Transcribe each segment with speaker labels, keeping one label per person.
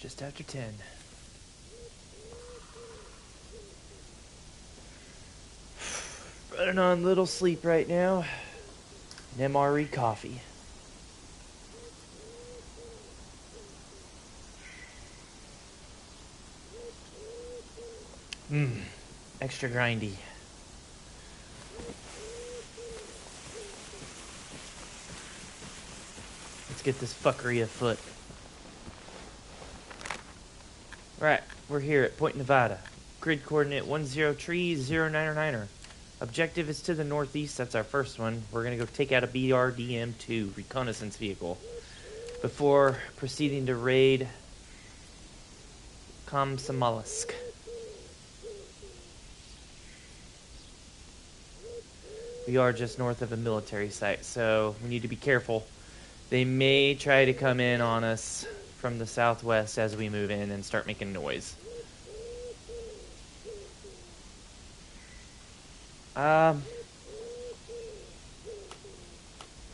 Speaker 1: Just after 10. Running on little sleep right now. An MRE coffee. Extra grindy. Let's get this fuckery afoot. Right, we're here at Point Nevada. Grid coordinate 10309099er. Objective is to the northeast. That's our first one. We're going to go take out a BRDM-2 reconnaissance vehicle before proceeding to raid Komsomolsk. We are just north of a military site, so we need to be careful. They may try to come in on us from the southwest as we move in and start making noise.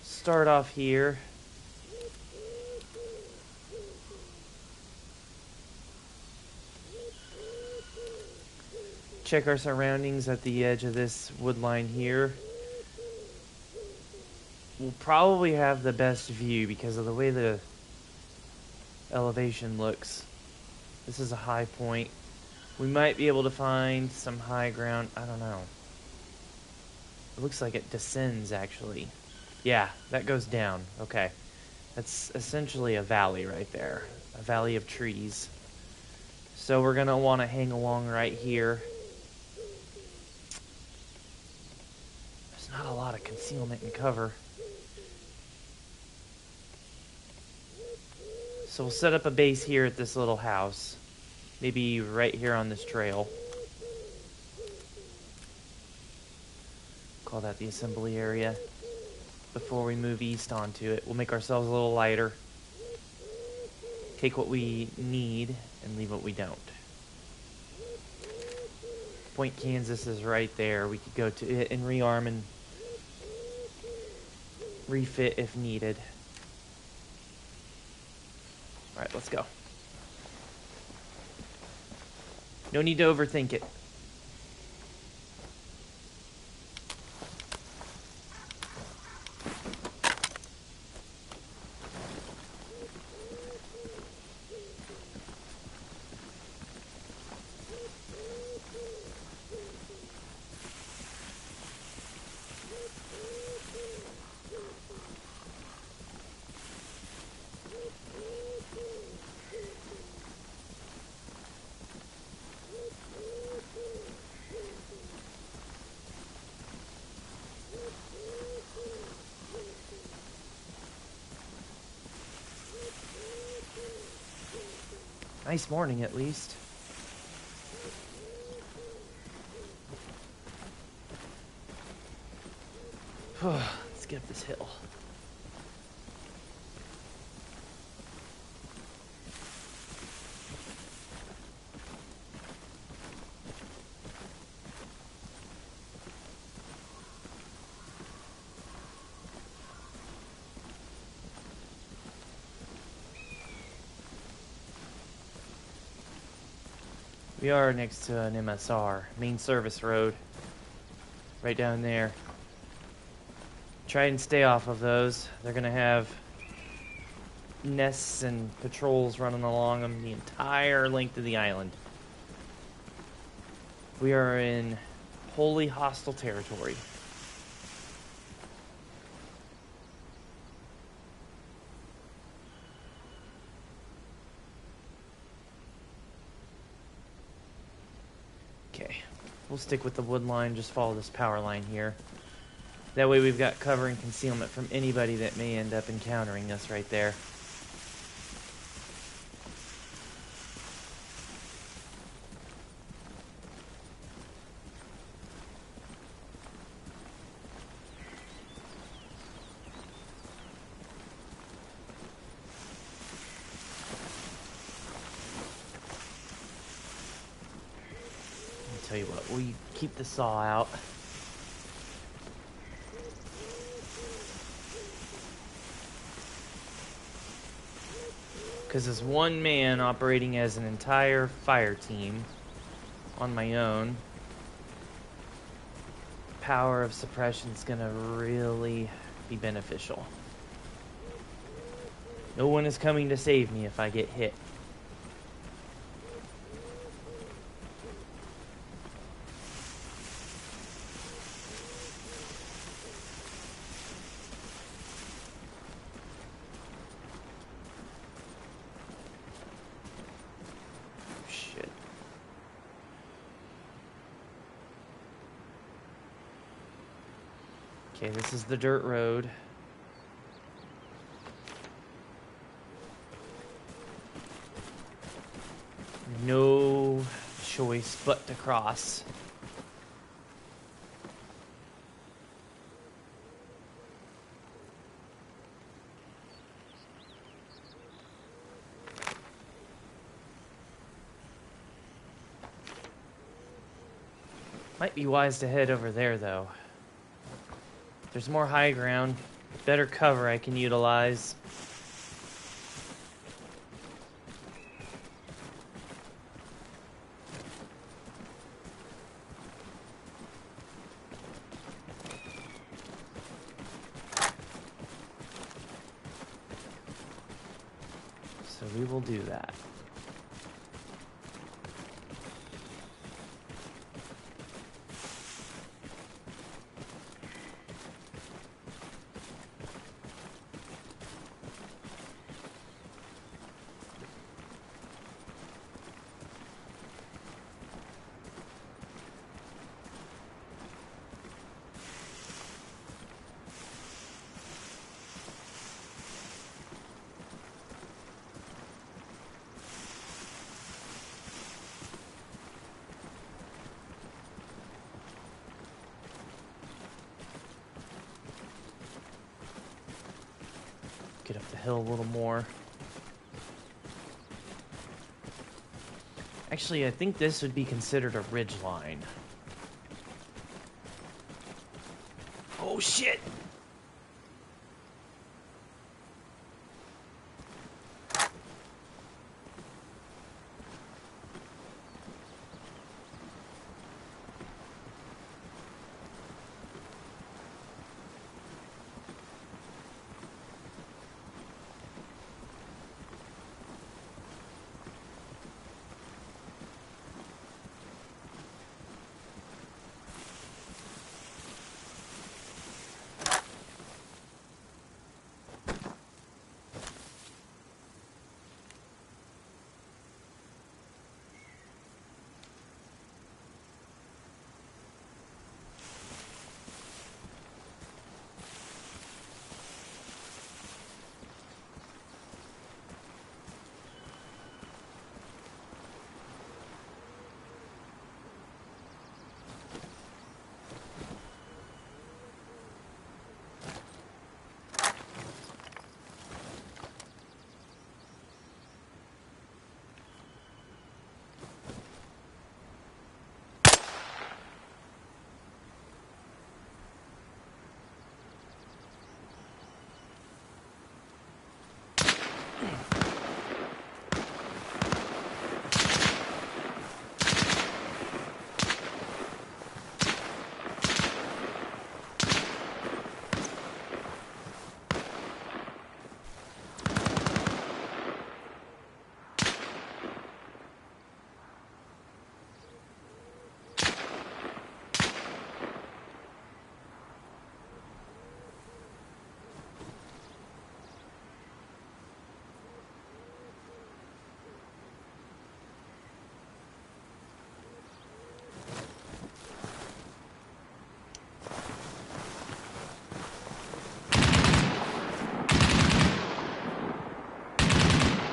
Speaker 1: Start off here. Check our surroundings at the edge of this wood line here. We'll probably have the best view because of the way the elevation looks. This is a high point. We might be able to find some high ground. I don't know. It looks like it descends, actually. Yeah, that goes down. Okay. That's essentially a valley right there. A valley of trees. So we're going to want to hang along right here. There's not a lot of concealment and cover. So we'll set up a base here at this little house. Maybe right here on this trail. Call that the assembly area. Before we move east onto it, we'll make ourselves a little lighter. Take what we need and leave what we don't. Point Kansas is right there. We could go to it and rearm and refit if needed. Alright, let's go. No need to overthink it. Nice morning, at least. Let's get up this hill. We are next to an MSR, main service road, right down there. Try and stay off of those. They're going to have nests and patrols running along them the entire length of the island. We are in wholly hostile territory. We'll stick with the wood line, just follow this power line here. That way we've got cover and concealment from anybody that may end up encountering us right there. Tell you what, we keep the saw out. Because as one man operating as an entire fire team on my own, power of suppression is going to really be beneficial. No one is coming to save me if I get hit. Shit. Okay, this is the dirt road. No choice but to cross. Might be wise to head over there, though. There's more high ground, better cover I can utilize. So we will do that. Get up the hill a little more. Actually, I think this would be considered a ridge line. Oh shit!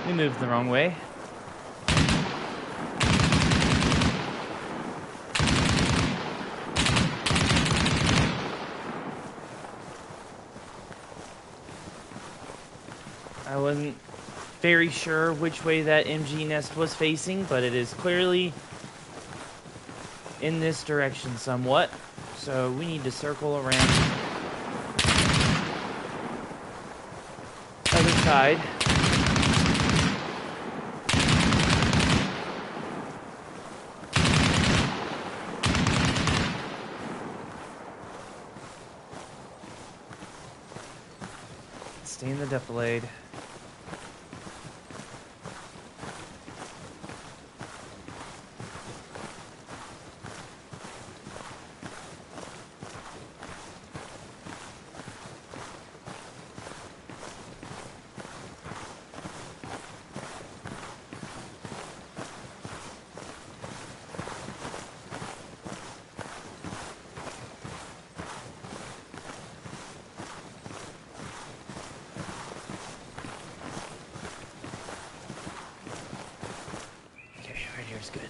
Speaker 1: We moved the wrong way. I wasn't very sure which way that MG nest was facing, but it is clearly in this direction somewhat. So we need to circle around the other side. defilade. Here's good.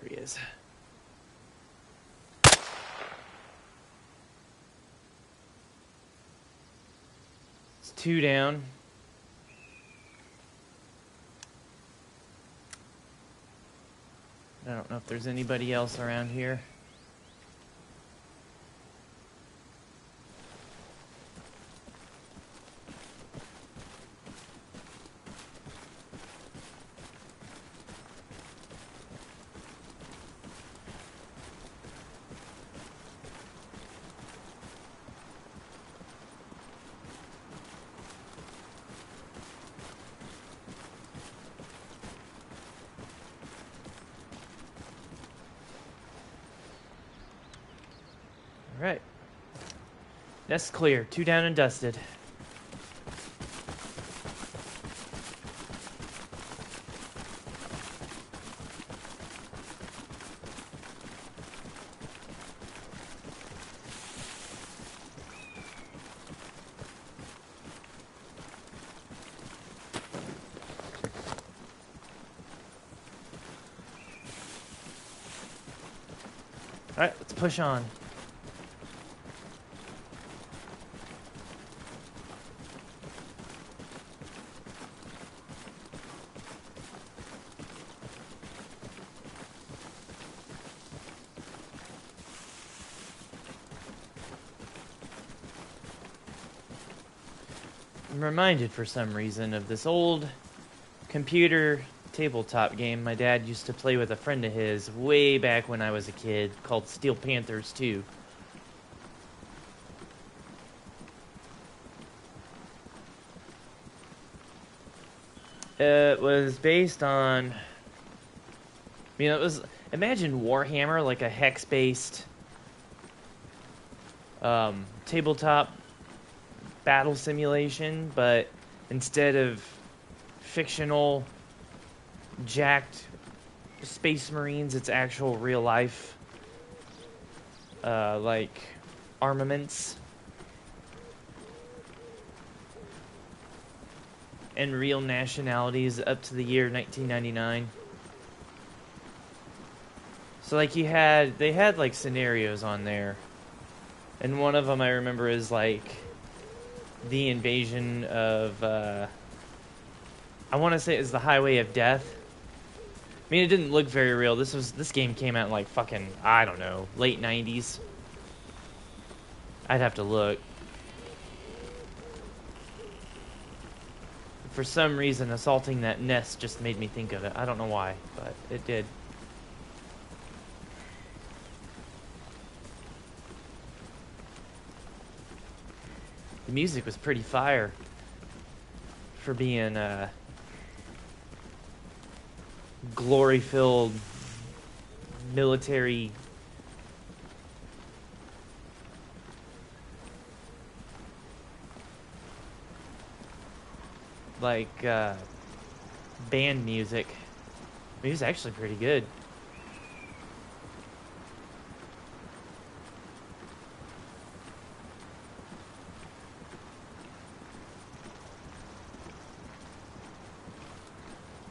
Speaker 1: Is. It's 2 down. I don't know if there's anybody else around here. All right. Nest clear. 2 down and dusted. All right, let's push on. I'm reminded for some reason of this old computer tabletop game my dad used to play with a friend of his way back when I was a kid called Steel Panthers 2. It was based on... it was... Imagine Warhammer, like a hex-based tabletop battle simulation, but instead of fictional jacked space marines, it's actual real life like armaments and real nationalities up to the year 1999. So like they had like scenarios on there, and one of them I remember is like the invasion of I want to say it's the Highway of Death. I mean, it didn't look very real. This game came out in like fucking, I don't know, late 90s. I'd have to look. For some reason, assaulting that nest just made me think of it. I don't know why, but it did. The music was pretty fire for being glory-filled military like band music. It was actually pretty good.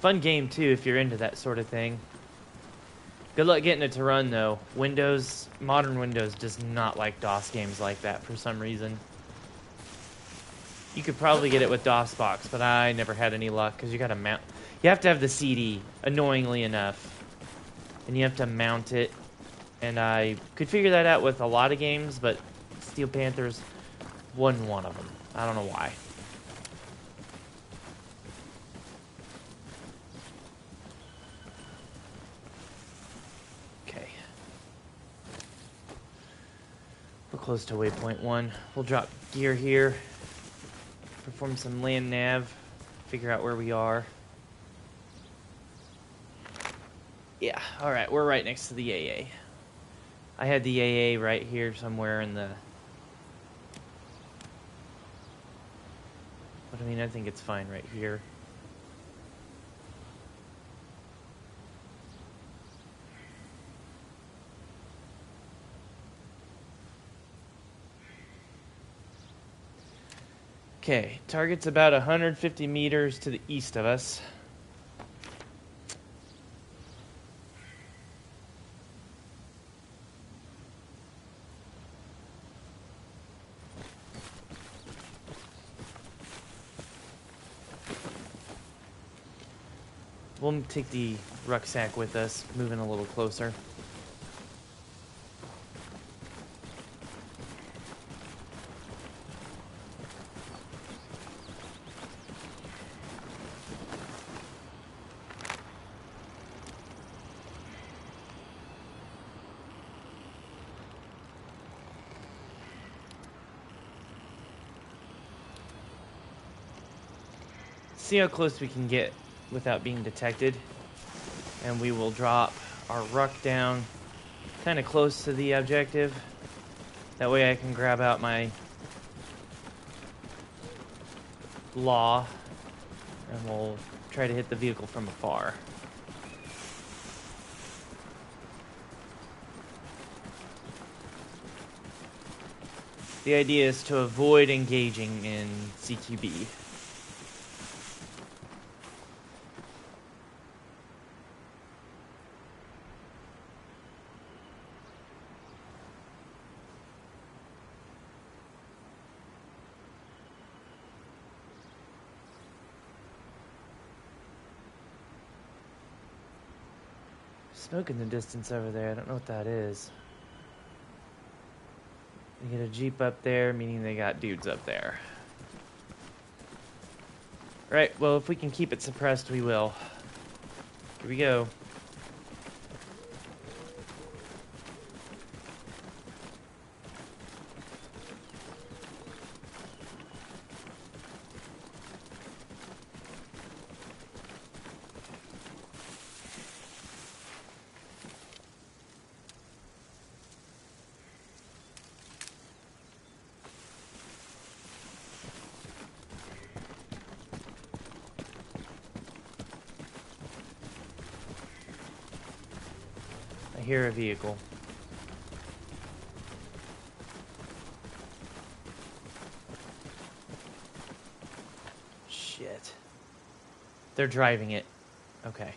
Speaker 1: Fun game, too, if you're into that sort of thing. Good luck getting it to run, though. Modern Windows does not like DOS games like that for some reason. You could probably get it with DOSBox, but I never had any luck, because you gotta mount... You have to have the CD, annoyingly enough. And you have to mount it. And I could figure that out with a lot of games, but Steel Panthers wasn't one of them. I don't know why. Okay. We're close to waypoint 1. We'll drop gear here. Perform some land nav. Figure out where we are. Yeah, alright, we're right next to the AA. I had the AA right here somewhere in the... But I mean, I think it's fine right here. Okay, target's about 150 meters to the east of us. We'll take the rucksack with us, moving a little closer. See how close we can get without being detected, and we will drop our ruck down kind of close to the objective. That way I can grab out my law and we'll try to hit the vehicle from afar. The idea is to avoid engaging in CQB. Smoke in the distance over there. I don't know what that is. They get a Jeep up there, meaning they got dudes up there. Right, well, if we can keep it suppressed, we will. Here we go. I hear a vehicle. Shit. They're driving it. Okay.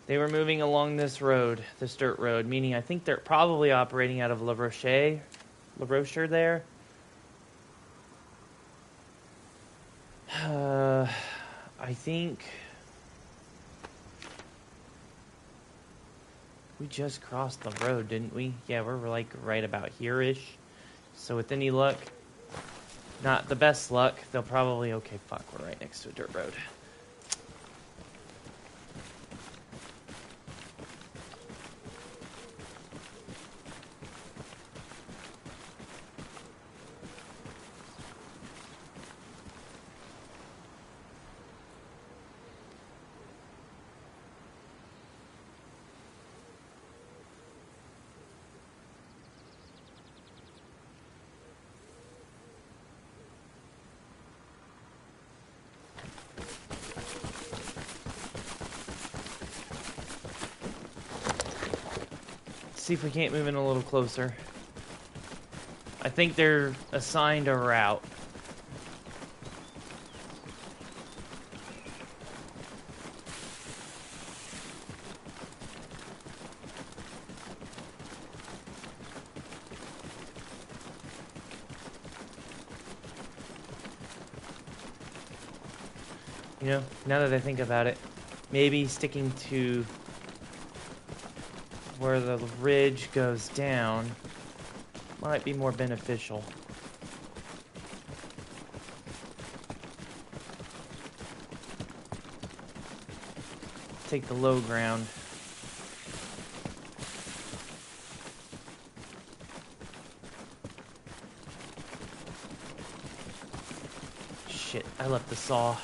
Speaker 1: They were moving along this road, this dirt road, meaning I think they're probably operating out of La Rocher there. I think we just crossed the road, didn't we? Yeah, we're like right about here-ish. So with any luck, not the best luck, they'll probably... Okay, fuck, we're right next to a dirt road. see if we can't move in a little closer. I think they're assigned a route. You know, now that I think about it, maybe sticking to where the ridge goes down might be more beneficial. Take the low ground. Shit, I left the saw.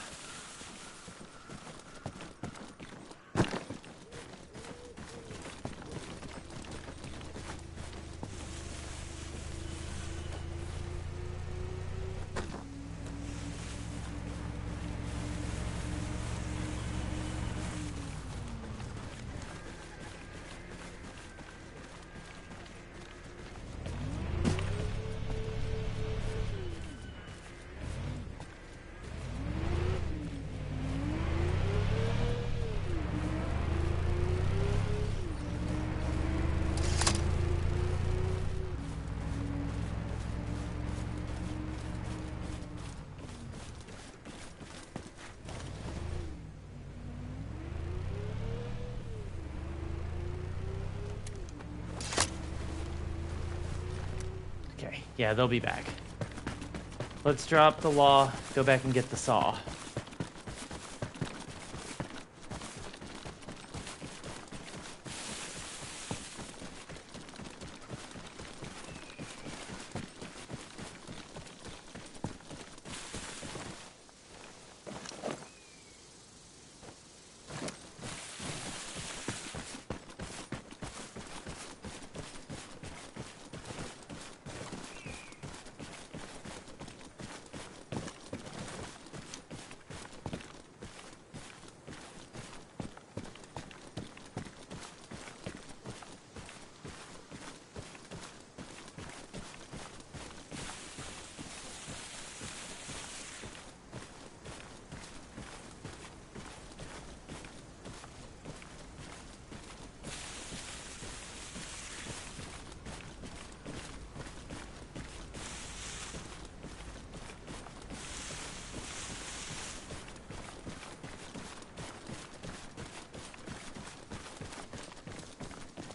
Speaker 1: Okay, yeah, they'll be back. Let's drop the law, go back and get the saw.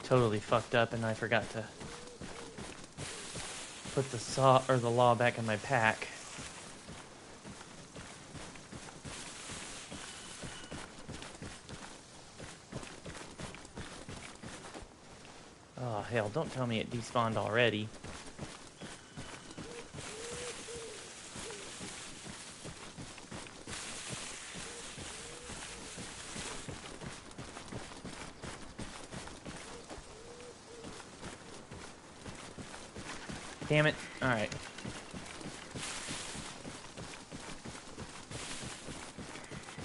Speaker 1: Totally fucked up and I forgot to put the saw or the law back in my pack. Oh hell, don't tell me it despawned already. Damn it. Alright.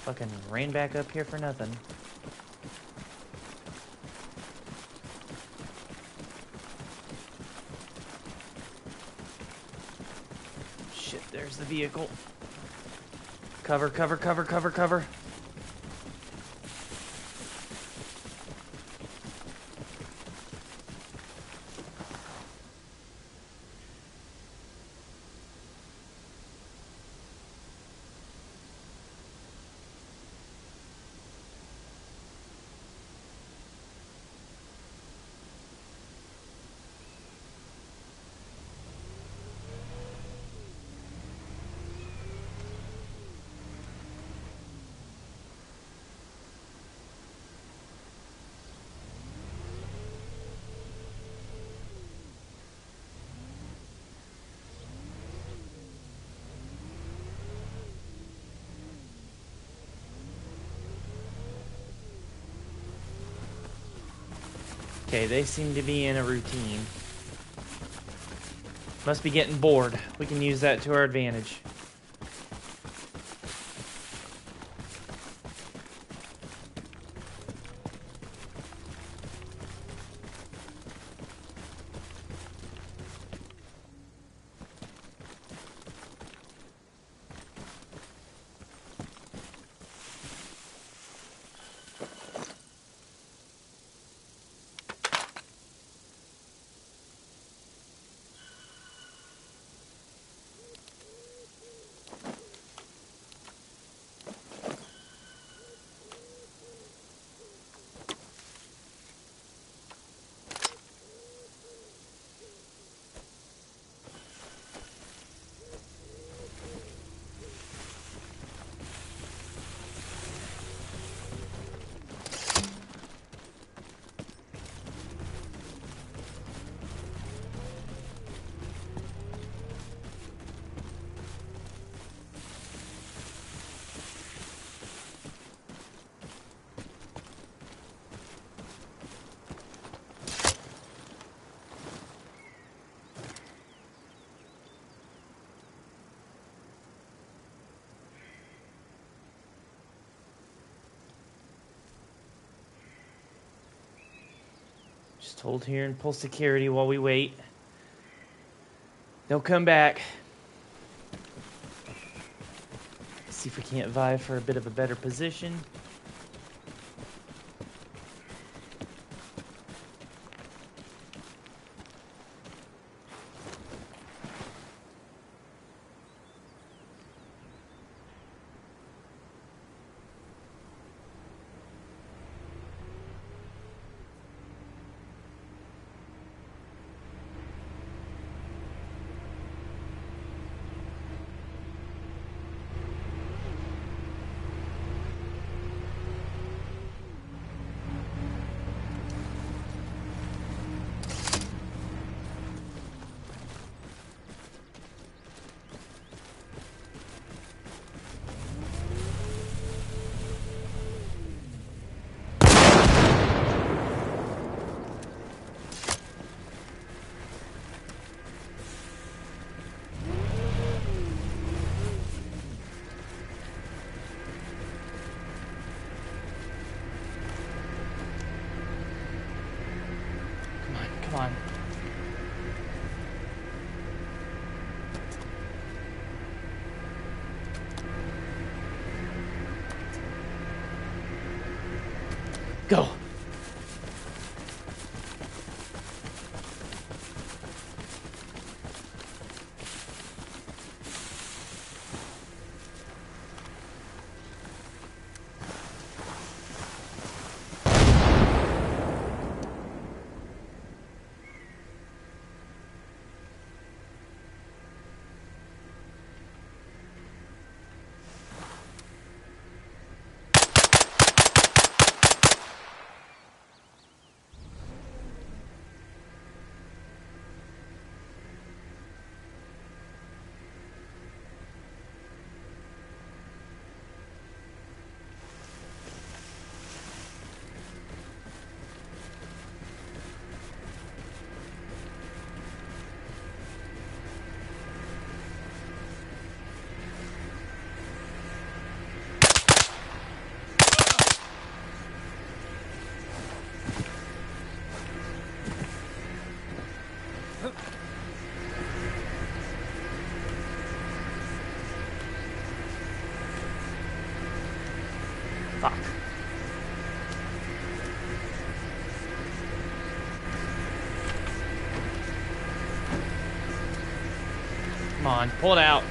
Speaker 1: Fucking ran back up here for nothing. Shit, there's the vehicle. Cover, cover, cover, cover, cover. Okay, they seem to be in a routine. Must be getting bored. We can use that to our advantage. Just hold here and pull security while we wait. They'll come back. See if we can't vie for a bit of a better position. Come on. Go. Fuck. Come on, pull it out.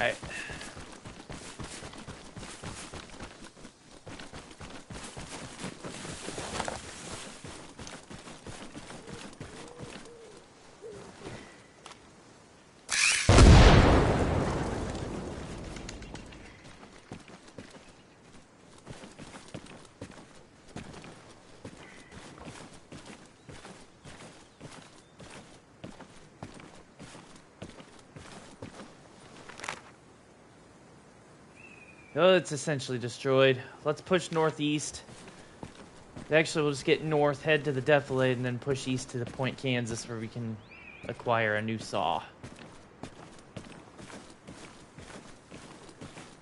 Speaker 1: Alright. Oh, it's essentially destroyed. Let's push northeast. Actually, we'll just get north, head to the defilade, and then push east to the Point, Kansas, where we can acquire a new saw.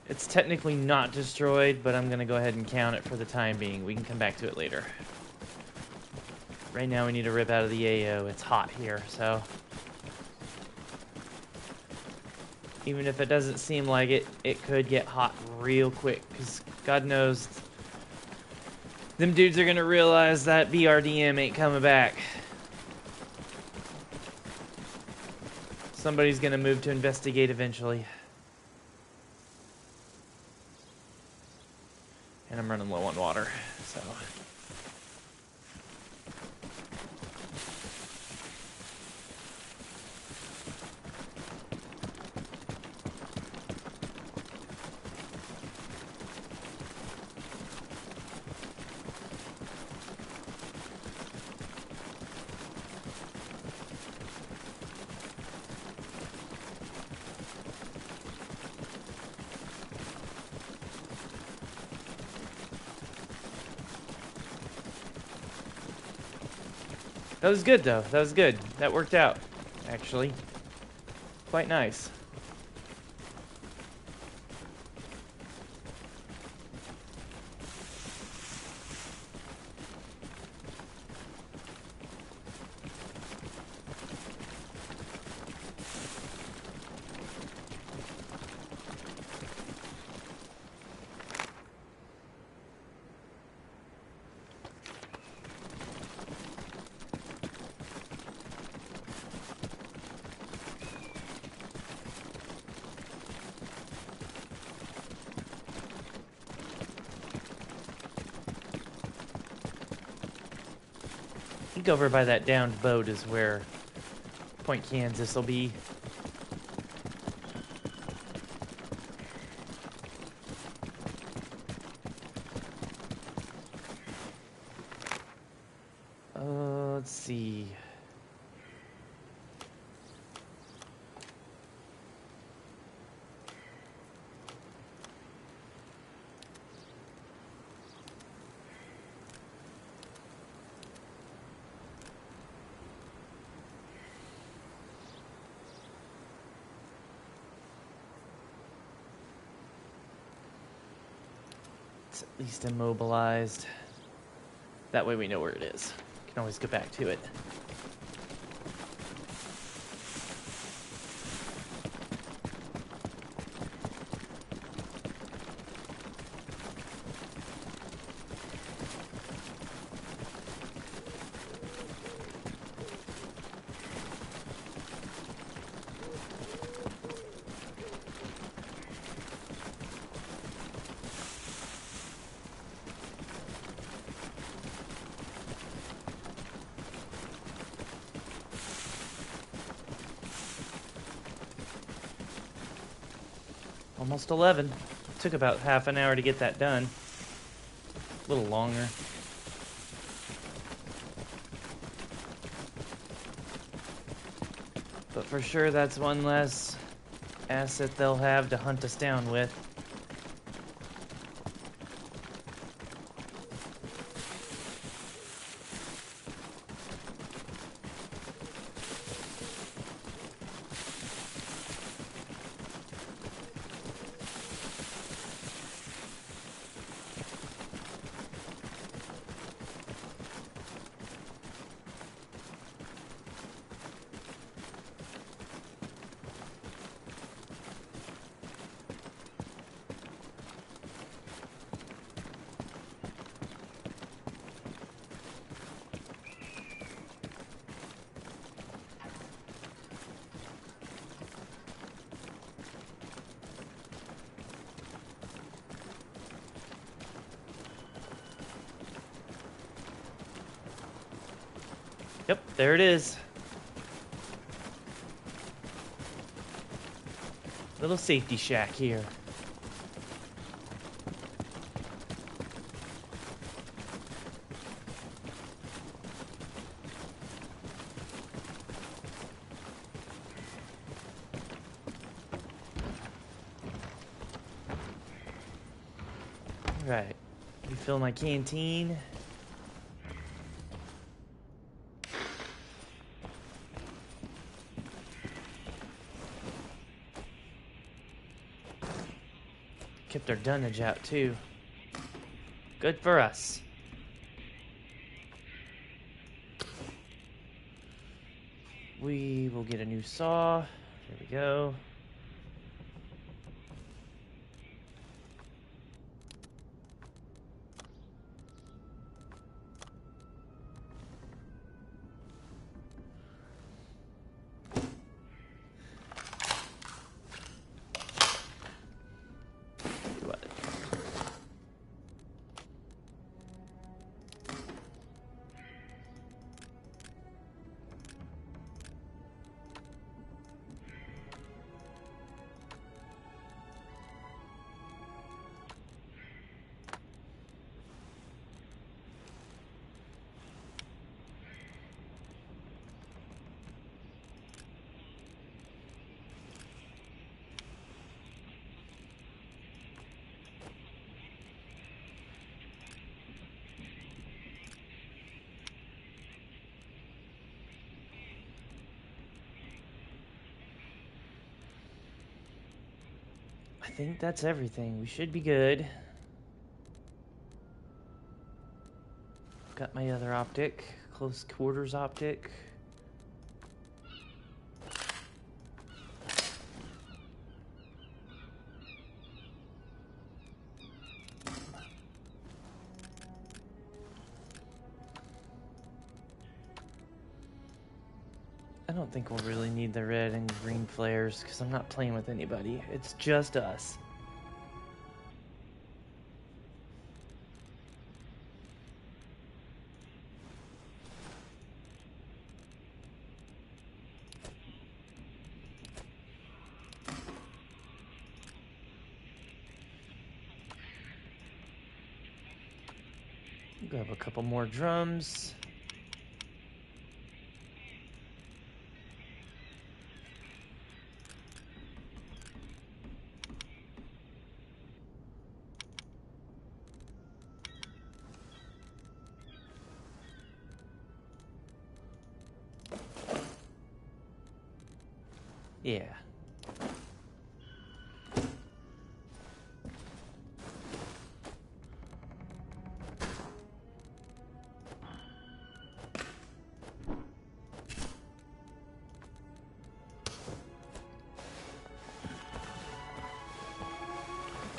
Speaker 1: It's technically not destroyed, but I'm going to go ahead and count it for the time being. We can come back to it later. Right now, we need to rip out of the AO. It's hot here, so... Even if it doesn't seem like it, it could get hot real quick, because God knows them dudes are going to realize that BRDM ain't coming back. Somebody's going to move to investigate eventually. And I'm running low on water, so... That was good, though. That was good. That worked out, actually. Quite nice. I think over by that downed boat is where Point Kansas will be. Let's see. It's at least immobilized. That way we know where it is. Can always go back to it. Almost 11. Took about half an hour to get that done. A little longer. But for sure, that's one less asset they'll have to hunt us down with. Yep, there it is. Little safety shack here. Right. Refill my canteen. Kept our dunnage out too. Good for us. We will get a new saw. There we go. I think that's everything. We should be good. Got my other optic, close quarters optic. I don't think we'll really need the red and green flares because I'm not playing with anybody. It's just us. Grab a couple more drums. Yeah.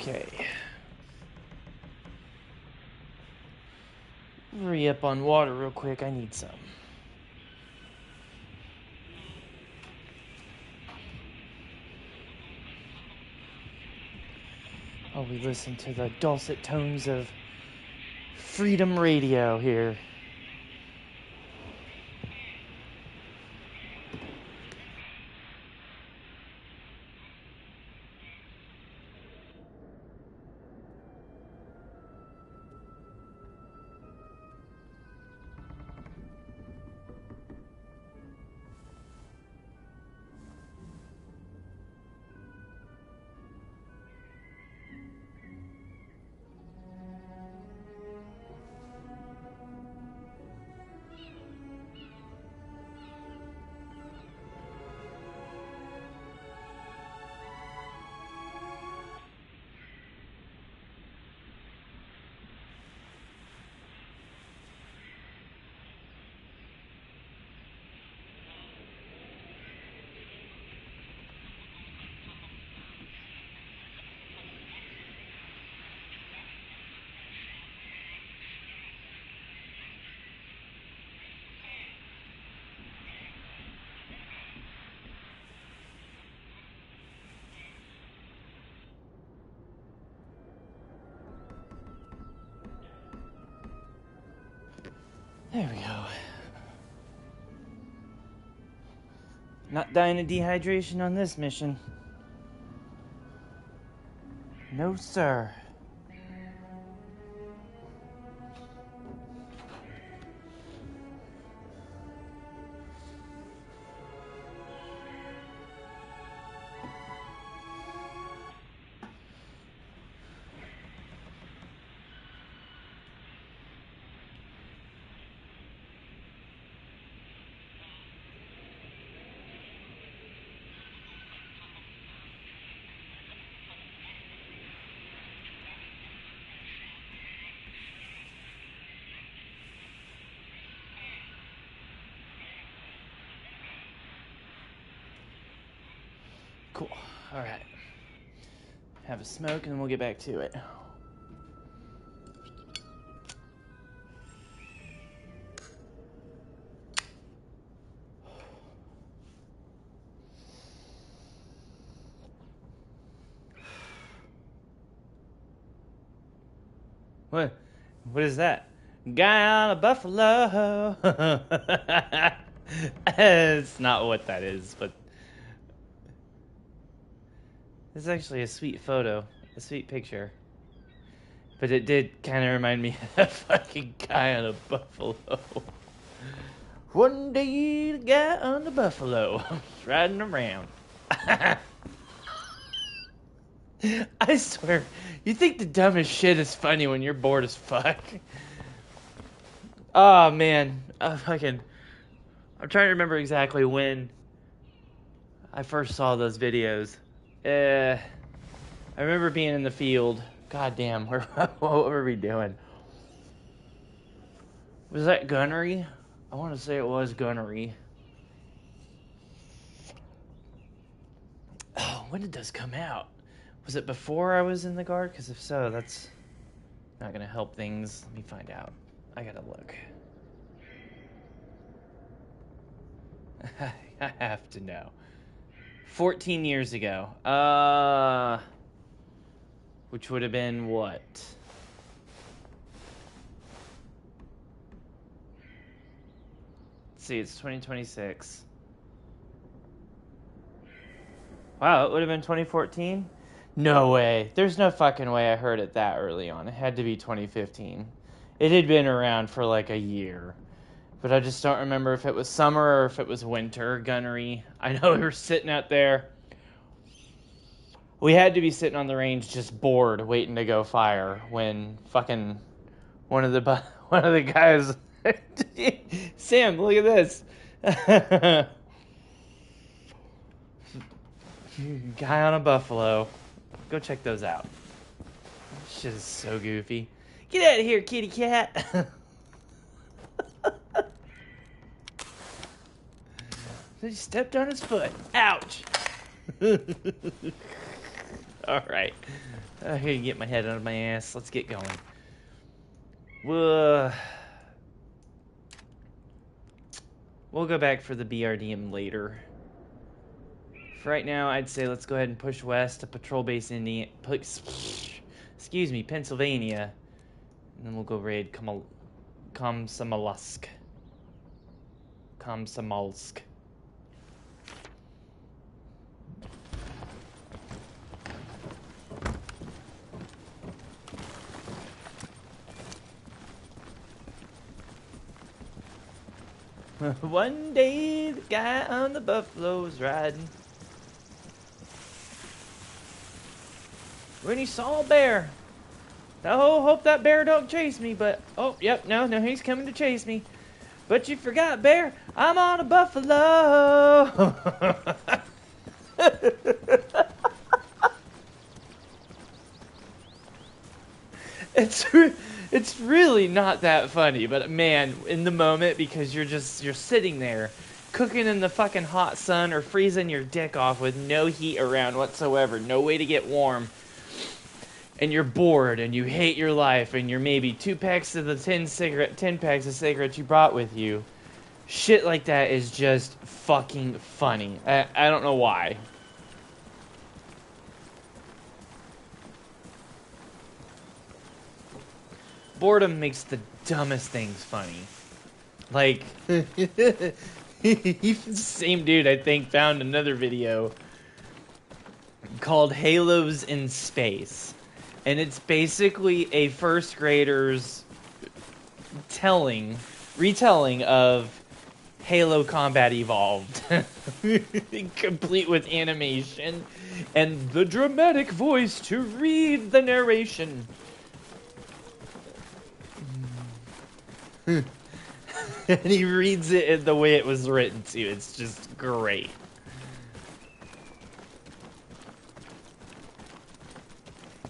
Speaker 1: Okay. Hurry up on water real quick. I need some. Oh, we listen to the dulcet tones of Freedom Radio here. There we go. Not dying of dehydration on this mission. No, sir. Cool. All right. Have a smoke and then we'll get back to it. What? What is that? Guy on a buffalo. It's not what that is, but it's actually a sweet photo, a sweet picture. But it did kind of remind me of that fucking guy on a buffalo. One day, the guy on the buffalo was riding around. I swear, you think the dumbest shit is funny when you're bored as fuck. Oh, man. I'm trying to remember exactly when I first saw those videos. I remember being in the field. God damn, what were we doing? Was that gunnery? I want to say it was gunnery. Oh, when did those come out? Was it before I was in the Guard? Because if so, that's not going to help things. Let me find out. I gotta look. I have to know. 14 years ago. Which would have been what? Let's see, it's 2026. Wow, it would have been 2014? No way. There's no fucking way I heard it that early on. It had to be 2015. It had been around for like a year. But I just don't remember if it was summer or if it was winter gunnery. I know we were sitting out there. We had to be sitting on the range just bored waiting to go fire when fucking one of the guys Sam, look at this. Guy on a buffalo. Go check those out. This shit is so goofy. Get out of here, kitty cat. He stepped on his foot. Ouch. Alright. I can get my head out of my ass. Let's get going. We'll go back for the BRDM later. For right now, I'd say let's go ahead and push west to Patrol Base Pennsylvania. And then we'll go raid Komsomolsk. One day, the guy on the buffalo was riding. When he saw a bear. Oh, hope that bear don't chase me, but... Oh, yep, no, he's coming to chase me. But you forgot, bear, I'm on a buffalo. It's really not that funny, but man, in the moment, because you're sitting there cooking in the fucking hot sun or freezing your dick off with no heat around whatsoever, no way to get warm, and you're bored and you hate your life and you're maybe 2 packs of the 10 packs of cigarettes you brought with you. Shit like that is just fucking funny. I don't know why. Boredom makes the dumbest things funny. Like, Same dude, I think, found another video called Halos in Space. And it's basically a first grader's retelling of Halo Combat Evolved. Complete with animation and the dramatic voice to read the narration. And he reads it the way it was written to. It's just great.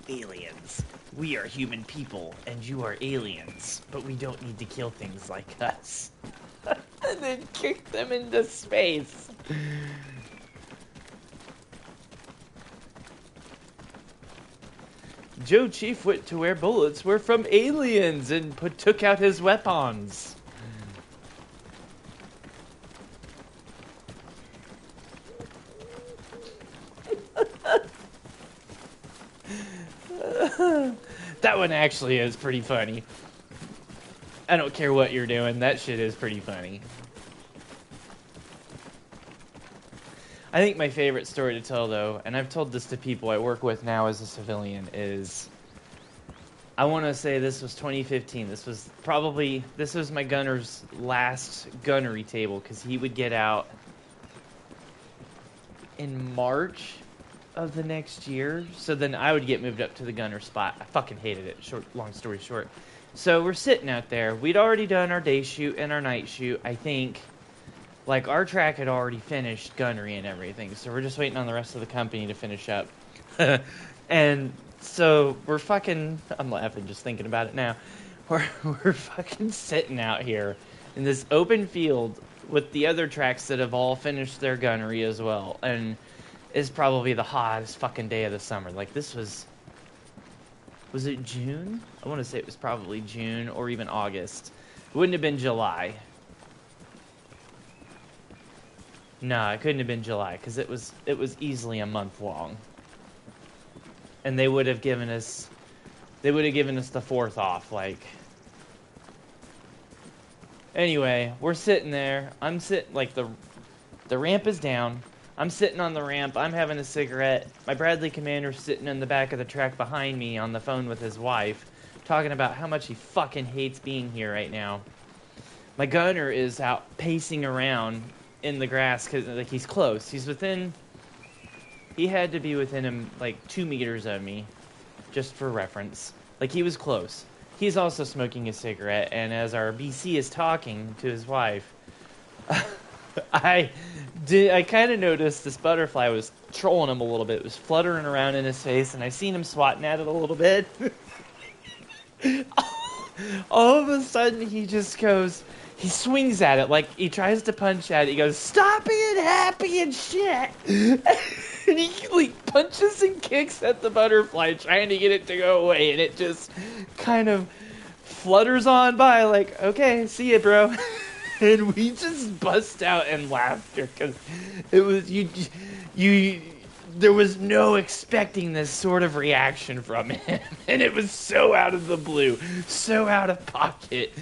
Speaker 1: Aliens. We are human people, and you are aliens. But we don't need to kill things like us. And then kick them into space. Joe Chief went to where bullets were from aliens and took out his weapons. That one actually is pretty funny. I don't care what you're doing, that shit is pretty funny. I think my favorite story to tell, though, and I've told this to people I work with now as a civilian, is I want to say this was 2015. This was my gunner's last gunnery table, because he would get out in March of the next year. So then I would get moved up to the gunner spot. I fucking hated it. Long story short. So we're sitting out there. We'd already done our day shoot and our night shoot. I think, like, our track had already finished gunnery and everything. So we're just waiting on the rest of the company to finish up. And so we're fucking... I'm laughing just thinking about it now. We're fucking sitting out here in this open field with the other tracks that have all finished their gunnery as well. And it's probably the hottest fucking day of the summer. Like, this was... Was it June? I want to say it was probably June or even August. It wouldn't have been July. No, it couldn't have been July, because it was easily a month long. And they would have given us the 4th off, like. Anyway, we're sitting there. I'm sitting, like, the ramp is down. I'm sitting on the ramp. I'm having a cigarette. My Bradley Commander's sitting in the back of the track behind me on the phone with his wife, talking about how much he fucking hates being here right now. My gunner is out pacing around in the grass because, like, he's close. He had to be within him, like, 2 meters of me, just for reference. Like, he was close. He's also smoking a cigarette, and as our BC is talking to his wife, I kind of noticed this butterfly was trolling him a little bit. It was fluttering around in his face, and I seen him swatting at it a little bit. All of a sudden, he just goes... He swings at it, like, he tries to punch at it. He goes, "Stop being happy and shit!" And he, like, punches and kicks at the butterfly, trying to get it to go away. And it just kind of flutters on by, like, "Okay, see ya, bro." And we just bust out in laughter, because it was, there was no expecting this sort of reaction from him. And it was so out of the blue, so out of pocket.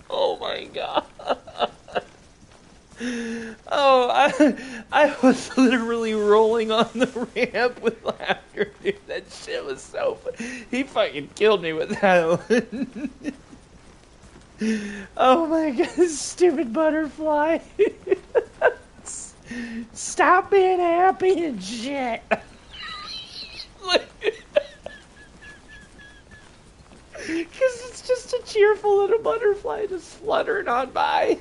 Speaker 1: Oh my god. Oh, I was literally rolling on the ramp with laughter, dude. That shit was so funny. He fucking killed me with that one. Oh my god, stupid butterfly. Stop being happy and shit. Because it's just a cheerful little butterfly just fluttering on by.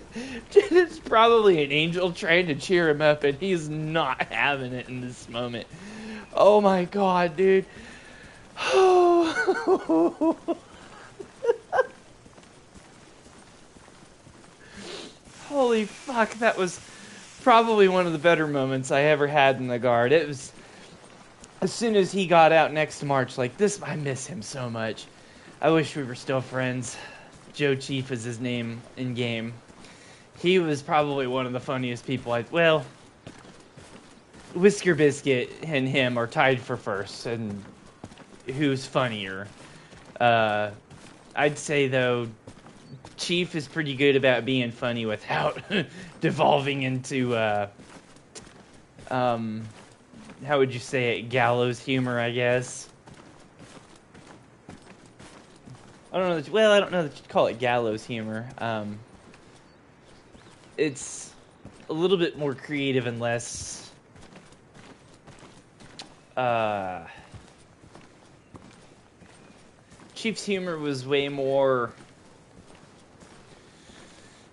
Speaker 1: It's probably an angel trying to cheer him up, and he's not having it in this moment. Oh my god, dude. Oh. Holy fuck, that was probably one of the better moments I ever had in the Guard. It was, as soon as he got out next March, like, this, I miss him so much. I wish we were still friends. Joe Chief is his name in game. He was probably one of the funniest people well, Whisker Biscuit and him are tied for first, and who's funnier. I'd say, though, Chief is pretty good about being funny without devolving into, how would you say it, gallows humor, I guess. I don't know that you'd call it gallows humor. It's a little bit more creative and less, Chief's humor was way more,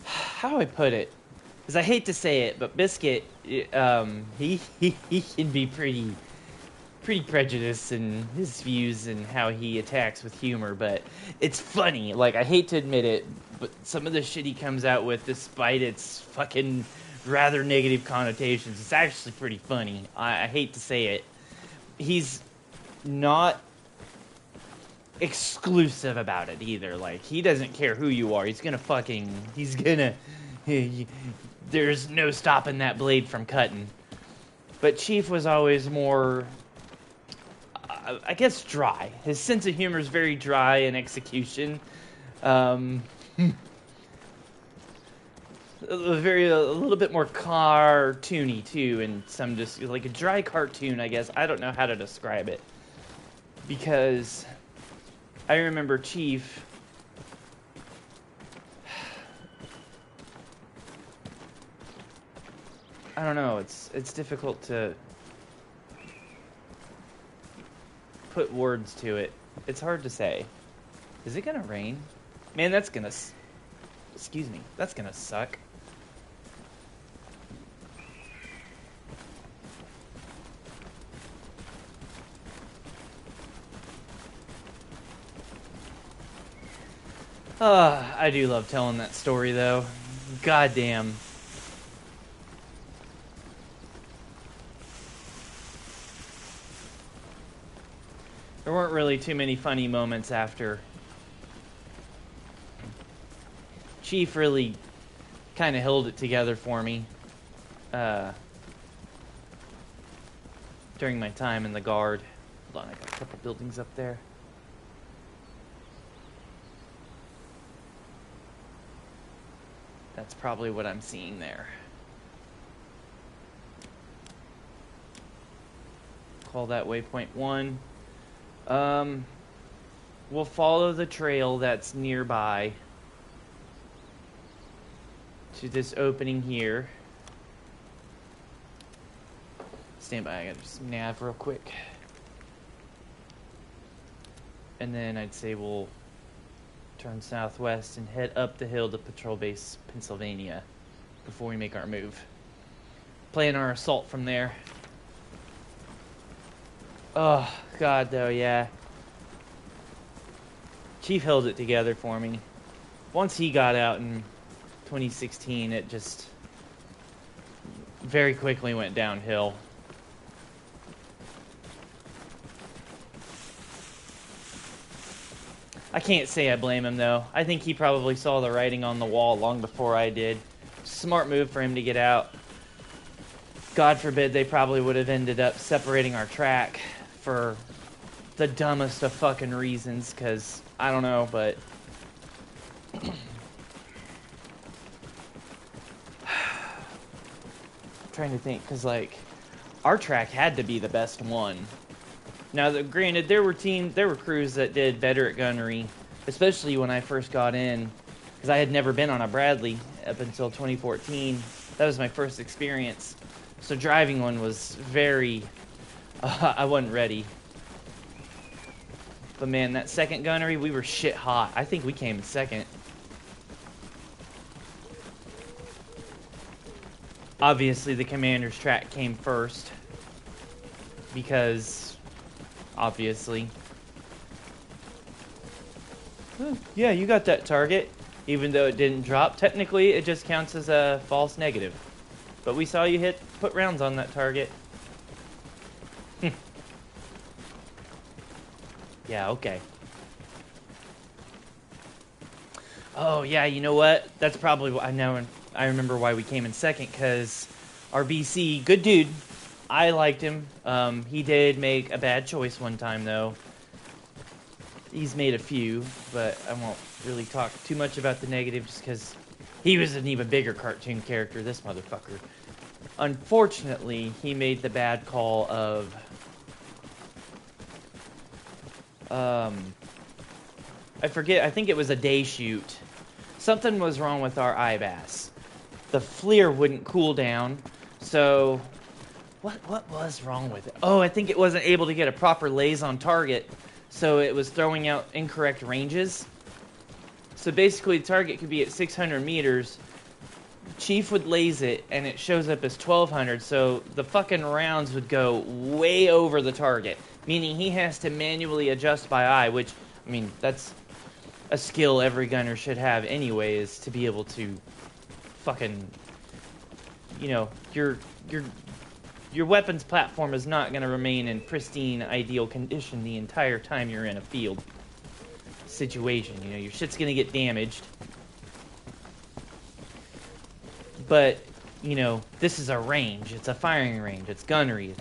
Speaker 1: how do I put it? Because I hate to say it, but Biscuit, he can be pretty prejudiced in his views and how he attacks with humor, but it's funny. Like, I hate to admit it, but some of the shit he comes out with, despite its fucking rather negative connotations, it's actually pretty funny. I hate to say it. He's not exclusive about it either. Like, he doesn't care who you are. He's gonna there's no stopping that blade from cutting. But Chief was always more, I guess, dry. His sense of humor is very dry in execution. A little bit more cartoony too, and some just like a dry cartoon, I guess. I don't know how to describe it, because I remember Chief, I don't know, it's difficult to put words to it. It's hard to say. Is it gonna rain? Man, that's gonna suck. I do love telling that story, though. Goddamn. There weren't really too many funny moments after. Chief really kind of held it together for me during my time in the Guard. Hold on, I got a couple buildings up there. That's probably what I'm seeing there. Call that waypoint 1. We'll follow the trail that's nearby to this opening here. Stand by, I gotta just nav real quick. And then I'd say we'll turn southwest and head up the hill to Patrol Base, Pennsylvania, before we make our move. Plan our assault from there. Oh, God, though, yeah. Chief held it together for me. Once he got out in 2016, it just very quickly went downhill. I can't say I blame him, though. I think he probably saw the writing on the wall long before I did. Smart move for him to get out. God forbid they probably would have ended up separating our track for the dumbest of fucking reasons, because I don't know, but I'm trying to think, because like our track had to be the best one. Now, granted, there were crews that did better at gunnery, especially when I first got in, because I had never been on a Bradley up until 2014. That was my first experience. So driving one was very, I wasn't ready. But man, that second gunnery, we were shit hot. I think we came in second. Obviously, the commander's track came first, because obviously. Yeah, you got that target. Even though it didn't drop, technically it just counts as a false negative. But we saw you put rounds on that target. Yeah, okay. Oh, yeah, you know what? That's probably what I know. I remember why we came in second, because our BC, good dude, I liked him. He did make a bad choice one time, though. He's made a few, but I won't really talk too much about the negative, just because he was an even bigger cartoon character, this motherfucker. Unfortunately, he made the bad call of... I forget, I think it was a day shoot. Something was wrong with our IBAS. The FLIR wouldn't cool down, so... What was wrong with it? Oh, I think it wasn't able to get a proper laze on target, so it was throwing out incorrect ranges. So basically, the target could be at 600 meters. Chief would laze it, and it shows up as 1200, so the fucking rounds would go way over the target, meaning he has to manually adjust by eye, which, I mean, that's a skill every gunner should have anyway, is to be able to fucking, you know, your weapons platform is not going to remain in pristine, ideal condition the entire time you're in a field situation. You know, your shit's going to get damaged. But, you know, this is a range. It's a firing range. It's gunnery.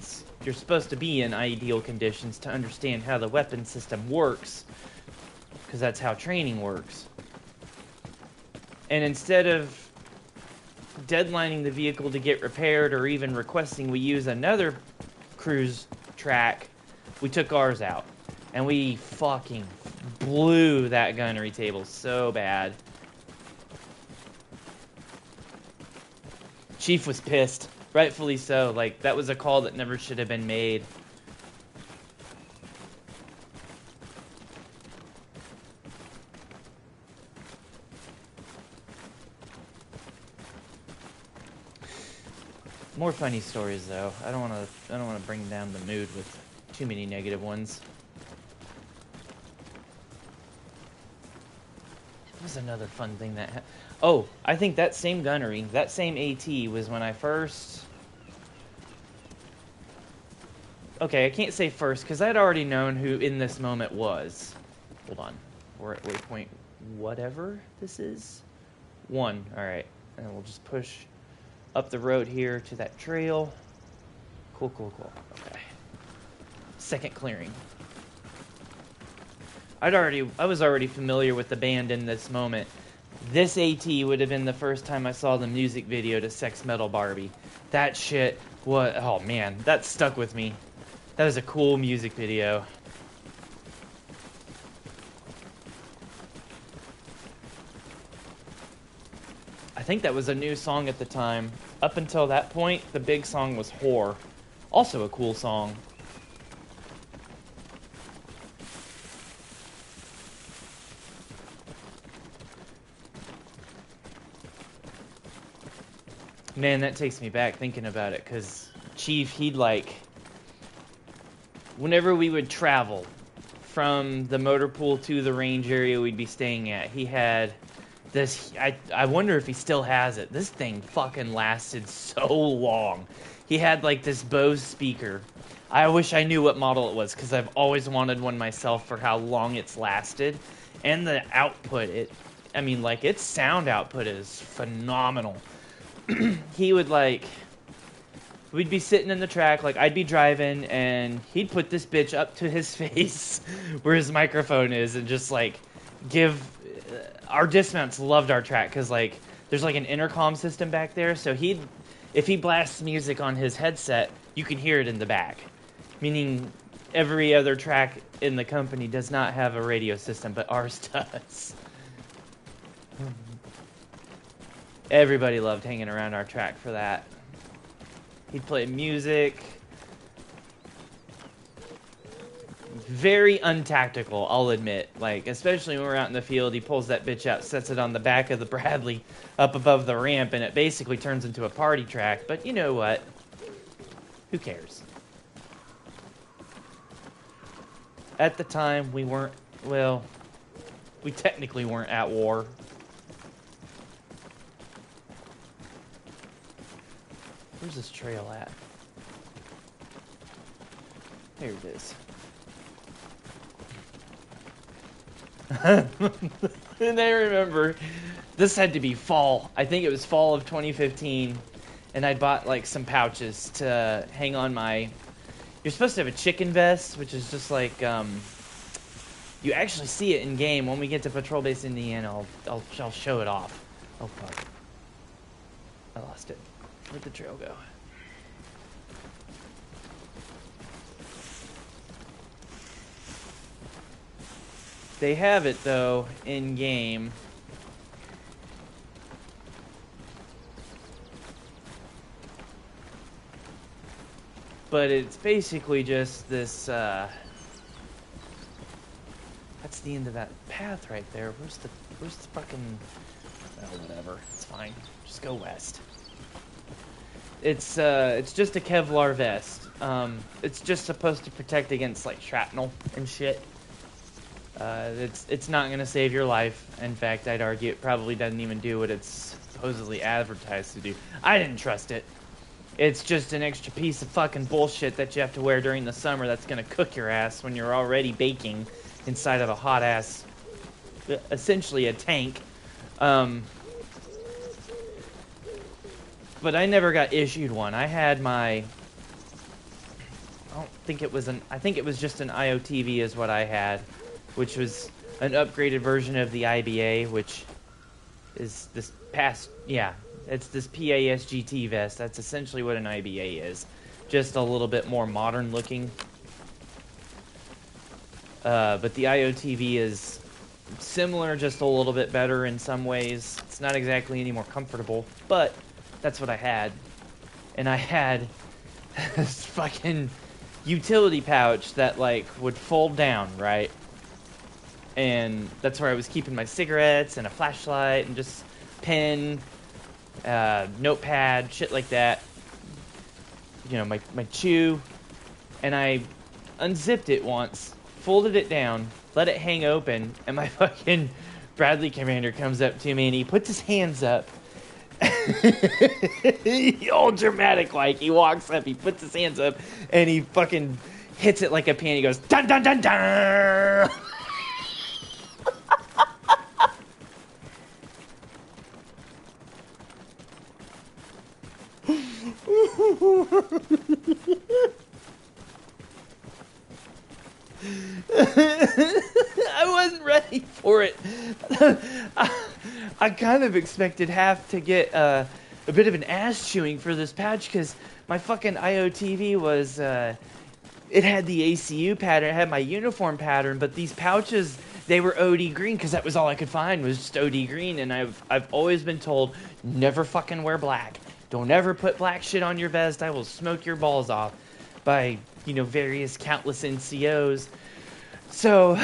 Speaker 1: You're supposed to be in ideal conditions to understand how the weapon system works, because that's how training works. And instead of deadlining the vehicle to get repaired or even requesting we use another cruise track, we took ours out. And we fucking blew that gunnery table so bad. Chief was pissed. Rightfully so. Like, that was a call that never should have been made. More funny stories, though. I don't want to bring down the mood with too many negative ones. It was another fun thing that oh, I think that same gunnery, that same AT was when I first... Okay, I can't say first, because I'd already known who in this moment was. Hold on. We're at waypoint whatever this is. 1. Alright. And we'll just push up the road here to that trail. Cool. Okay. Second clearing. I was already familiar with the band in this moment. This AT would have been the first time I saw the music video to Sex Metal Barbie. That shit was... Oh man, that stuck with me. That was a cool music video. I think that was a new song at the time. Up until that point, the big song was Whore. Also a cool song. Man, that takes me back thinking about it, because Chief, he'd like... Whenever we would travel from the motor pool to the range area we'd be staying at, he had this... I wonder if he still has it. This thing fucking lasted so long. He had like this Bose speaker. I wish I knew what model it was, because I've always wanted one myself for how long it's lasted. And the output, I mean, like, its sound output is phenomenal. He would like... We'd be sitting in the track, like, I'd be driving, and he'd put this bitch up to his face where his microphone is, and just, like, give... Our dismounts loved our track, because, like, there's, like, an intercom system back there, so if he blasts music on his headset, you can hear it in the back. Meaning, every other track in the company does not have a radio system, but ours does. Everybody loved hanging around our track for that. He'd play music. Very untactical, I'll admit. Like, especially when we're out in the field, he pulls that bitch out, sets it on the back of the Bradley up above the ramp, and it basically turns into a party track. But you know what? Who cares? At the time, we weren't, well, we technically weren't at war. Where's this trail at? Here it is. And I remember this had to be fall. I think it was fall of 2015. And I'd bought like some pouches to hang on my... You're supposed to have a chicken vest, which is just like... You actually see it in game. When we get to Patrol Base Indiana, I'll show it off. Oh, fuck. I lost it. Where'd the trail go? They have it, though, in game. But it's basically just this, that's the end of that path right there. Where's the fucking... Oh, whatever. It's fine. Just go west. It's just a Kevlar vest. It's just supposed to protect against, like, shrapnel and shit. It's not gonna save your life. In fact, I'd argue it probably doesn't even do what it's supposedly advertised to do. I didn't trust it. It's just an extra piece of fucking bullshit that you have to wear during the summer that's gonna cook your ass when you're already baking inside of a hot ass, essentially a tank. But I never got issued one. I had my... I think it was just an IOTV is what I had, which was an upgraded version of the IBA, which is this past... Yeah, it's this PASGT vest. That's essentially what an IBA is. Just a little bit more modern looking. But the IOTV is similar, just a little bit better in some ways. It's not exactly any more comfortable, but that's what I had. And I had this fucking utility pouch that, like, would fold down, right? And that's where I was keeping my cigarettes and a flashlight and just pen, notepad, shit like that. You know, my chew. And I unzipped it once, folded it down, let it hang open, and my fucking Bradley commander comes up to me and he puts his hands up. All dramatic like. He walks up, he puts his hands up, and he fucking hits it like a pin. He goes, dun dun dun dun! I wasn't ready for it. I kind of expected Half to get a bit of an ass chewing for this patch because my fucking IOTV was, it had the ACU pattern, it had my uniform pattern, but these pouches, they were OD green because that was all I could find was just OD green, and I've always been told, never fucking wear black. Don't ever put black shit on your vest. I will smoke your balls off by, you know, various countless NCOs. So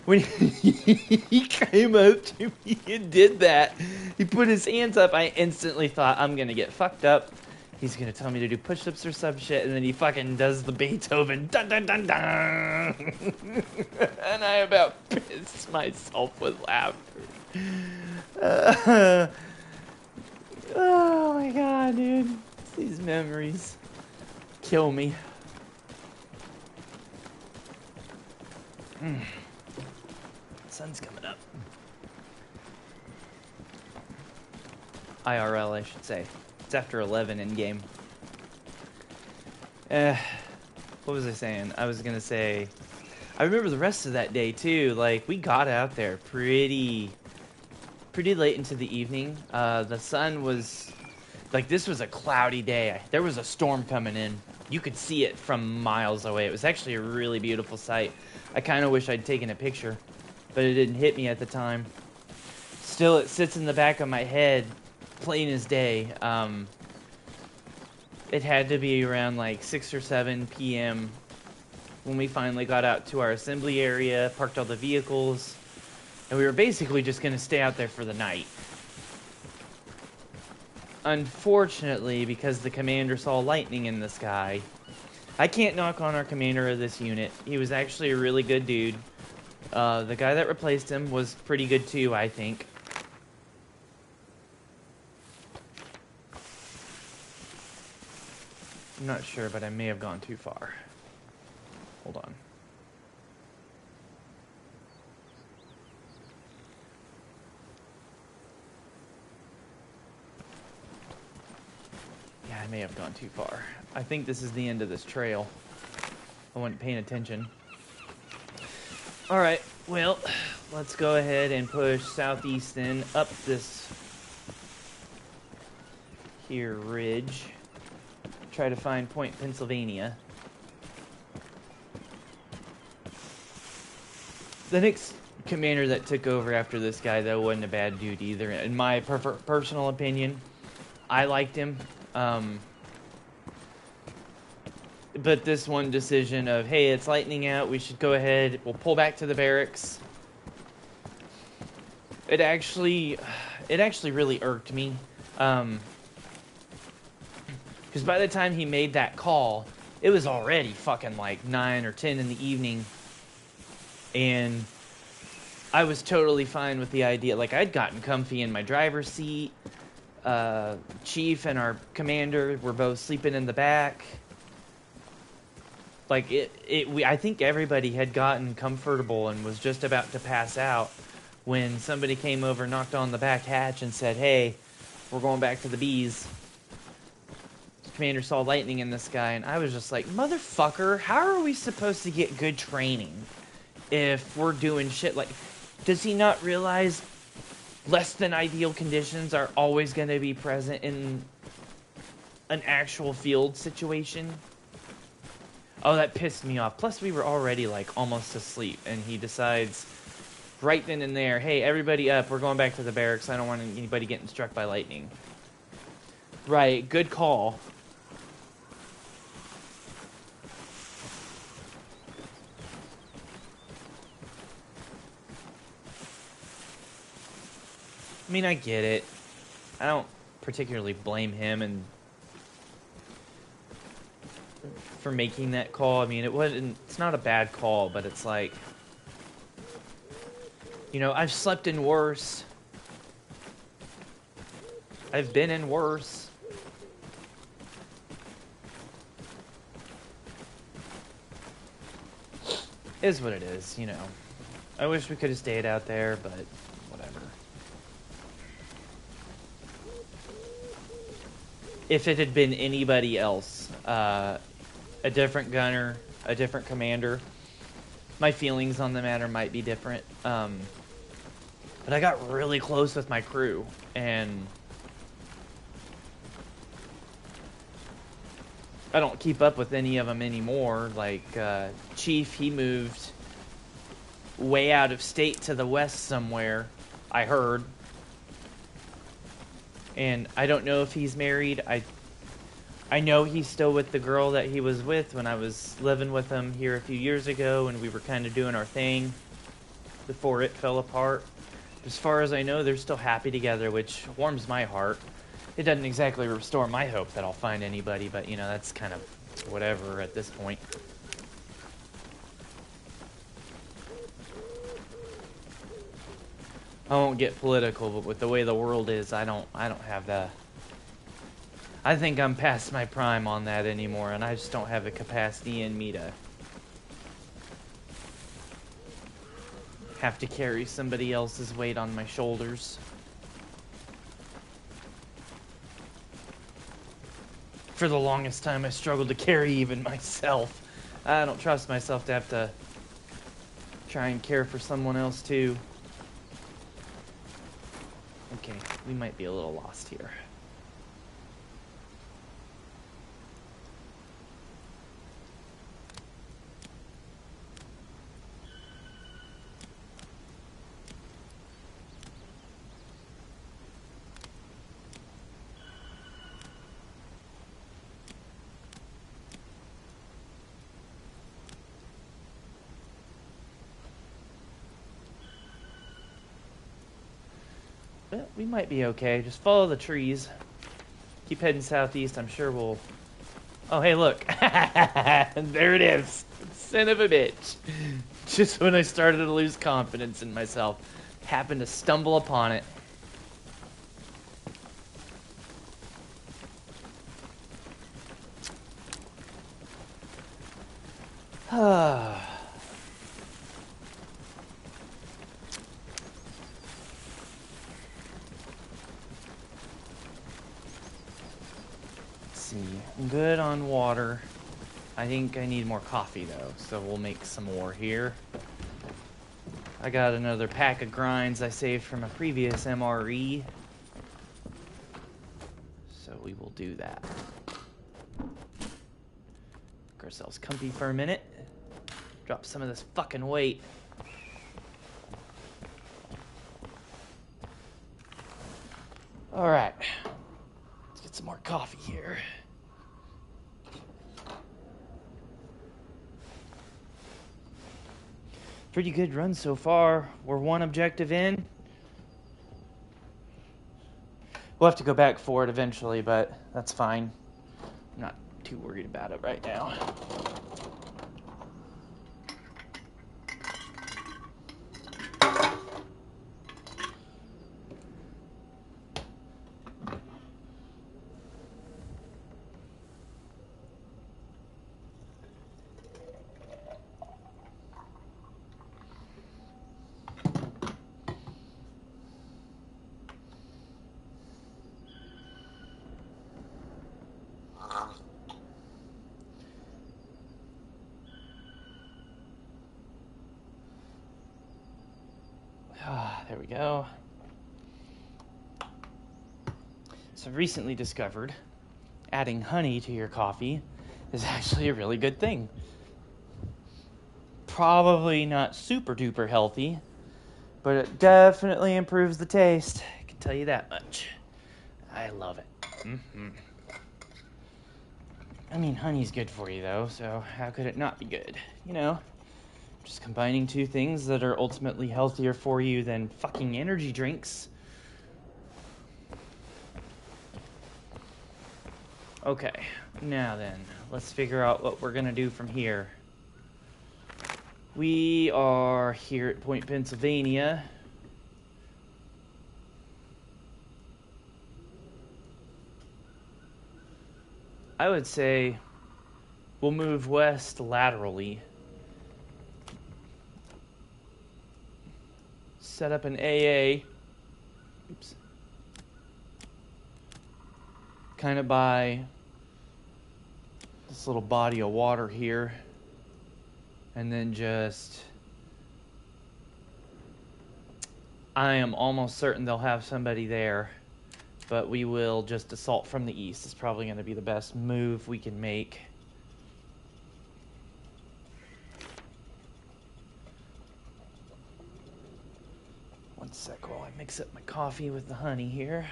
Speaker 1: when he came up to me and did that, he put his hands up, I instantly thought, I'm going to get fucked up. He's going to tell me to do push-ups or some shit, and then he fucking does the Beethoven, dun dun dun dun. And I about pissed myself with laughter. Oh my god, dude. These memories kill me. Sun's coming up. IRL, I should say. It's after 11 in game. What was I saying? I was gonna say, I remember the rest of that day too. Like, we got out there pretty late into the evening. The sun was, like, this was a cloudy day. There was a storm coming in. You could see it from miles away. It was actually a really beautiful sight. I kind of wish I'd taken a picture, but it didn't hit me at the time. Still, it sits in the back of my head, plain as day. It had to be around like 6 or 7 p.m. when we finally got out to our assembly area, parked all the vehicles, and we were basically just going to stay out there for the night. Unfortunately, because the commander saw lightning in the sky, I can't knock on our commander of this unit. He was actually a really good dude. The guy that replaced him was pretty good too, I think. I'm not sure, but I may have gone too far. Hold on. I may have gone too far. I think this is the end of this trail. I wasn't paying attention. Alright, well, let's go ahead and push southeast then up this here ridge. Try to find Point Pennsylvania. The next commander that took over after this guy, though, wasn't a bad dude either. In my personal opinion, I liked him. But this one decision of, hey, it's lightning out, we should go ahead, we'll pull back to the barracks. It actually really irked me. Because by the time he made that call, it was already fucking like 9 or 10 in the evening. And I was totally fine with the idea. Like, I'd gotten comfy in my driver's seat. Chief and our commander were both sleeping in the back. Like, I think everybody had gotten comfortable and was just about to pass out when somebody came over, knocked on the back hatch and said, hey, we're going back to the bees. The commander saw lightning in the sky, and I was just like, motherfucker, how are we supposed to get good training if we're doing shit like... Does he not realize less than ideal conditions are always going to be present in an actual field situation? Oh, that pissed me off. Plus, we were already, like, almost asleep, and he decides right then and there, hey, everybody up, we're going back to the barracks, I don't want anybody getting struck by lightning. Right, good call. I mean, I get it. I don't particularly blame him and for making that call. I mean, it's not a bad call, but it's like, you know, I've slept in worse. I've been in worse. Is what it is, you know. I wish we could have stayed out there, but whatever. If it had been anybody else, a different gunner, a different commander, my feelings on the matter might be different. But I got really close with my crew, and I don't keep up with any of them anymore. Like, Chief, he moved way out of state to the west somewhere, I heard. And I don't know if he's married. I know he's still with the girl that he was with when I was living with him here a few years ago, and we were kind of doing our thing before it fell apart. As far as I know, they're still happy together, which warms my heart. It doesn't exactly restore my hope that I'll find anybody, but, you know, that's kind of whatever at this point. I won't get political, but with the way the world is, I don't have the... I think I'm past my prime on that anymore, and I just don't have the capacity in me to have to carry somebody else's weight on my shoulders. For the longest time, I struggled to carry even myself. I don't trust myself to have to try and care for someone else, too. Okay, we might be a little lost here. But we might be okay. Just follow the trees. Keep heading southeast. I'm sure we'll... Oh, hey, look. There it is. Son of a bitch. Just when I started to lose confidence in myself. Happened to stumble upon it. Let's see. I'm good on water. I think I need more coffee though, so we'll make some more here. I got another pack of grinds I saved from a previous MRE. So we will do that. Make ourselves comfy for a minute. Drop some of this fucking weight. Alright. Let's get some more coffee here. Pretty good run so far. We're one objective in. We'll have to go back for it eventually, but that's fine. I'm not too worried about it right now. There we go. So I've recently discovered adding honey to your coffee is actually a really good thing. Probably not super duper healthy, but it definitely improves the taste. I can tell you that much. I love it. I mean, honey's good for you though, so how could it not be good? You know? Just combining two things that are ultimately healthier for you than fucking energy drinks. Okay, now then, let's figure out what we're gonna do from here. We are here at Point Pennsylvania. I would say we'll move west laterally. Set up an AA. Oops. Kind of by this little body of water here. And then just... I am almost certain they'll have somebody there. But we will just assault from the east. It's probably going to be the best move we can make. One sec while I mix up my coffee with the honey here.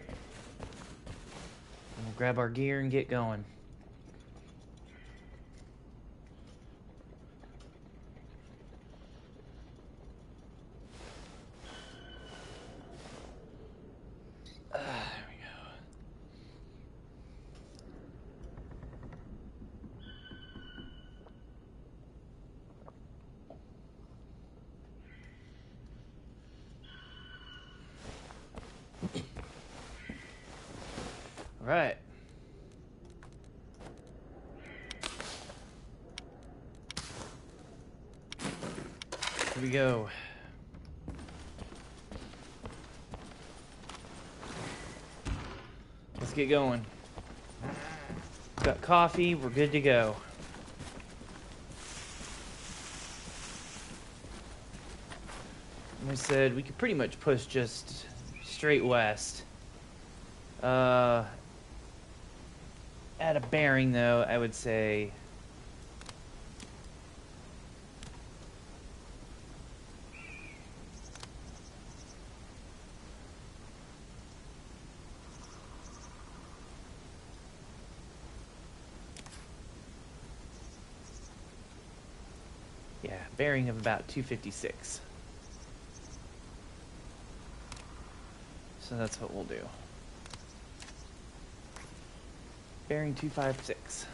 Speaker 1: And we'll grab our gear and get going. There we go. All right. Here we go. Let's get going. Got coffee, we're good to go. And we said we could pretty much push just straight west. At a bearing, though, I would say... yeah, bearing of about 256. So that's what we'll do. Bearing 256.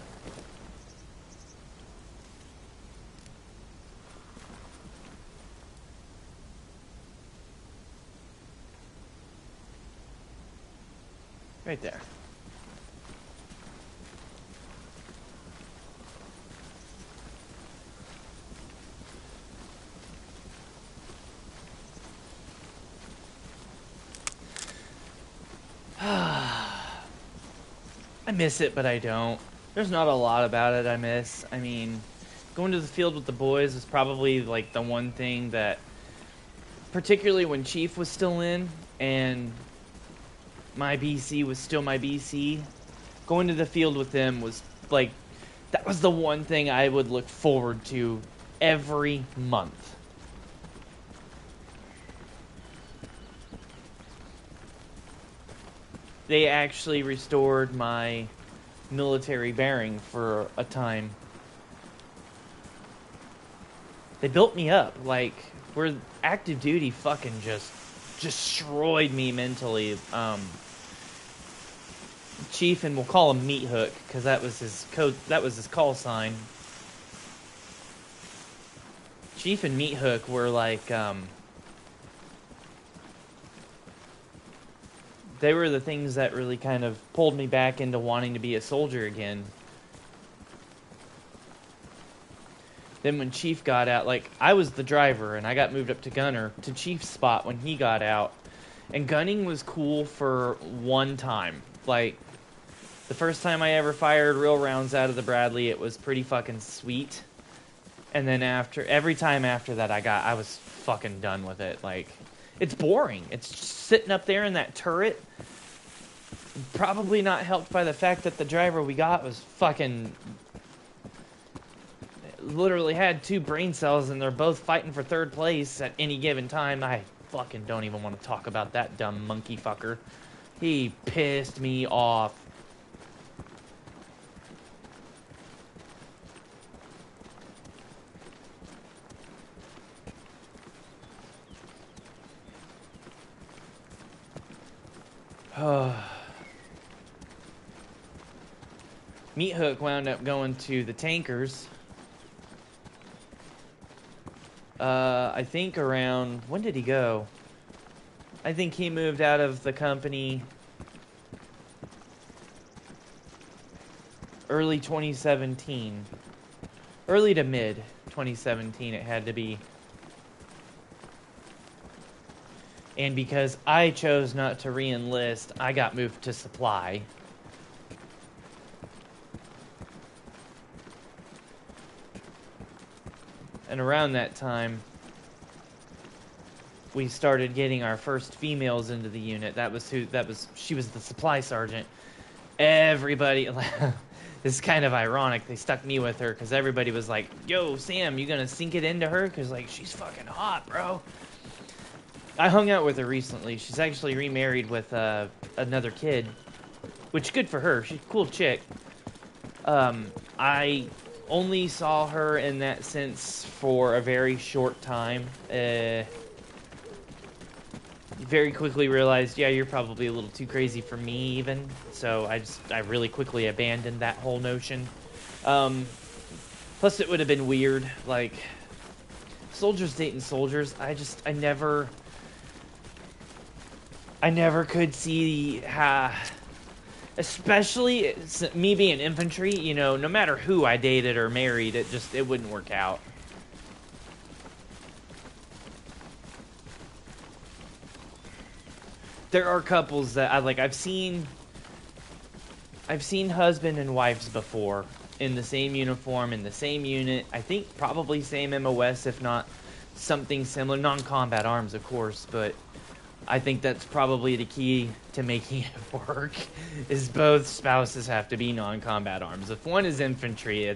Speaker 1: Right there. miss it, but I don't. There's not a lot about it I miss. I mean, going to the field with the boys is probably like the one thing that, particularly when Chief was still in and my BC was still my BC, going to the field with them was like, that was the one thing I would look forward to every month. They actually restored my military bearing for a time. They built me up. Like, where active duty fucking just destroyed me mentally. Chief, and we'll call him Meat Hook because that was his code. That was his call sign. Chief and Meat Hook were like, they were the things that really kind of pulled me back into wanting to be a soldier again. Then when Chief got out, like, I was the driver and I got moved up to gunner to Chief's spot when he got out. And gunning was cool for one time. Like, the first time I ever fired real rounds out of the Bradley, it was pretty fucking sweet. And then every time after that I was fucking done with it. Like, it's boring. It's just sitting up there in that turret. Probably not helped by the fact that the driver we got was fucking... literally had 2 brain cells and they're both fighting for 3rd place at any given time. I fucking don't even want to talk about that dumb monkey fucker. He pissed me off. Meat Hook wound up going to the tankers. I think around... when did he go? I think he moved out of the company early 2017. Early to mid 2017 it had to be. And because I chose not to re-enlist, I got moved to supply. And around that time, we started getting our first females into the unit. She was the supply sergeant. Everybody, this is kind of ironic. They stuck me with her because everybody was like, yo, Sam, you gonna sink it into her? Because, like, she's fucking hot, bro. I hung out with her recently. She's actually remarried with another kid, which good for her. She's a cool chick. I only saw her in that sense for a very short time. Very quickly realized, yeah, you're probably a little too crazy for me even. So I really quickly abandoned that whole notion. Plus it would have been weird, like, soldiers dating soldiers. I never could see how, especially me being infantry, you know, no matter who I dated or married, it wouldn't work out. There are couples that I've seen husband and wives before in the same uniform, in the same unit. I think probably same MOS, if not something similar. Non-combat arms, of course, but I think that's probably the key to making it work, is both spouses have to be non-combat arms. If one is infantry,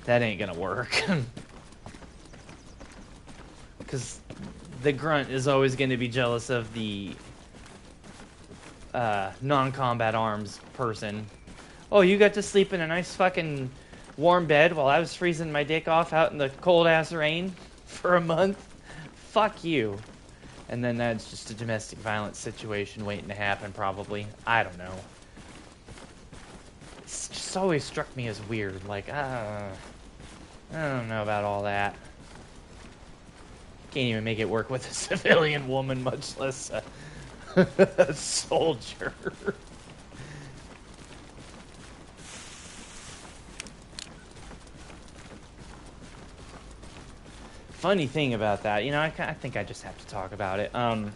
Speaker 1: that ain't gonna work. Because the grunt is always going to be jealous of the non-combat arms person. Oh, you got to sleep in a nice fucking warm bed while I was freezing my dick off out in the cold-ass rain for a month? Fuck you. And then that's just a domestic violence situation waiting to happen, probably. I don't know. It's just always struck me as weird. Like, I don't know about all that. Can't even make it work with a civilian woman, much less a soldier. Funny thing about that, you know, I think I just have to talk about it. I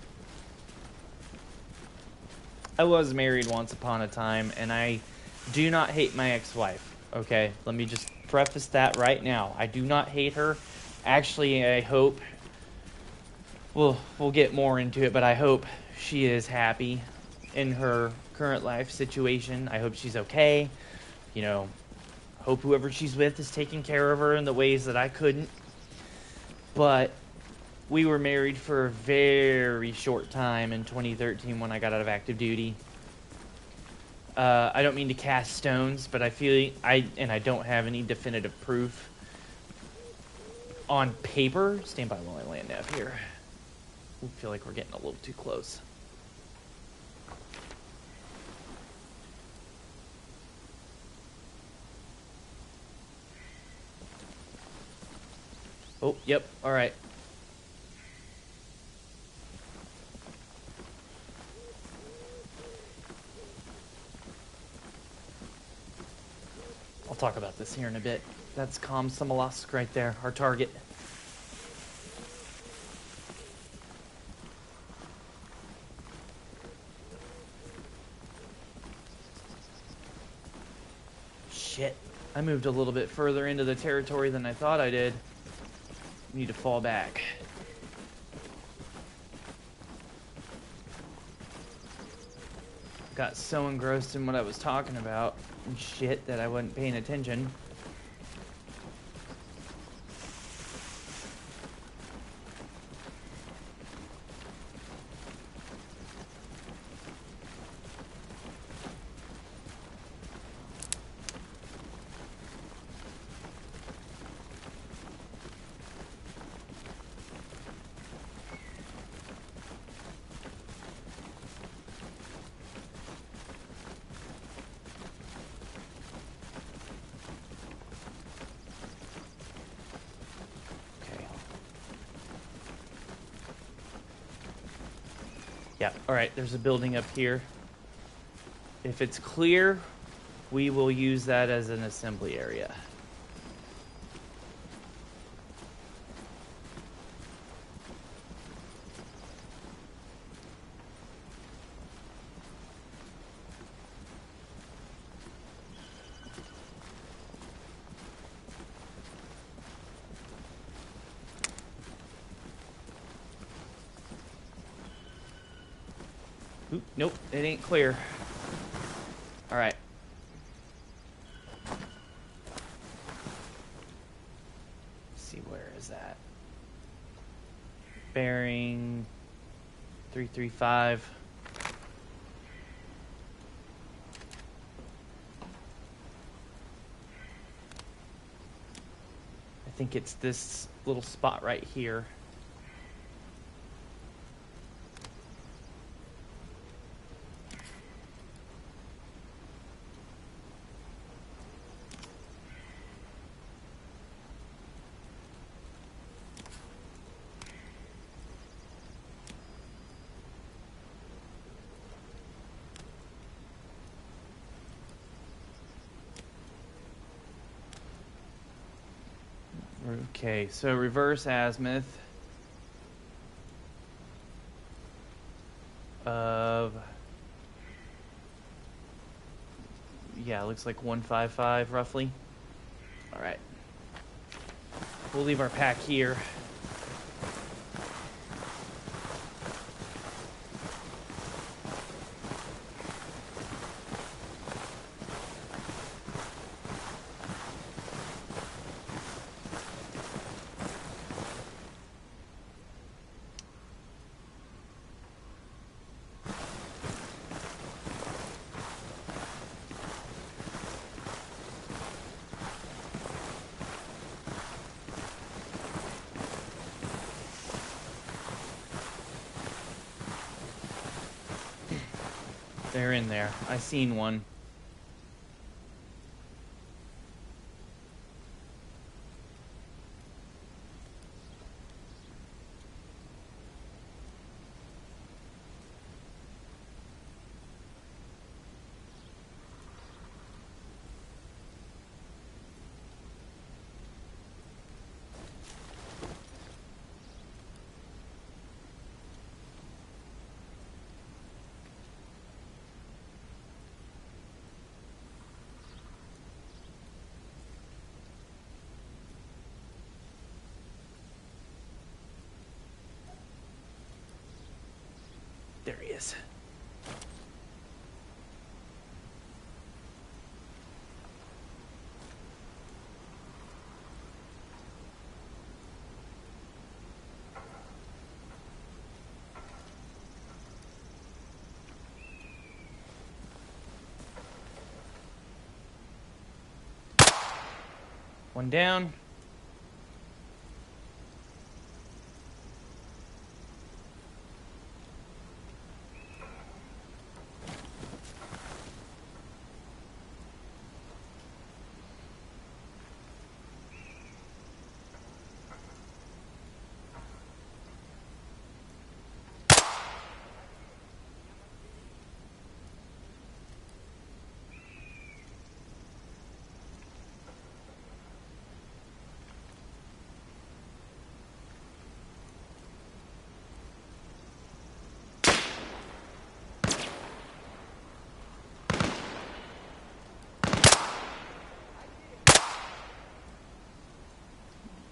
Speaker 1: was married once upon a time, and I do not hate my ex-wife, okay? Let me just preface that right now. I do not hate her. Actually, I hope we'll get more into it, but I hope she is happy in her current life situation. I hope she's okay. You know, hope whoever she's with is taking care of her in the ways that I couldn't. But we were married for a very short time in 2013 when I got out of active duty. I don't mean to cast stones, but I feel I don't have any definitive proof on paper. Stand by while I land nav here. I feel like we're getting a little too close. Oh, yep, all right. I'll talk about this here in a bit. That's Komsomolsk right there, our target. Shit, I moved a little bit further into the territory than I thought I did. Need to fall back. Got so engrossed in what I was talking about and shit that I wasn't paying attention. Yeah, alright, there's a building up here. If it's clear, we will use that as an assembly area. Oop, nope, it ain't clear. Alright. Let's see, where is that? Bearing 335. I think it's this little spot right here. Okay, so reverse azimuth of, yeah, looks like 155 roughly. All right, we'll leave our pack here. They're in there. I seen one. There he is. One down.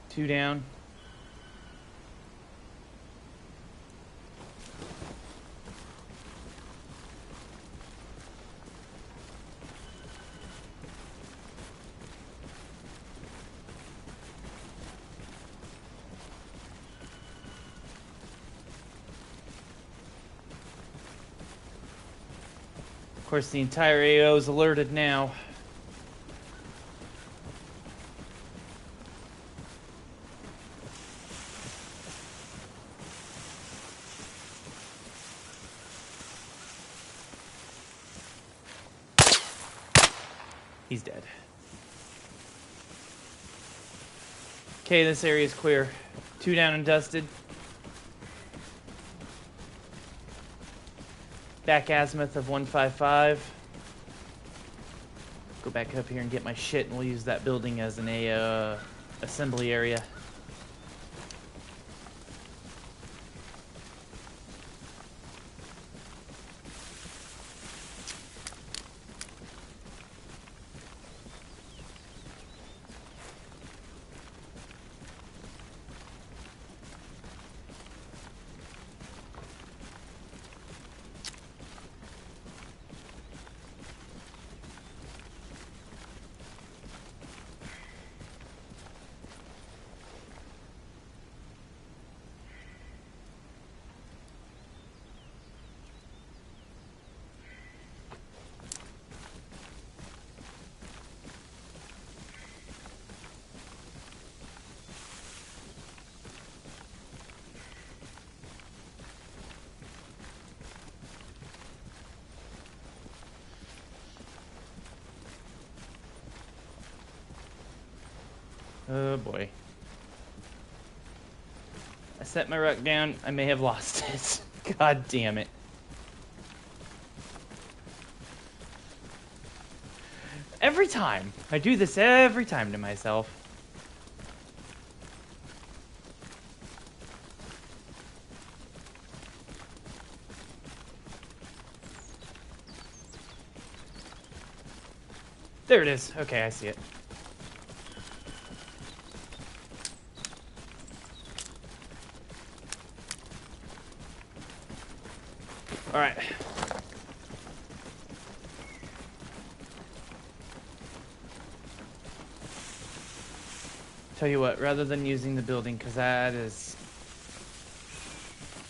Speaker 1: Two down. Of course, the entire AO is alerted now. He's dead. Okay, this area is clear. Two down and dusted. Back azimuth of 155. Go back up here and get my shit, and we'll use that building as an assembly area. Oh boy. I set my ruck down. I may have lost it. God damn it. Every time. I do this every time to myself. There it is. Okay, I see it. All right. Tell you what, rather than using the building, because that is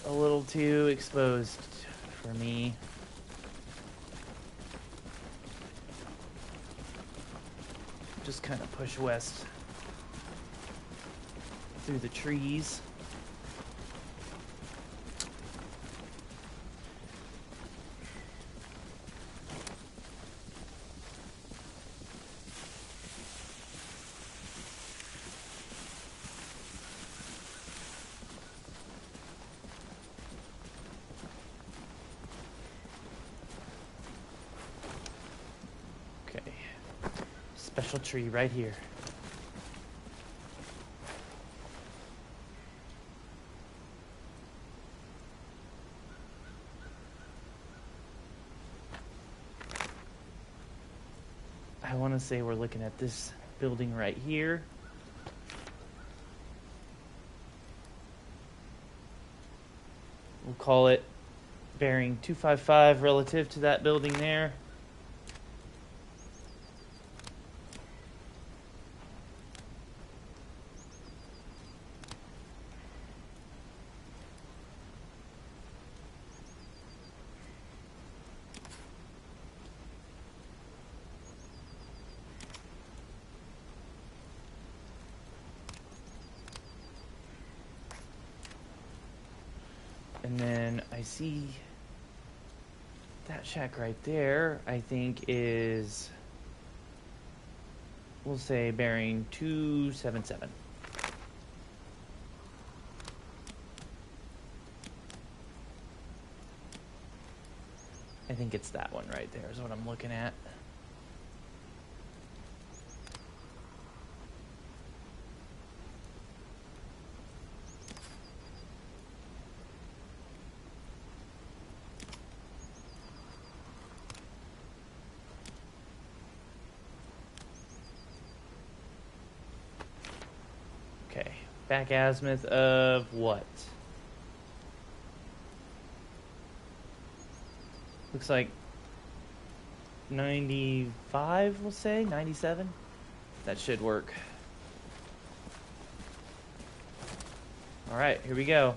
Speaker 1: a little too exposed for me. Just kind of push west through the trees. Special tree right here. I want to say we're looking at this building right here. We'll call it Bearing 255 relative to that building there. And then I see that shack right there, I think is, we'll say bearing 277. I think it's that one right there is what I'm looking at. Okay, back azimuth of what? Looks like 95, we'll say, 97. That should work. All right, here we go.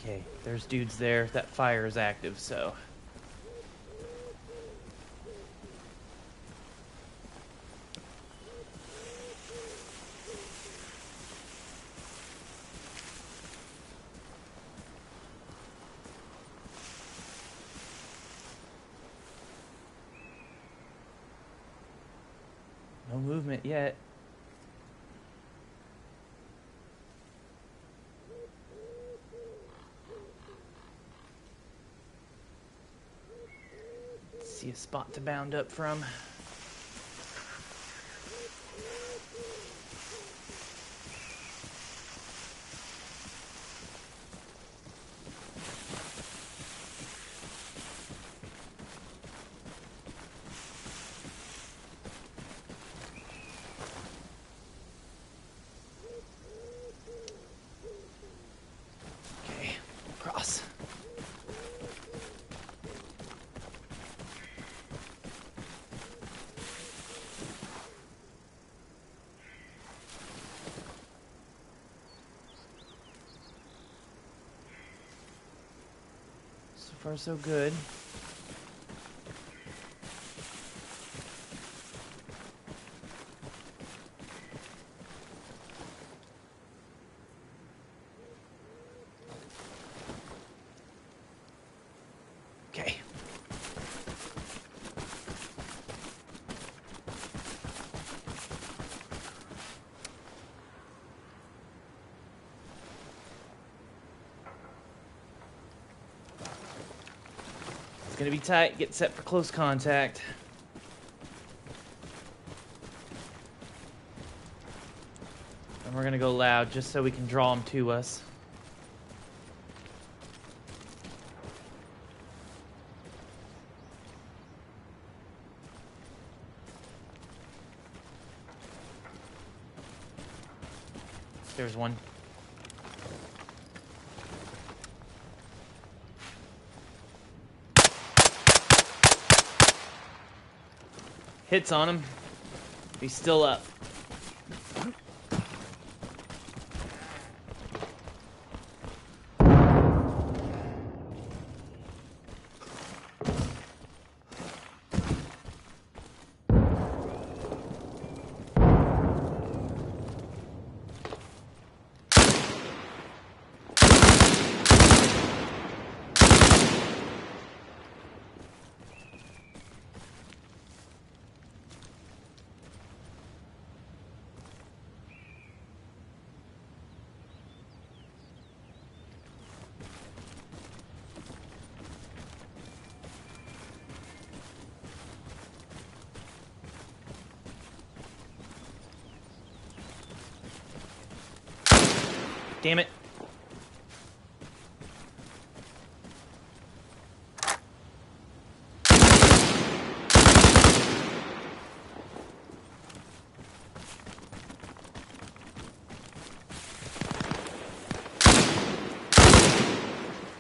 Speaker 1: Okay, there's dudes there. That fire is active, so. No movement yet. See a spot to bound up from. Okay, cross. So far, so good. Okay. It's gonna be tight. Get set for close contact. And we're gonna go loud just so we can draw them to us. There's one. Hits on him. He's still up. Damn it.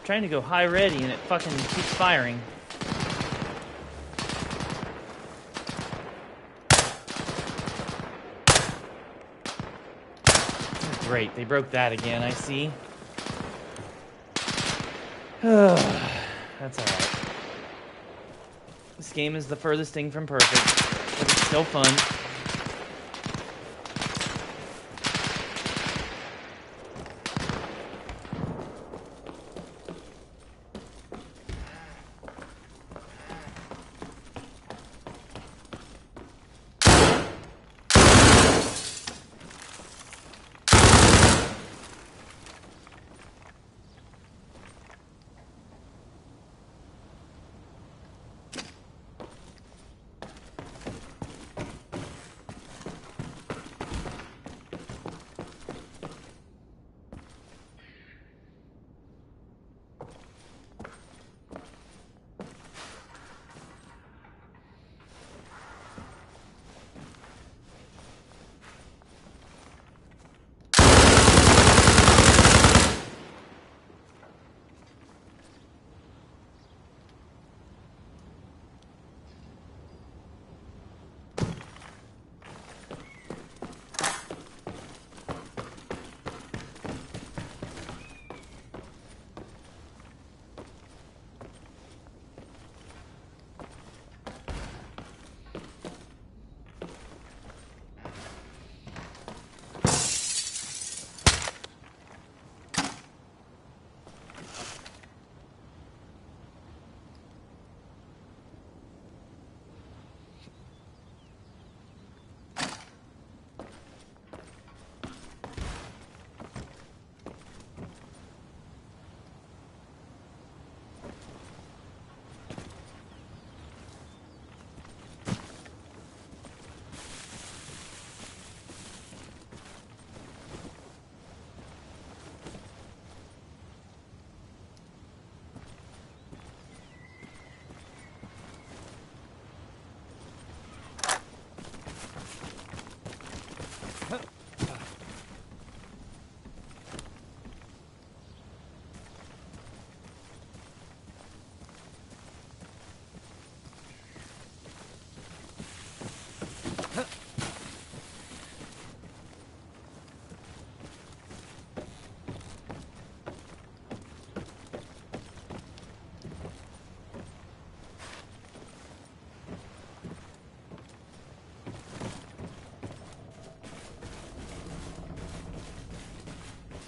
Speaker 1: Trying to go high ready and it fucking keeps firing. Great, they broke that again, I see. That's alright. This game is the furthest thing from perfect, but it's still fun.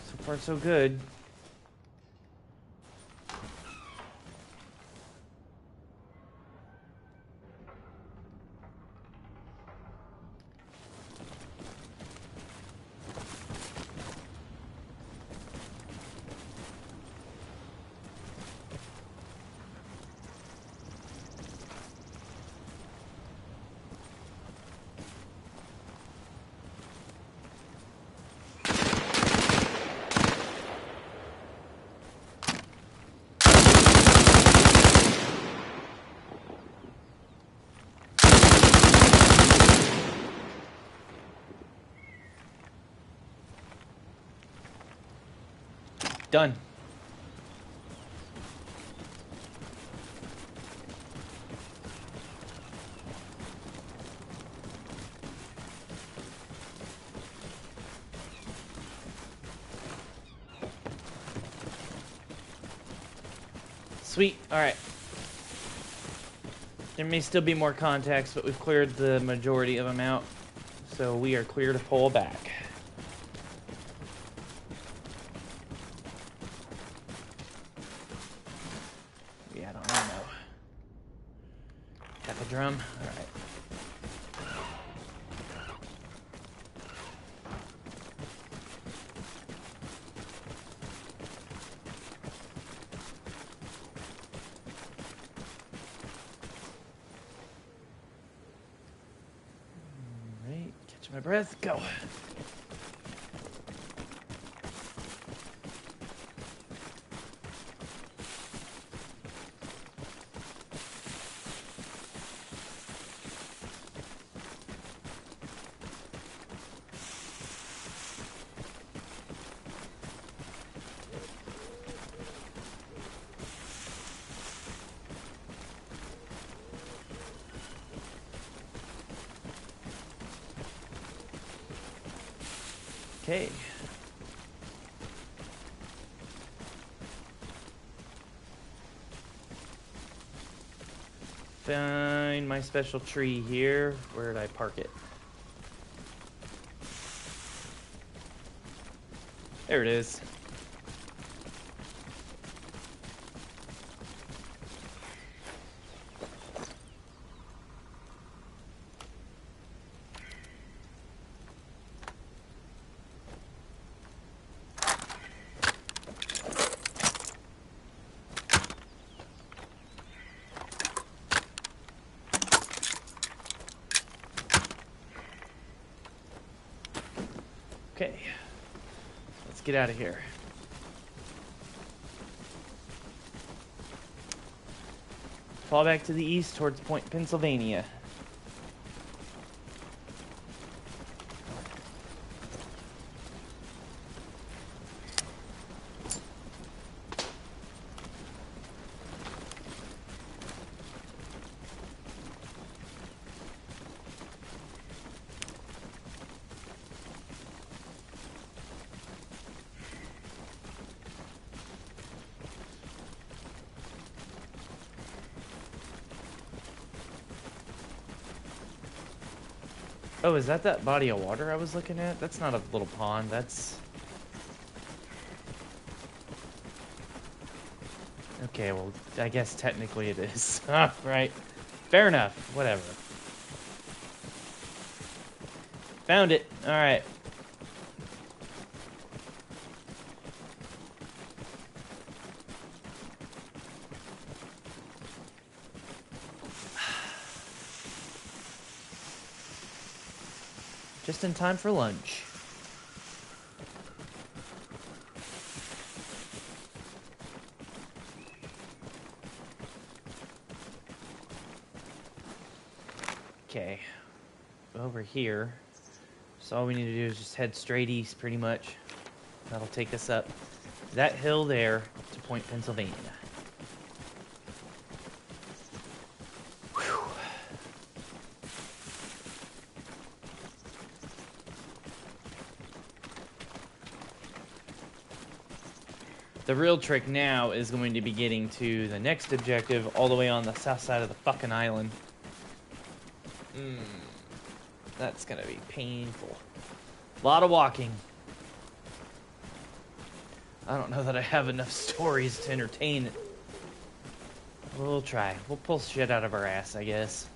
Speaker 1: So far, so good. Done. Sweet. All right. There may still be more contacts, but we've cleared the majority of them out. So we are clear to pull back. Yeah, I don't know. Got the drum? All right. My breath, go. Okay. Find my special tree here. Where did I park it? There it is. Okay, let's get out of here. Fall back to the east towards Point Pennsylvania. Oh, is that body of water I was looking at? That's not a little pond, that's... Okay, well, I guess technically it is. Right. Fair enough. Whatever. Found it. Alright. Just in time for lunch. Okay. Over here. So all we need to do is just head straight east, pretty much. That'll take us up that hill there to Point Pennsylvania. The real trick now is going to be getting to the next objective all the way on the south side of the fucking island. That's gonna be painful. A lot of walking. I don't know that I have enough stories to entertain it. We'll try. We'll pull shit out of our ass, I guess.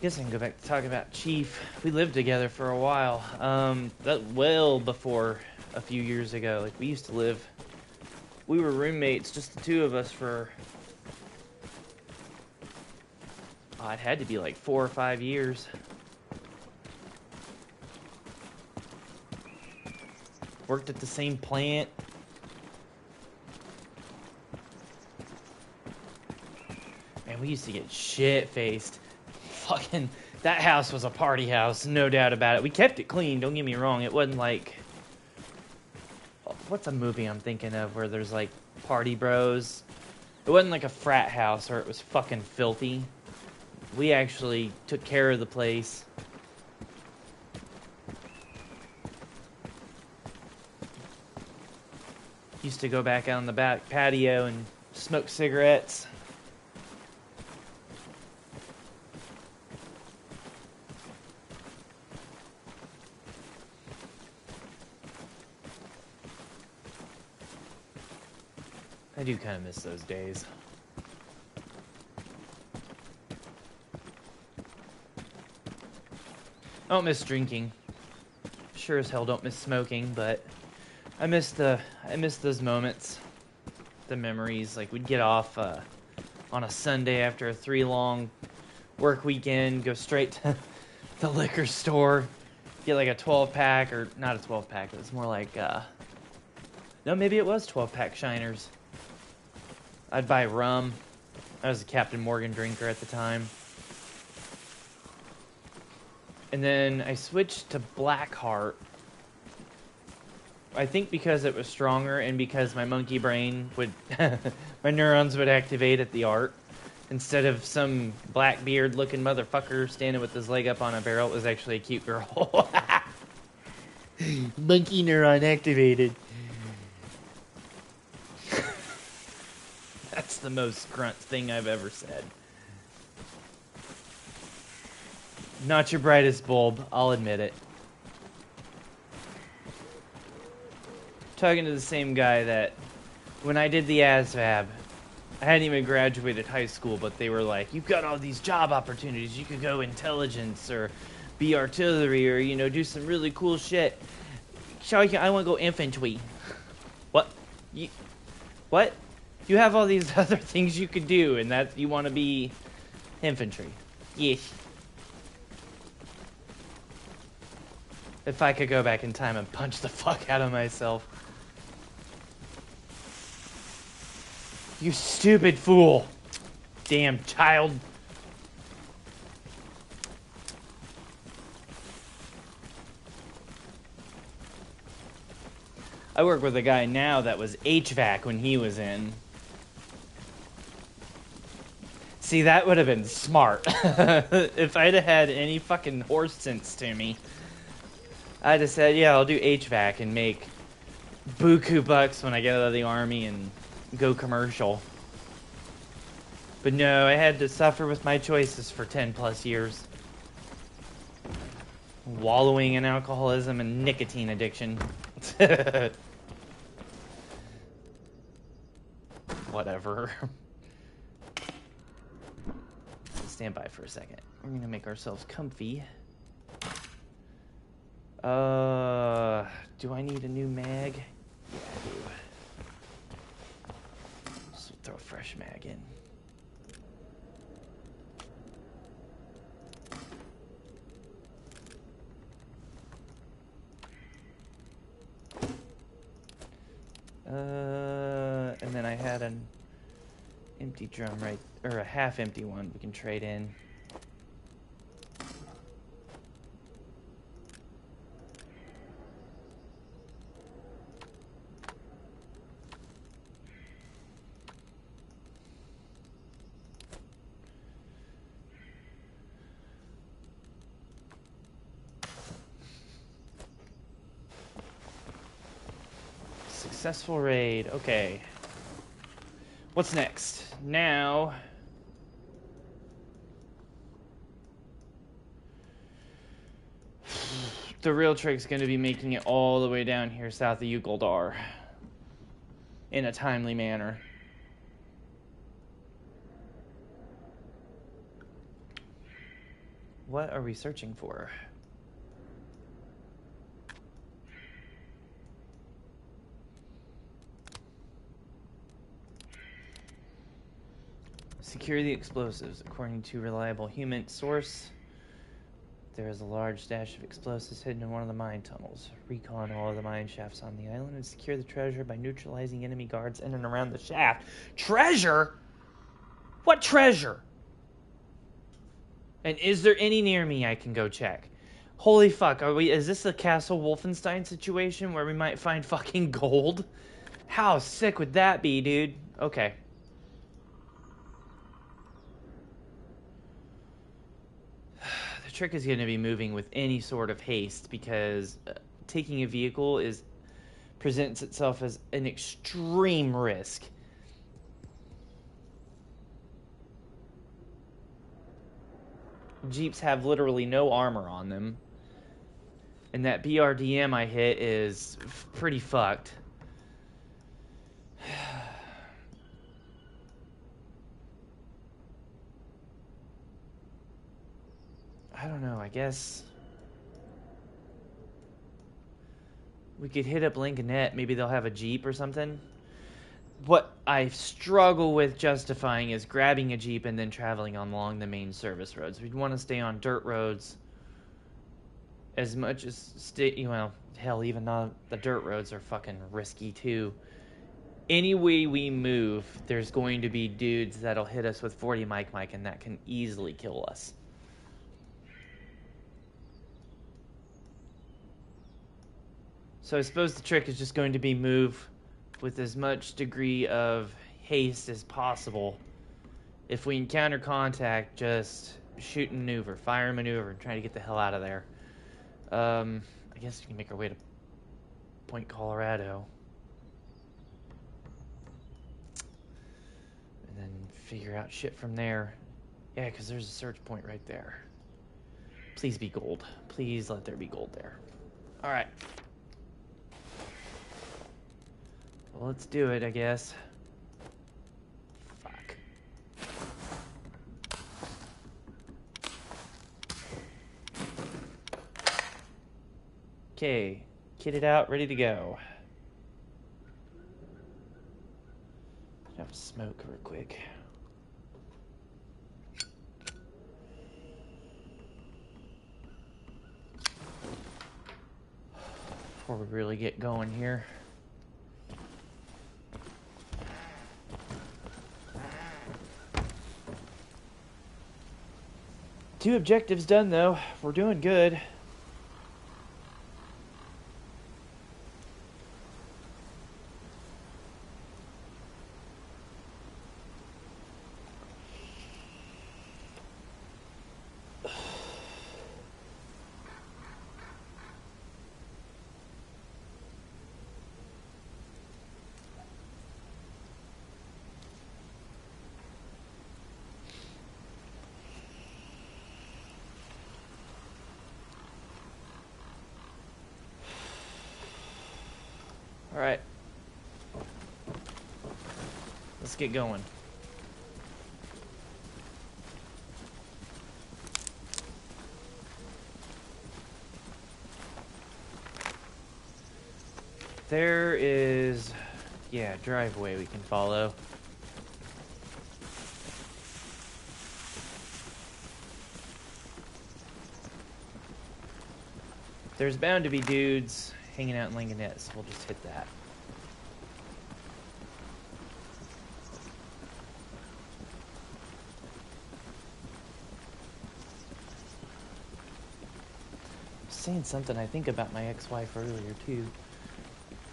Speaker 1: Guess I can go back to talk about Chief. We lived together for a while. That well before a few years ago. Like, we used to live... We were roommates, just the two of us for... Oh, it had to be like 4 or 5 years. Worked at the same plant. Man, we used to get shit-faced. Fucking, that house was a party house, no doubt about it. We kept it clean, don't get me wrong. It wasn't like... What's a movie I'm thinking of where there's like party bros? It wasn't like a frat house or it was fucking filthy. We actually took care of the place. Used to go back out on the back patio and smoke cigarettes. I do kind of miss those days. I don't miss drinking. Sure as hell don't miss smoking, but I miss those moments, the memories. Like, we'd get off on a Sunday after a 3-long work weekend, go straight to the liquor store, get like a 12-pack, or not a 12-pack, it was more like, no, maybe it was 12-pack Shiners. I'd buy rum. I was a Captain Morgan drinker at the time. And then I switched to Blackheart. I think because it was stronger and because my monkey brain would... my neurons would activate at the art. Instead of some Blackbeard-looking motherfucker standing with his leg up on a barrel, it was actually a cute girl. Monkey neuron activated. That's the most grunt thing I've ever said. Not your brightest bulb, I'll admit it. Talking to the same guy that when I did the ASVAB, I hadn't even graduated high school, but they were like, you've got all these job opportunities. You could go intelligence or be artillery or, you know, do some really cool shit. I want to go infantry. What? What? You have all these other things you could do, and that you want to be infantry. Yes. If I could go back in time and punch the fuck out of myself. You stupid fool. Damn child. I work with a guy now that was HVAC when he was in. See, that would have been smart. If I'd have had any fucking horse sense to me, I'd have said, yeah, I'll do HVAC and make buku bucks when I get out of the army and go commercial. But no, I had to suffer with my choices for 10 plus years. Wallowing in alcoholism and nicotine addiction. Whatever. Stand by for a second. We're gonna make ourselves comfy. Do I need a new mag? Yeah, I do. So throw a fresh mag in. And then I had an empty drum or a half empty one we can trade in. Successful raid. Okay. What's next? Now... the real trick's going to be making it all the way down here south of Ugoldar. In a timely manner. What are we searching for? Secure the explosives. According to reliable human source, there is a large stash of explosives hidden in one of the mine tunnels. Recon all of the mine shafts on the island and secure the treasure by neutralizing enemy guards in and around the shaft. Treasure? What treasure? And is there any near me I can go check? Holy fuck, is this a Castle Wolfenstein situation where we might find fucking gold? How sick would that be, dude? Okay. The trick is going to be moving with any sort of haste because taking a vehicle presents itself as an extreme risk. Jeeps have literally no armor on them. And that BRDM I hit is pretty fucked. I don't know, I guess we could hit up Lincolnette. Maybe they'll have a Jeep or something. What I struggle with justifying is grabbing a Jeep and then traveling along the main service roads. We'd want to stay on dirt roads as much as hell, even though the dirt roads are fucking risky too. Any way we move, there's going to be dudes that'll hit us with 40 mic and that can easily kill us. So I suppose the trick is just going to be move with as much degree of haste as possible. If we encounter contact, just shoot and maneuver, fire and maneuver, and try to get the hell out of there. I guess we can make our way to Point Colorado. And then figure out shit from there. Yeah, because there's a search point right there. Please be gold. Please let there be gold there. Alright. Well, let's do it, I guess. Fuck. Okay. Kitted out, ready to go. Have a smoke real quick. Before we really get going here. Two objectives done, though. We're doing good. Alright. Let's get going. There is, yeah, driveway we can follow. There's bound to be dudes hanging out in Langanette, so we'll just hit that. I was saying something I think about my ex-wife earlier, too.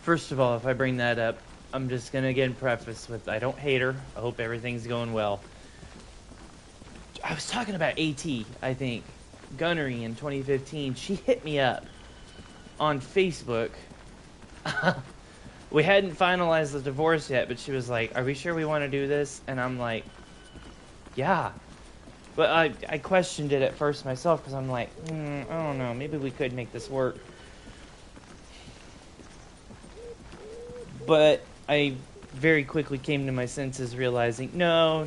Speaker 1: First of all, if I bring that up, I'm just going to again preface with, I don't hate her. I hope everything's going well. I was talking about AT, I think. Gunnery in 2015. She hit me up on Facebook. We hadn't finalized the divorce yet, but she was like, are we sure we want to do this? And I'm like, yeah. But I questioned it at first myself, because I'm like, I don't know, maybe we could make this work. But I very quickly came to my senses, realizing, no.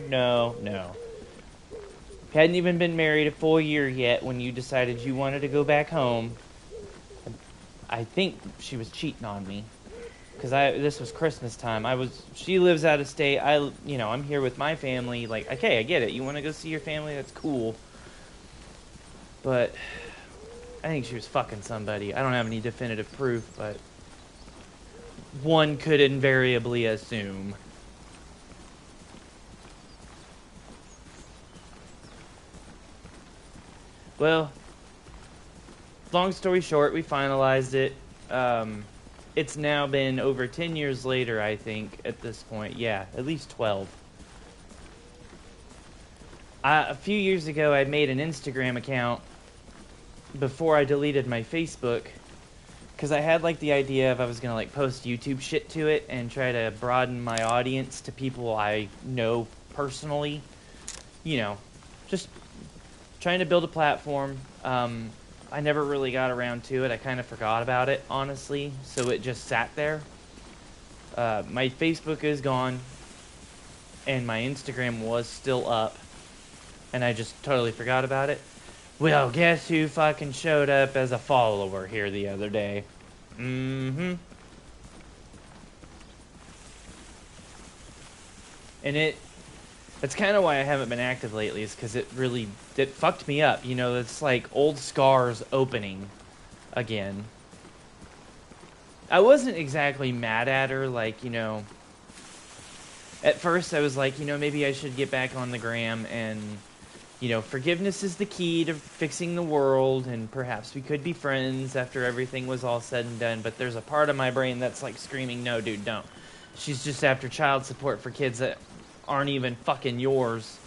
Speaker 1: Hadn't even been married a full year yet when you decided you wanted to go back home. I think she was cheating on me, because this was Christmas time. She lives out of state. I'm here with my family. Like, okay, I get it. You want to go see your family? That's cool. But I think she was fucking somebody. I don't have any definitive proof, but one could invariably assume. Well, long story short, we finalized it. It's now been over 10 years later, I think, at this point. Yeah, at least 12. A few years ago, I made an Instagram account before I deleted my Facebook, because I had, like, the idea of I was going to, like, post YouTube shit to it and try to broaden my audience to people I know personally. You know, just trying to build a platform. I never really got around to it. I kind of forgot about it, honestly, so it just sat there. My Facebook is gone, and my Instagram was still up, and I just totally forgot about it. Well, guess who fucking showed up as a follower here the other day? And that's kind of why I haven't been active lately, is because it fucked me up. You know, it's like old scars opening again. I wasn't exactly mad at her, like, you know, at first I was like, you know, maybe I should get back on the gram and, you know, forgiveness is the key to fixing the world, and perhaps we could be friends after everything was all said and done. But there's a part of my brain that's like screaming, no, dude, don't. She's just after child support for kids that aren't even fucking yours.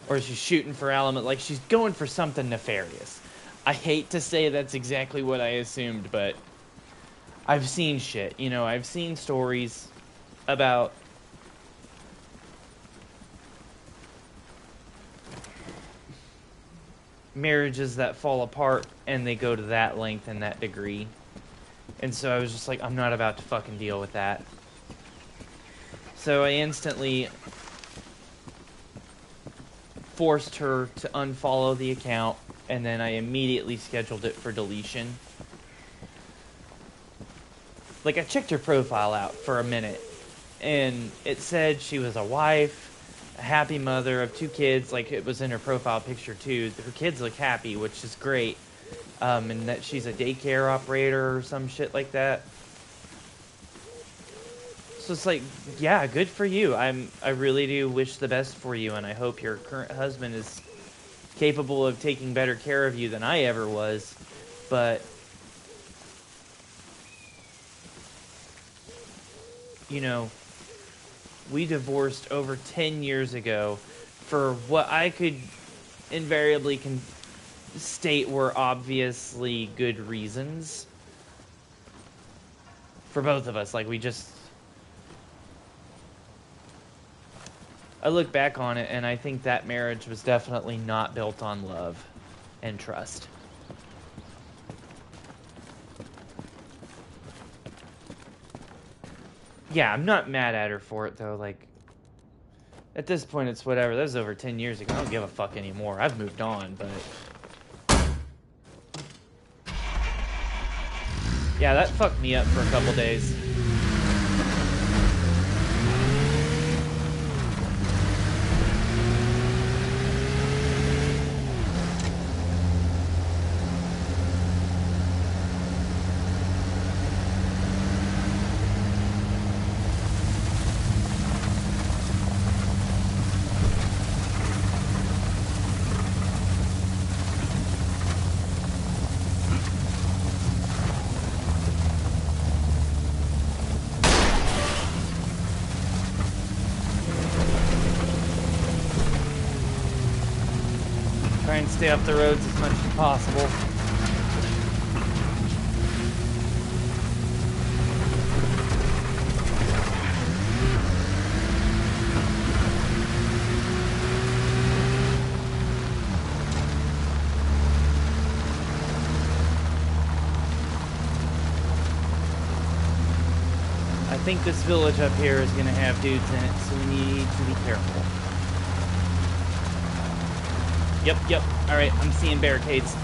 Speaker 1: Or she's shooting for alimony. Like, she's going for something nefarious. I hate to say that's exactly what I assumed, but I've seen shit. You know, I've seen stories about marriages that fall apart and they go to that length and that degree. And so I was just like, I'm not about to fucking deal with that. So I instantly forced her to unfollow the account, and then I immediately scheduled it for deletion. Like, I checked her profile out for a minute, and it said she was a wife, a happy mother of 2 kids. Like, it was in her profile picture too. Her kids look happy, which is great. And that she's a daycare operator or some shit like that. So it's like, yeah, good for you. I really do wish the best for you, and I hope your current husband is capable of taking better care of you than I ever was. But, you know, we divorced over 10 years ago for what I could invariably state were obviously good reasons for both of us. Like, I look back on it and I think that marriage was definitely not built on love and trust. Yeah, I'm not mad at her for it though. Like, at this point it's whatever. That was over 10 years ago. I don't give a fuck anymore. I've moved on, but yeah, that fucked me up for a couple days. Try and stay off the roads as much as possible. I think this village up here is going to have dudes in it, so we need to be careful. Yep. Alright, I'm seeing barricades.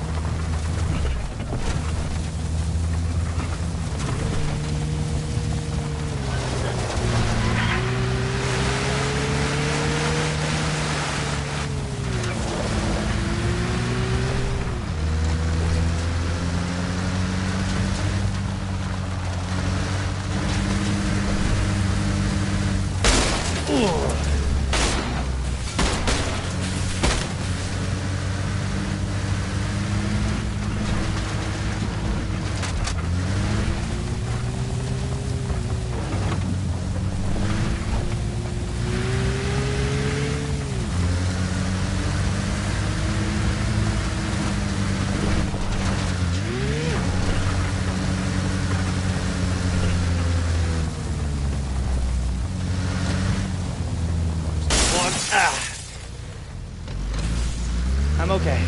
Speaker 1: I'm okay.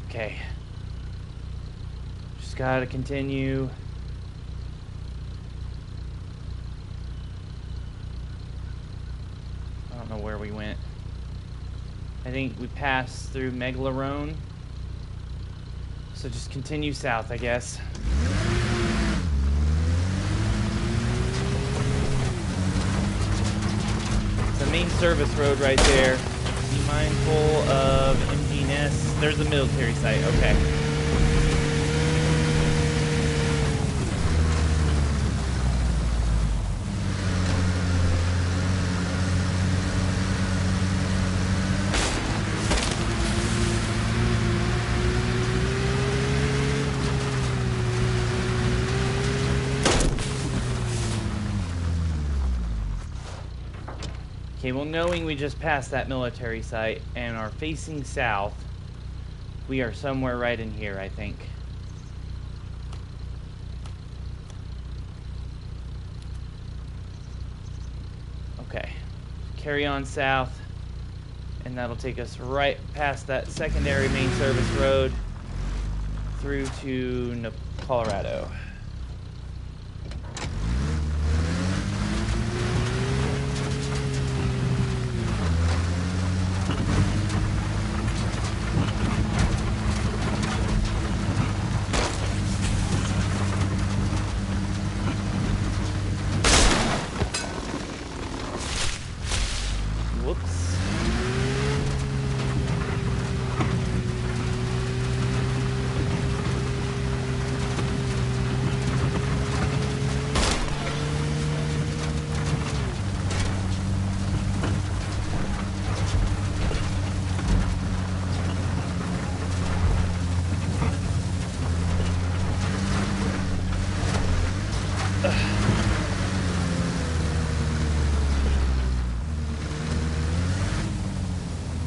Speaker 1: Okay. Just gotta continue. I don't know where we went. I think we passed through Megalorone. So just continue south, I guess. It's a main service road right there. Be mindful of MG readiness. There's a military site. Okay. Okay, well, knowing we just passed that military site and are facing south, we are somewhere right in here, I think. Okay, carry on south, and that'll take us right past that secondary main service road through to Colorado.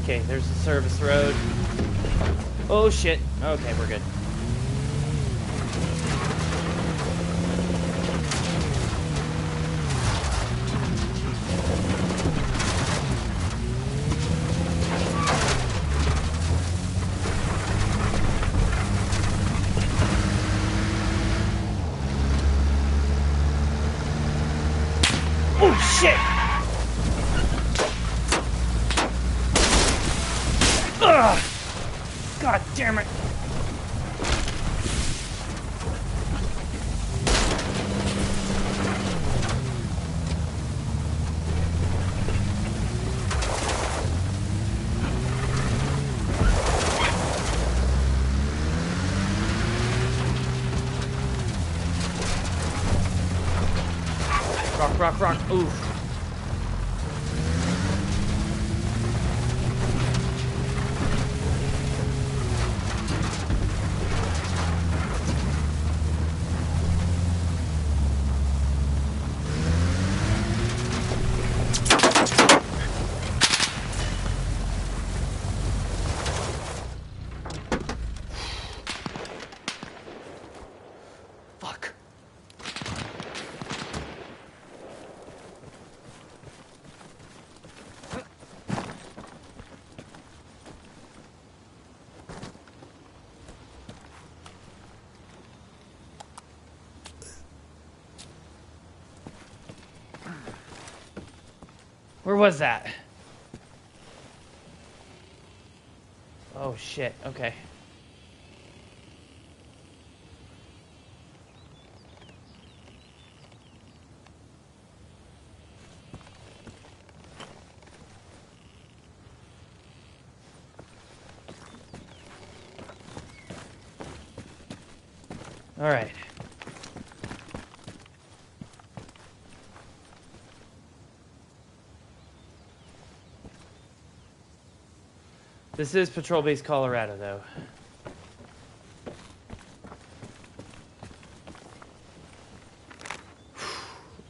Speaker 1: Okay, there's the service road. Oh shit. Okay, we're good. Oh shit! Ugh! God damn it! Rock, rock, rock. Oof. Fuck. Where was that? Oh shit, okay. All right. This is Patrol Base Colorado, though.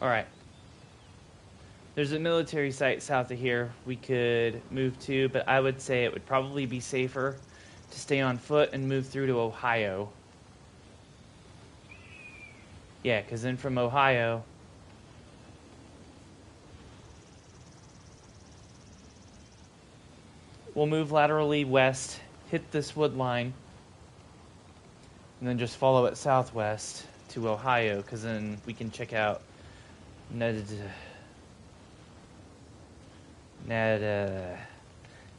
Speaker 1: All right. There's a military site south of here we could move to, but I would say it would probably be safer to stay on foot and move through to Ohio. Yeah, because then from Ohio... we'll move laterally west, hit this wood line, and then just follow it southwest to Ohio, because then we can check out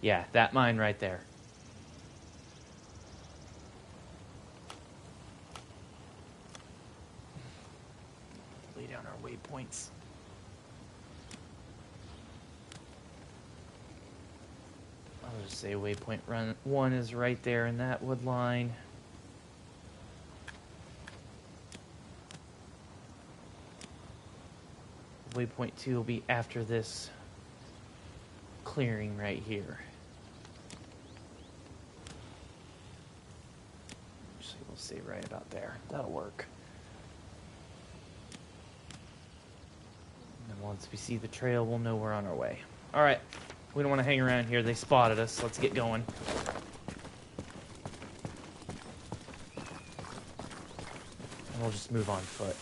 Speaker 1: yeah, that mine right there. Lay down our waypoints. I'll just say waypoint run 1 is right there in that wood line. Waypoint 2 will be after this clearing right here. Actually, we'll say right about there. That'll work. And once we see the trail, we'll know we're on our way. All right. We don't want to hang around here. They spotted us. Let's get going. And we'll just move on foot.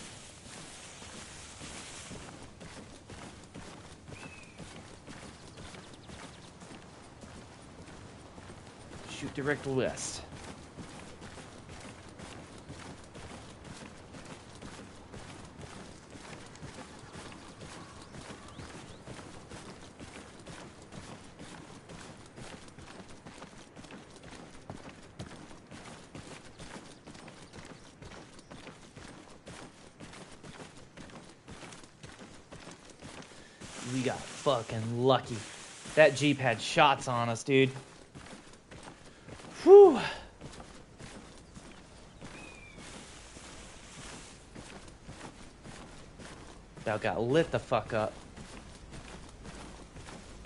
Speaker 1: Shoot direct west. We got fucking lucky. That Jeep had shots on us, dude. Whew. That got lit the fuck up.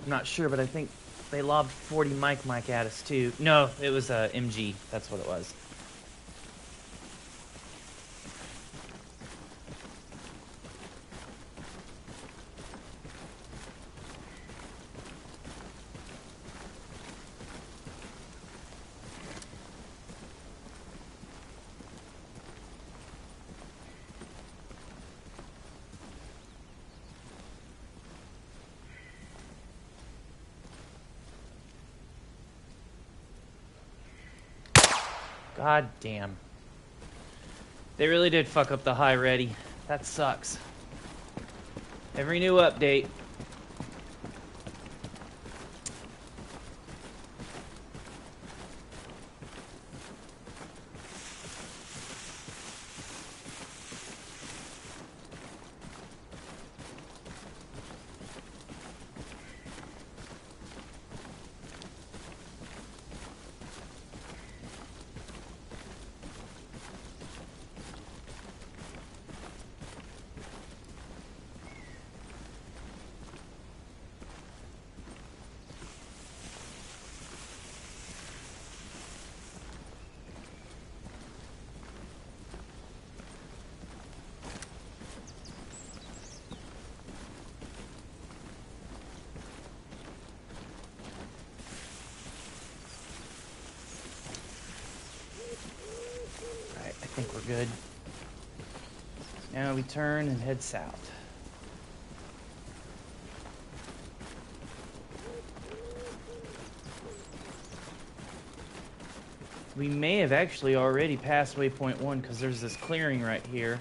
Speaker 1: I'm not sure, but I think they lobbed 40 Mike at us too. No, it was a MG. That's what it was. God damn. They really did fuck up the high ready. That sucks. Every new update. I think we're good. Now we turn and head south. We may have actually already passed waypoint 1 because there's this clearing right here.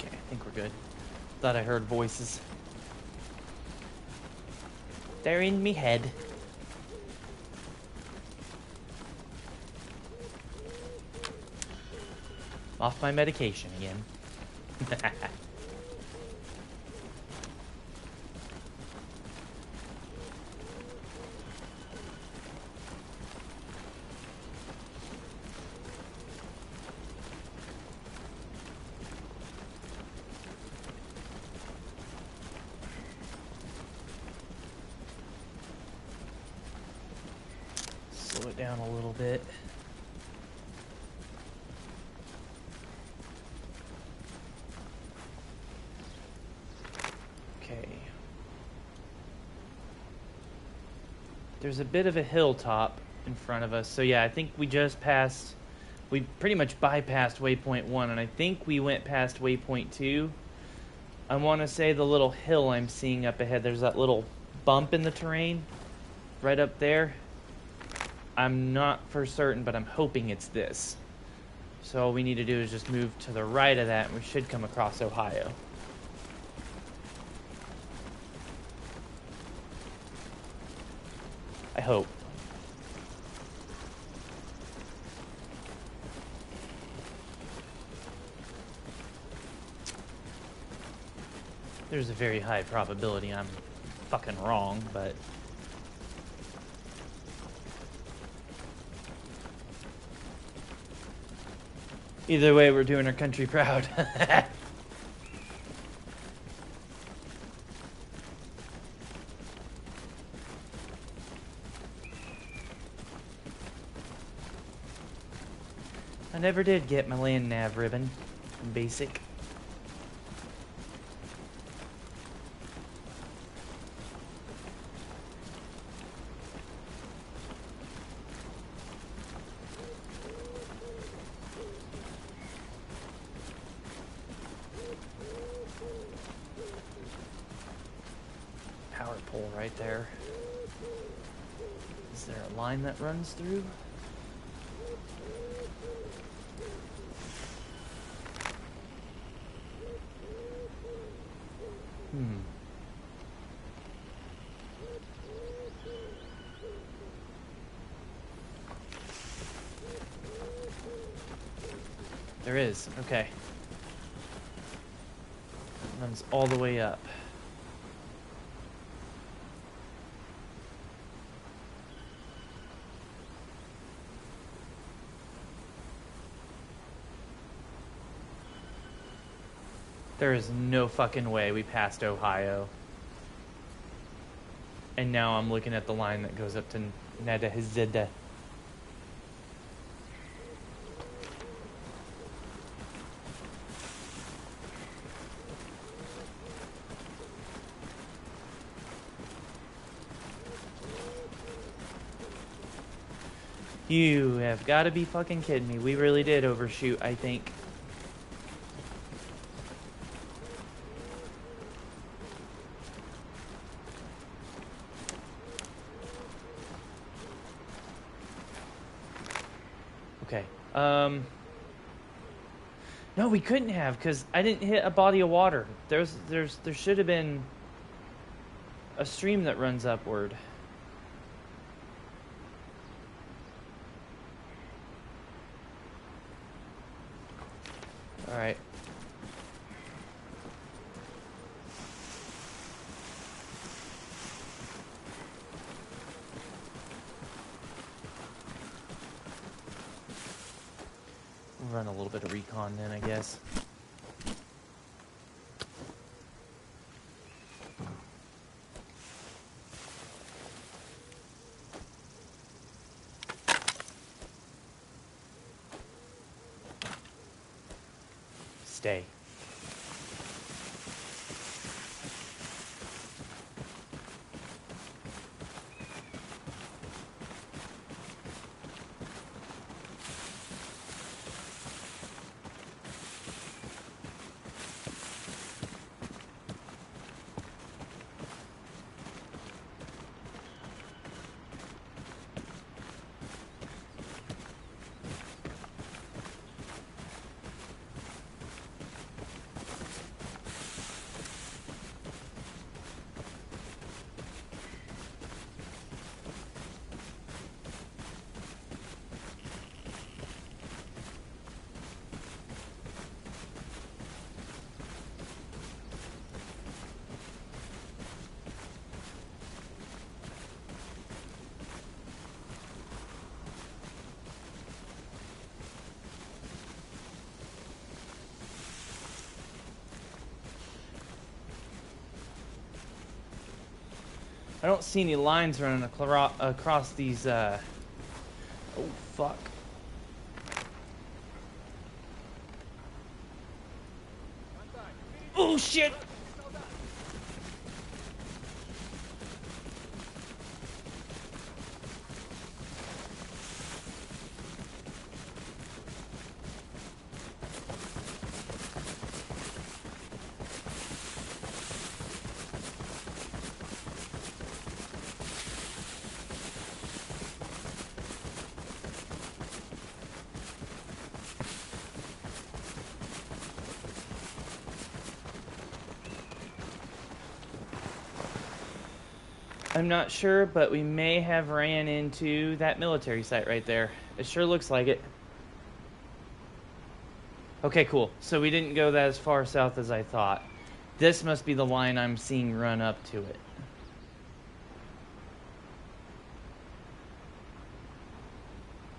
Speaker 1: I think we're good. Thought I heard voices. They're in me head. Off my medication again. Slow it down a little bit. Okay. There's a bit of a hilltop in front of us. So yeah, I think we just passed we pretty much bypassed waypoint 1, and I think we went past waypoint 2. I want to say the little hill I'm seeing up ahead, there's that little bump in the terrain right up there. I'm not for certain, but I'm hoping it's this. So all we need to do is just move to the right of that, and we should come across Ohio. I hope. There's a very high probability I'm fucking wrong, but... either way, we're doing our country proud. I never did get my land nav ribbon in basic. Power pole right there. Is there a line that runs through? There is. Okay. It runs all the way up. There is no fucking way we passed Ohio. And now I'm looking at the line that goes up to Nadahizida. You have got to be fucking kidding me. We really did overshoot, I think. Okay. No, we couldn't have, because I didn't hit a body of water. There should have been a stream that runs upward. All right. We'll run a little bit of recon then, I guess. Stay. I don't see any lines running across these, oh, fuck. Oh, shit! I'm not sure, but we may have ran into that military site right there. It sure looks like it. Okay, cool. So we didn't go that as far south as I thought. This must be the line I'm seeing run up to it.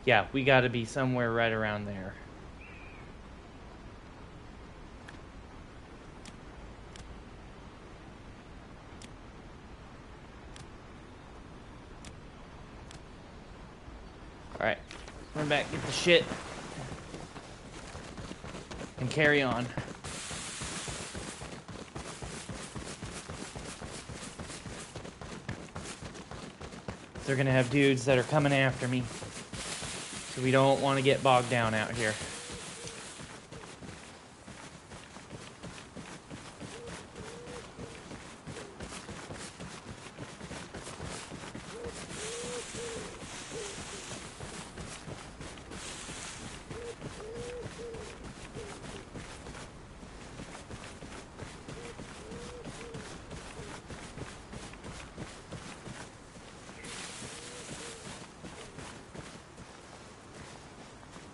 Speaker 1: Yeah, we gotta be somewhere right around there. Alright, run back, get the shit, and carry on. They're gonna have dudes that are coming after me. So we don't want to get bogged down out here.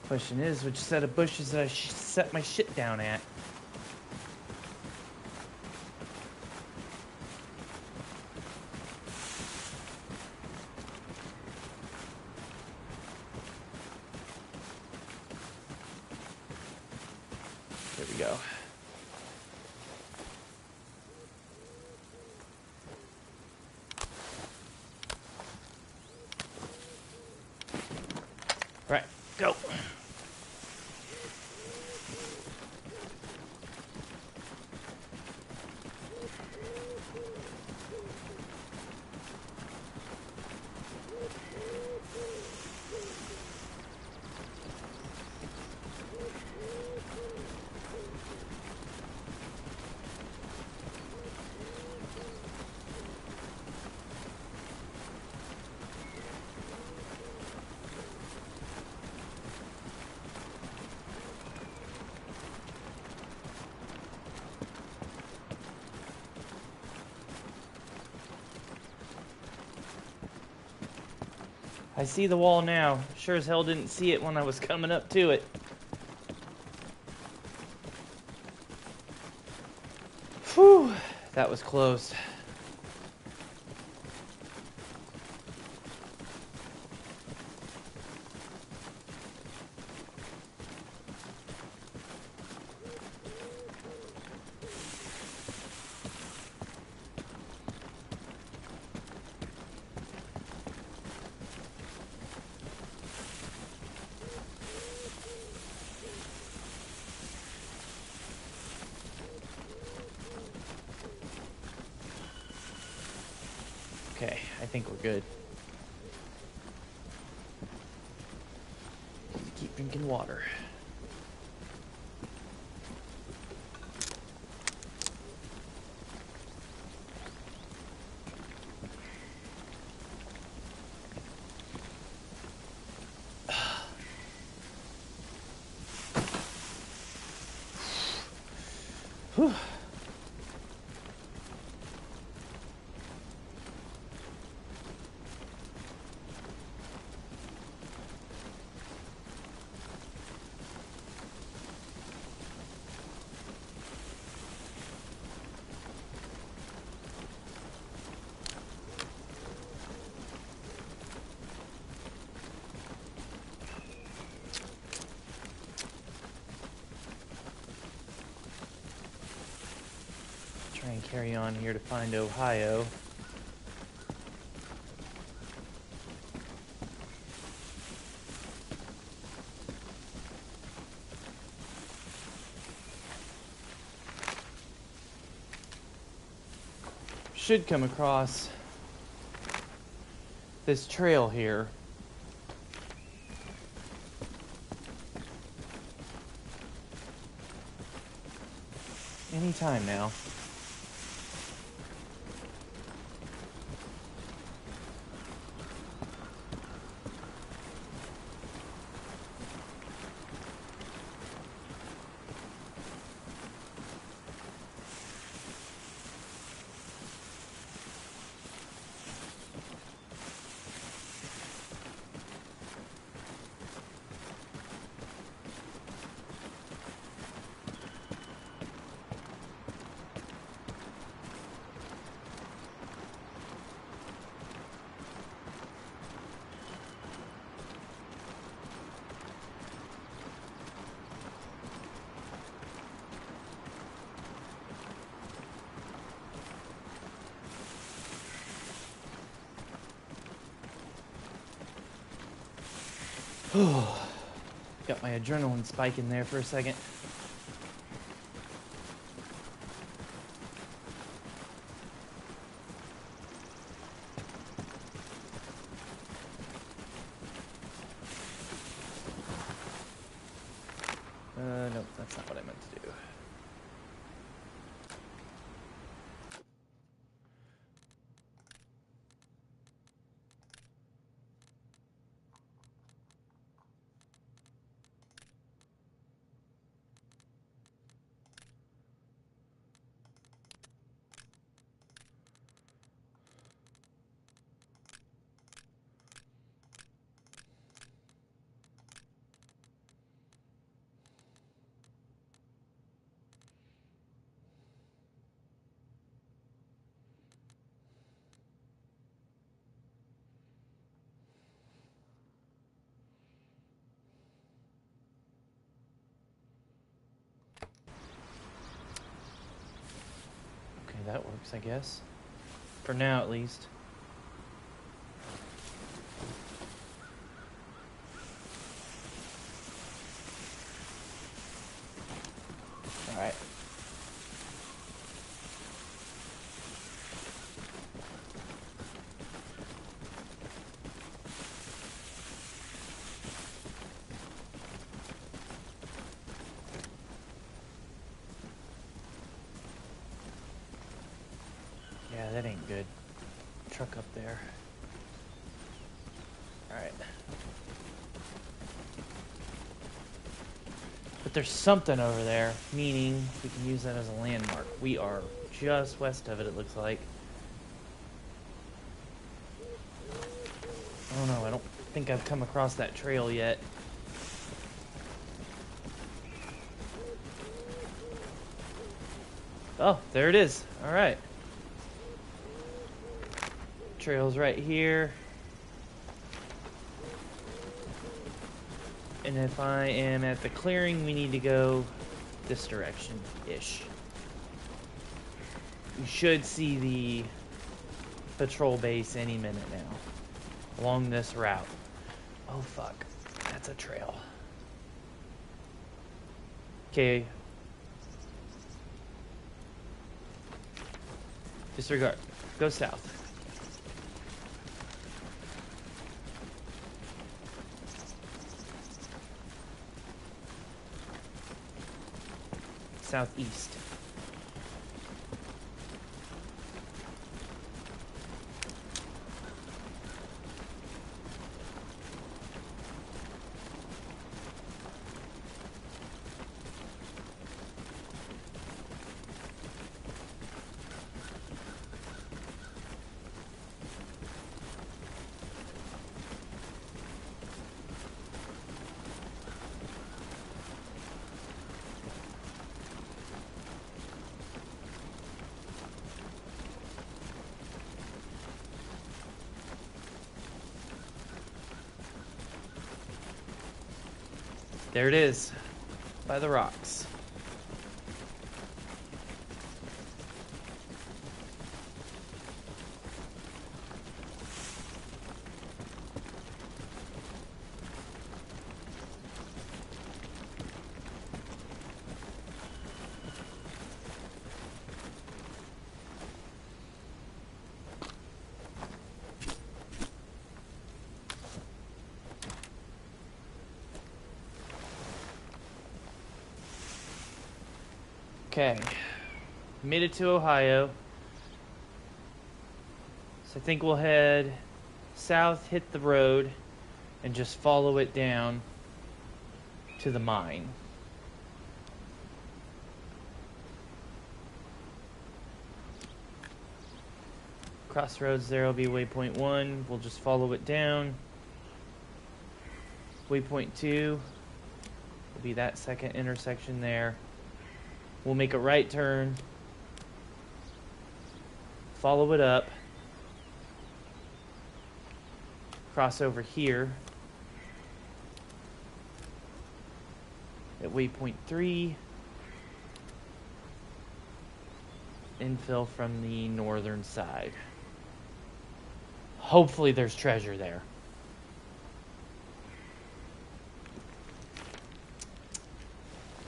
Speaker 1: Question is, which set of bushes did I set my shit down at? There we go. Right, go. I see the wall now. Sure as hell didn't see it when I was coming up to it. Whew, that was close. Okay, I think we're good. Keep drinking water. Whew. Try and carry on here to find Ohio. Should come across this trail here. Anytime now. Got my adrenaline spiking there for a second. Nope, that's not what I meant to do. That works, I guess. For now, at least. Alright. Yeah, that ain't good. Truck up there. Alright. But there's something over there, meaning we can use that as a landmark. We are just west of it, it looks like. Oh no, I don't think I've come across that trail yet. Oh, there it is. Alright. Trail's right here. And if I am at the clearing, we need to go this direction-ish. We should see the patrol base any minute now. Along this route. Oh fuck. That's a trail. Okay. Disregard. Go south. Southeast. There it is, by the rocks. Okay, made it to Ohio. So I think we'll head south, hit the road, and just follow it down to the mine. Crossroads there will be waypoint 1. We'll just follow it down. Waypoint 2 will be that second intersection there. We'll make a right turn, follow it up, cross over here at waypoint 3, infill from the northern side. Hopefully there's treasure there.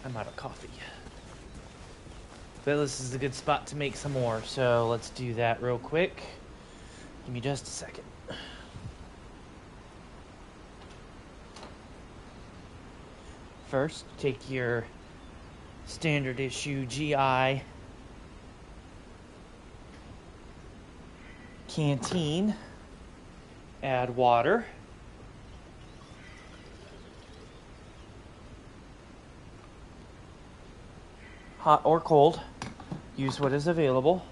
Speaker 1: I'm out of coffee. But this is a good spot to make some more, so let's do that real quick. Give me just a second. First, take your standard issue GI canteen, add water, hot or cold, use what is available.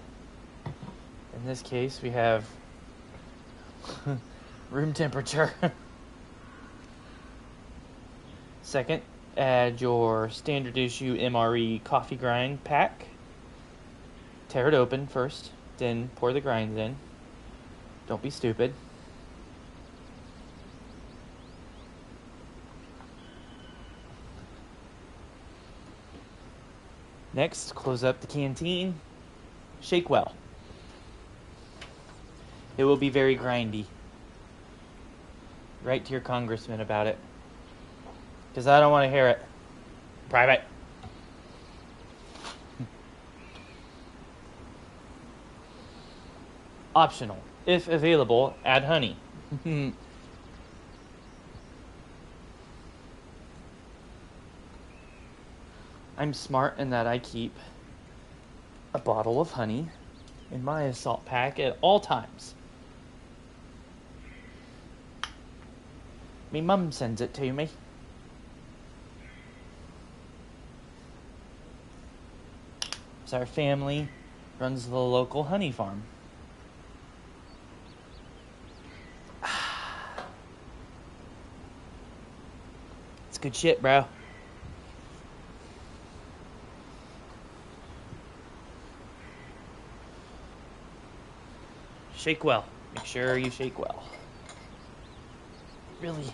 Speaker 1: In this case, we have room temperature. Second, add your standard issue MRE coffee grind pack. Tear it open first, then pour the grinds in. Don't be stupid. Next, close up the canteen. Shake well. It will be very grindy. Write to your congressman about it. Because I don't want to hear it. Private. Optional. If available, add honey. I'm smart in that I keep a bottle of honey in my assault pack at all times. Me mum sends it to me. So our family runs the local honey farm. It's good shit, bro. Shake well. Make sure you shake well. Really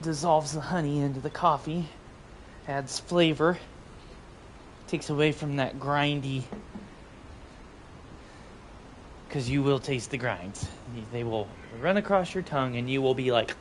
Speaker 1: dissolves the honey into the coffee, adds flavor, takes away from that grindy, because you will taste the grinds. They will run across your tongue and you will be like,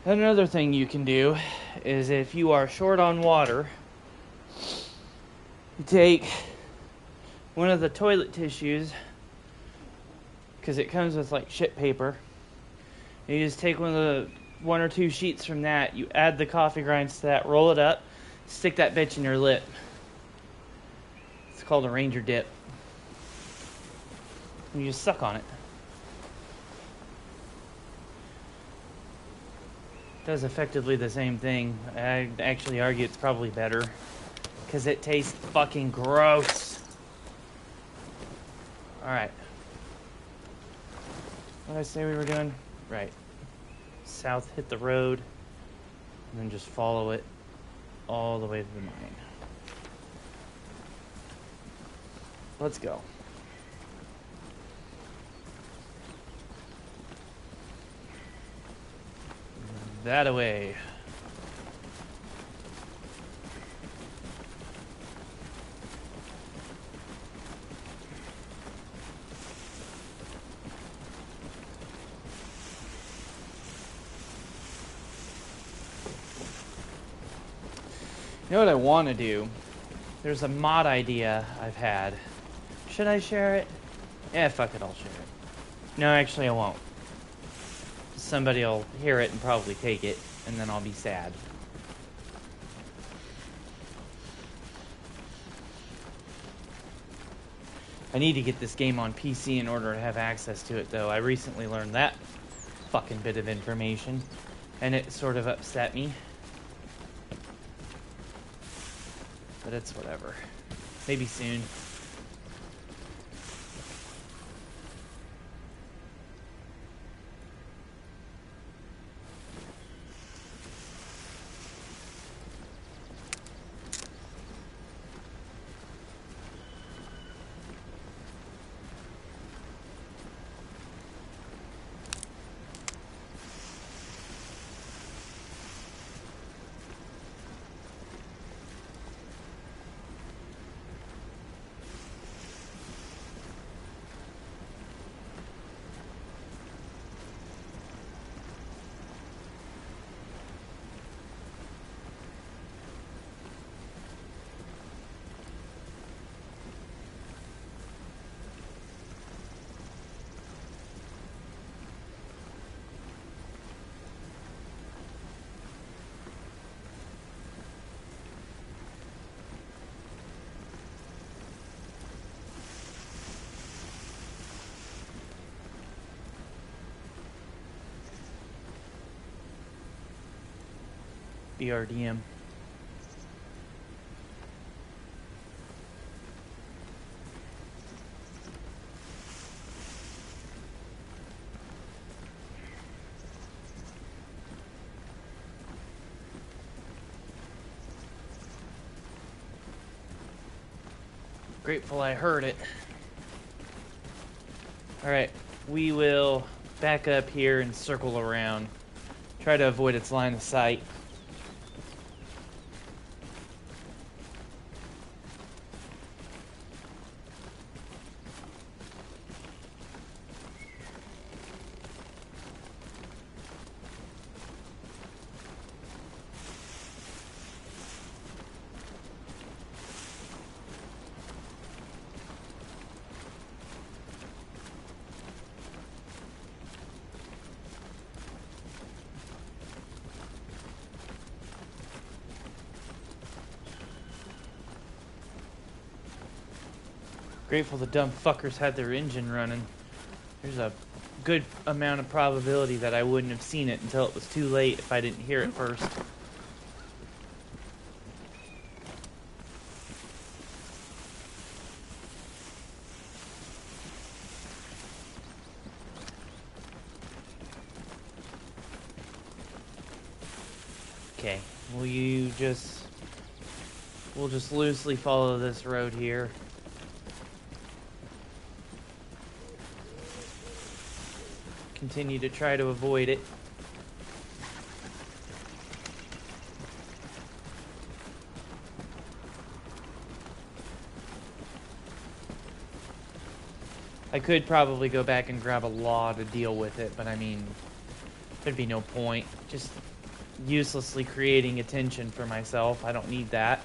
Speaker 1: Another thing you can do is if you are short on water, you take one of the toilet tissues, because it comes with like shit paper, and you just take one or two sheets from that, you add the coffee grinds to that, roll it up, stick that bitch in your lip. It's called a ranger dip. And you just suck on it. Does effectively the same thing. I actually argue it's probably better because it tastes fucking gross. Alright. What did I say we were doing? Right. South, hit the road, and then just follow it all the way to the mine. Let's go. That away. You know what I want to do? There's a mod idea I've had. Should I share it? Yeah, fuck it, I'll share it. No, actually I won't. Somebody will hear it and probably take it, and then I'll be sad. I need to get this game on PC in order to have access to it, though. I recently learned that fucking bit of information, and it sort of upset me. But it's whatever. Maybe soon. BRDM. Grateful I heard it. Alright, we will back up here and circle around. Try to avoid its line of sight. Grateful the dumb fuckers had their engine running. There's a good amount of probability that I wouldn't have seen it until it was too late if I didn't hear it first. Okay, we'll just loosely follow this road here. Continue to try to avoid it. I could probably go back and grab a law to deal with it, but I mean, there'd be no point. Just uselessly creating attention for myself. I don't need that.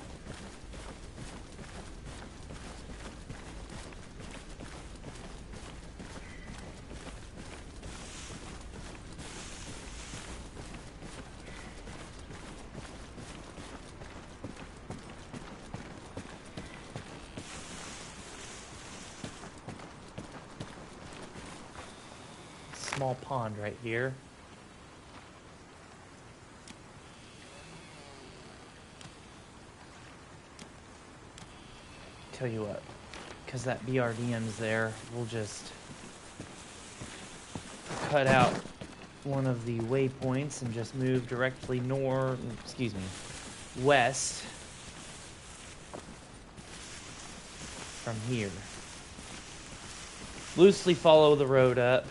Speaker 1: Small pond right here. Tell you what, because that BRDM's there, we'll just cut out one of the waypoints and just move directly west from here. Loosely follow the road up.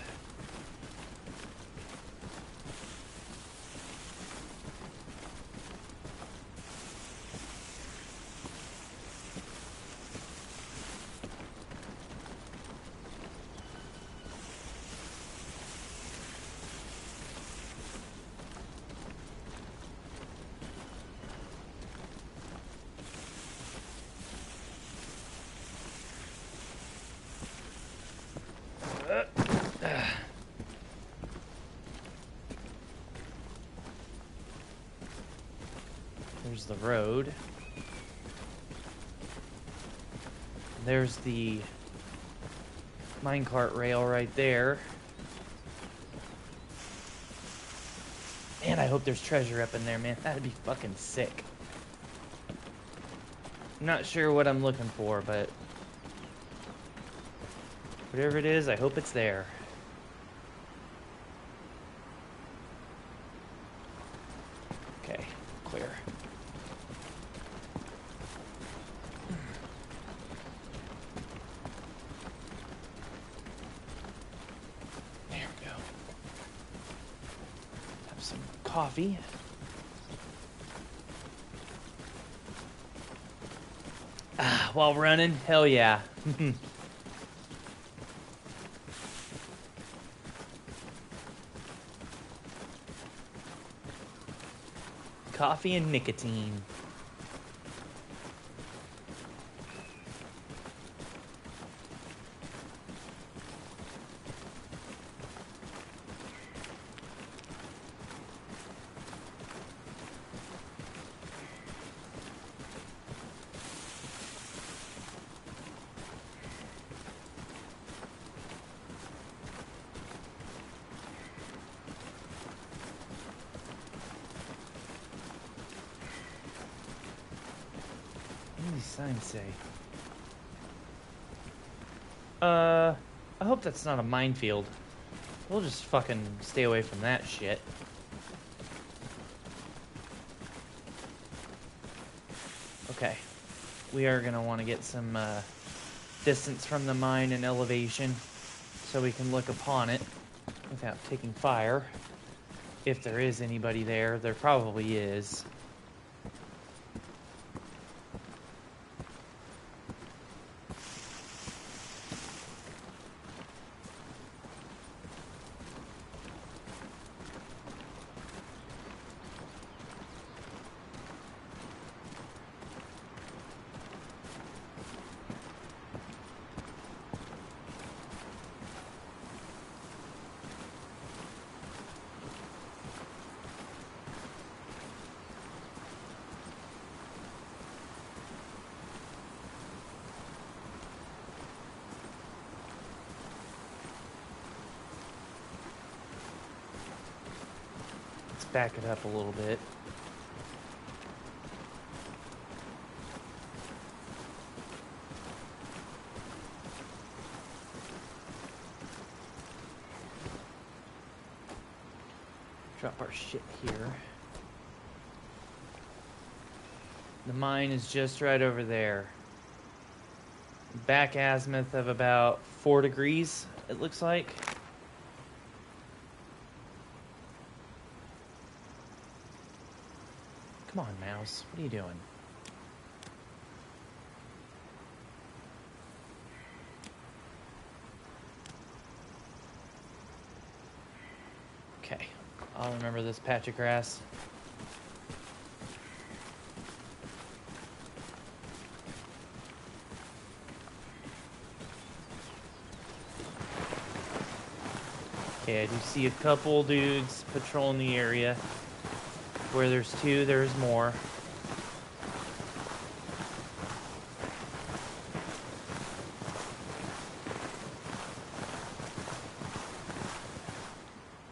Speaker 1: There's the road. There's the minecart rail right there. Man, I hope there's treasure up in there, man. That'd be fucking sick. I'm not sure what I'm looking for, but whatever it is, I hope it's there. Okay, clear. There we go. Have some coffee. Ah, while running? Hell yeah. Coffee and nicotine. What do these signs say? I hope that's not a minefield. We'll just fucking stay away from that shit. Okay. We are gonna want to get some distance from the mine and elevation so we can look upon it without taking fire. If there is anybody there, there probably is. Back it up a little bit. Drop our shit here. The mine is just right over there. Back azimuth of about 4 degrees, it looks like. Come on, mouse. What are you doing? Okay. I'll remember this patch of grass. Okay, I do see a couple dudes patrolling the area. Where there's 2, there's more.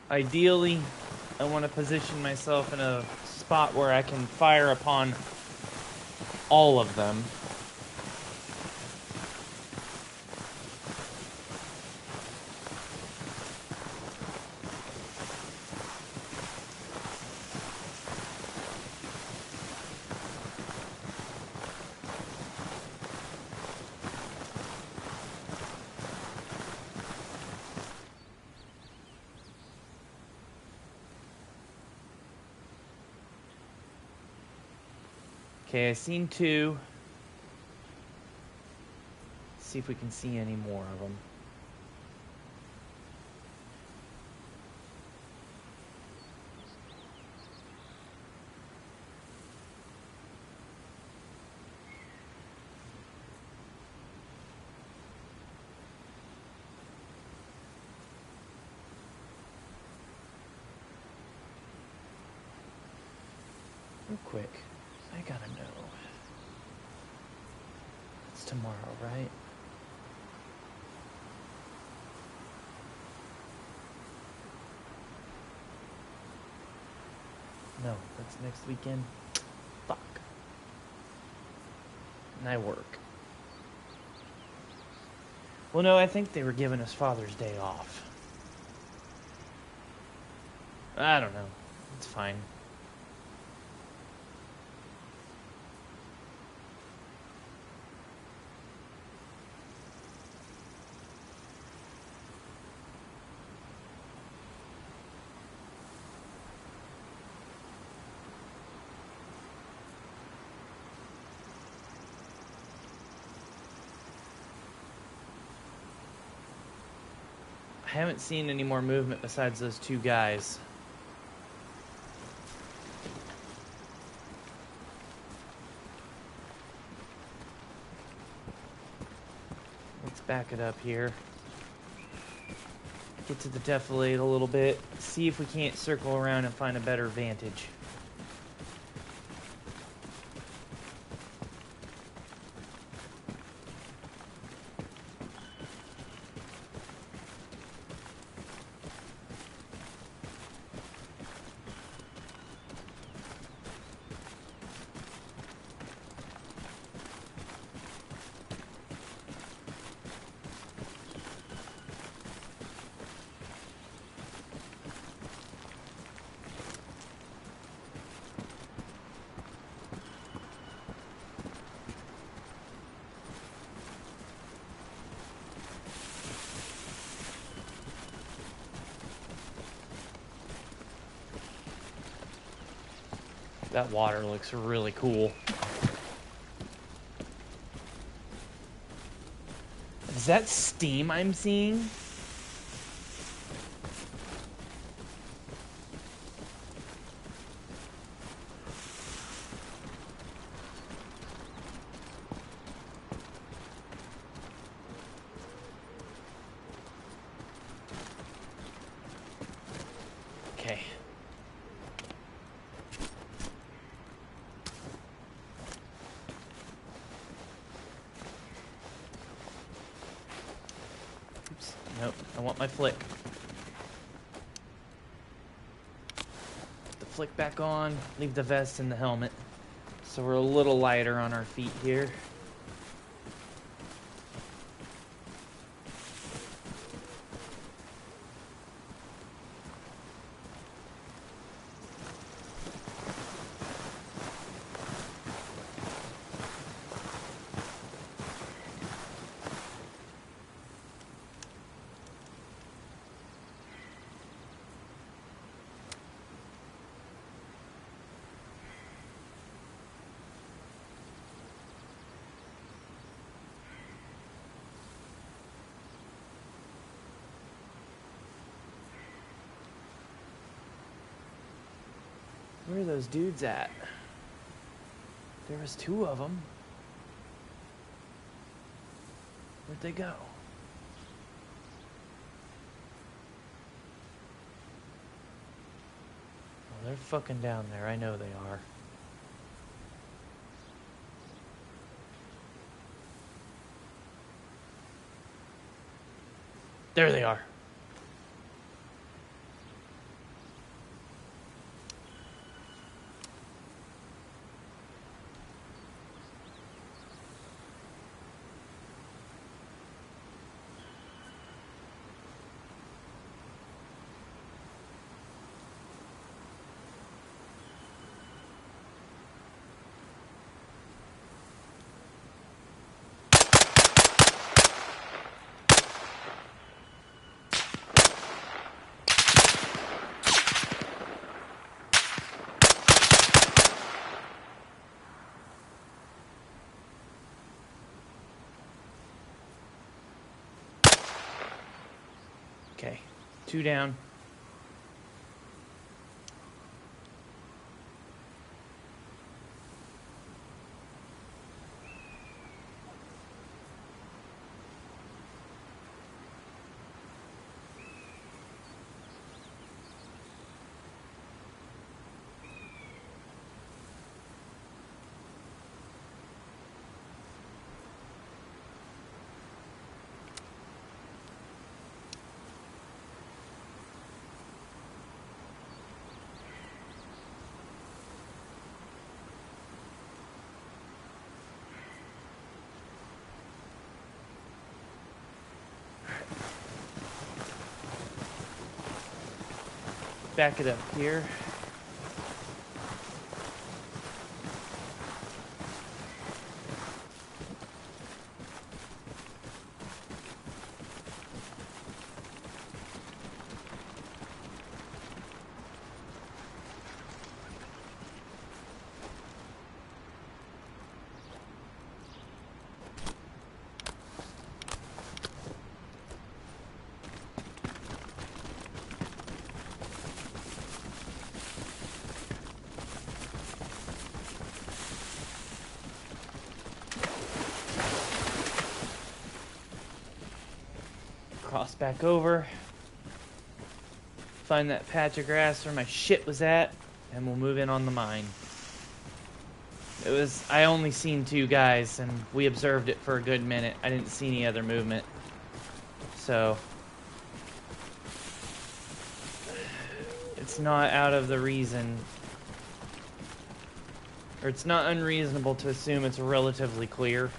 Speaker 1: Ideally, I want to position myself in a spot where I can fire upon all of them. Okay, I've seen 2. Let's see if we can see any more of them. Real quick, I gotta know. It's tomorrow, right? no, that's next weekend. Fuck. And I work. Well, no, I think they were giving us Father's Day off. I don't know. It's fine. I haven't seen any more movement besides those two guys. Let's back it up here. Get to the defilade a little bit. See if we can't circle around and find a better vantage. That water looks really cool. Is that steam I'm seeing? Okay. Oops. Nope. I want my flick. Put the flick back on. Leave the vest and the helmet. So we're a little lighter on our feet here. Where are those dudes at? There was two of them. Where'd they go? Oh, they're fucking down there. I know they are. There they are. Okay, two down. back it up here. Cross back over, find that patch of grass where my shit was at, and we'll move in on the mine. I only seen 2 guys, and we observed it for a good minute. I didn't see any other movement. So, it's not out of the reason, or it's not unreasonable to assume it's relatively clear.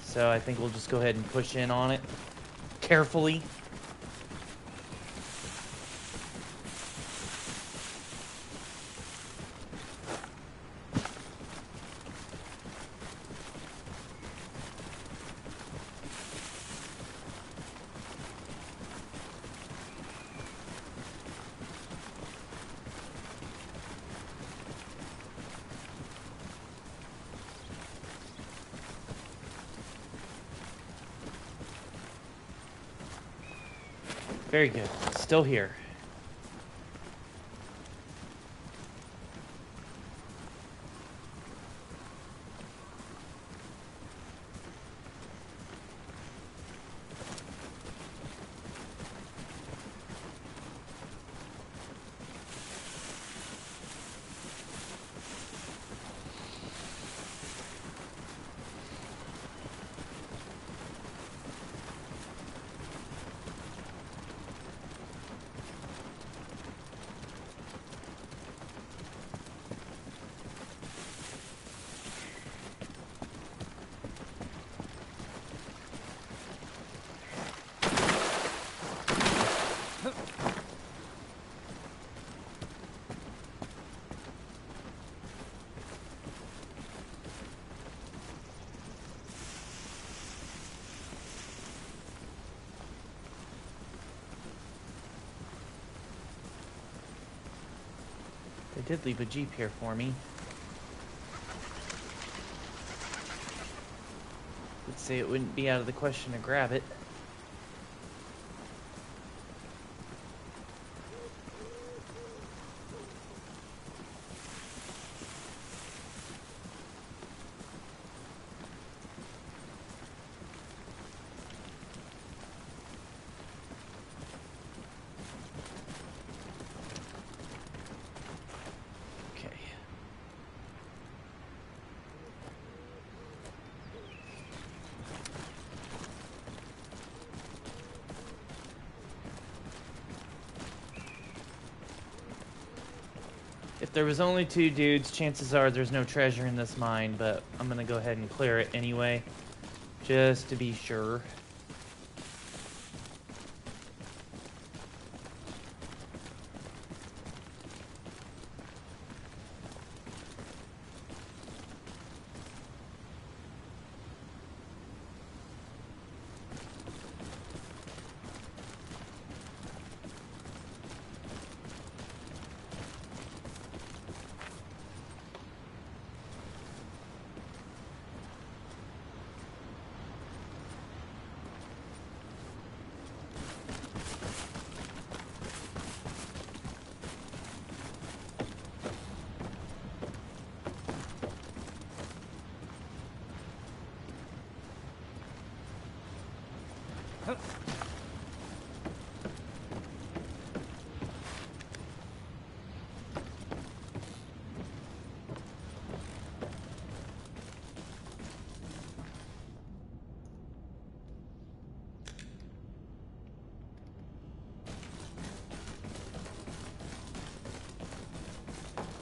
Speaker 1: So I think we'll just go ahead and push in on it carefully. Very good. Still here. They did leave a Jeep here for me. Would say it wouldn't be out of the question to grab it. If there was only 2 dudes, chances are there's no treasure in this mine, but I'm gonna go ahead and clear it anyway, just to be sure.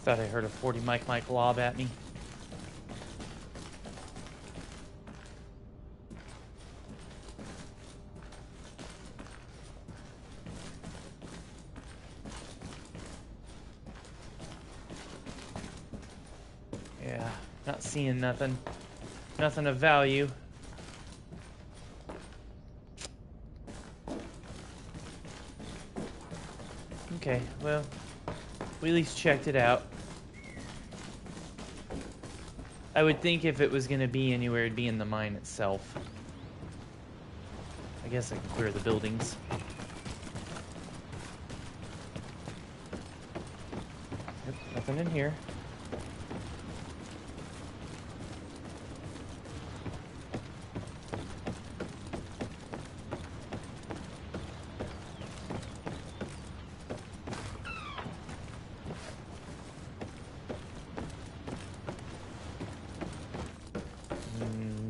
Speaker 1: Thought I heard a 40 Mike lob at me. Not seeing nothing. Nothing of value. Okay, well, we at least checked it out. I would think if it was going to be anywhere, it'd be in the mine itself. I guess I can clear the buildings. Yep, nothing in here.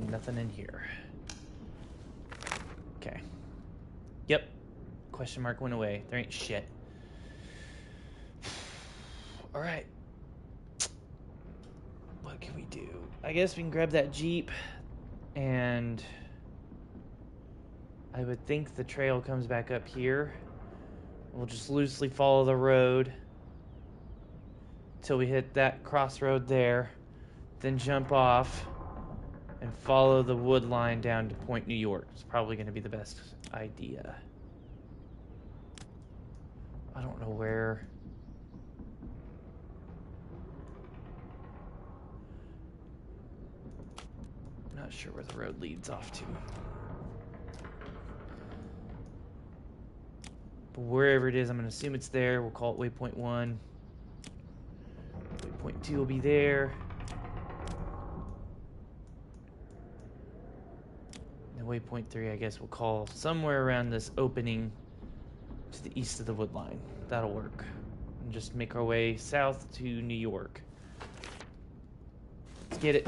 Speaker 1: Nothing in here. Okay. Yep. Question mark went away. There ain't shit. Alright. What can we do? I guess we can grab that Jeep, and I would think the trail comes back up here. We'll just loosely follow the road till we hit that crossroad there, then jump off and follow the wood line down to Point New York. It's probably going to be the best idea. I don't know where. I'm not sure where the road leads off to. But wherever it is, I'm going to assume it's there. We'll call it Waypoint 1. Waypoint 2 will be there. Waypoint 3, I guess we'll call somewhere around this opening to the east of the wood line. That'll work. And just make our way south to New York. Let's get it.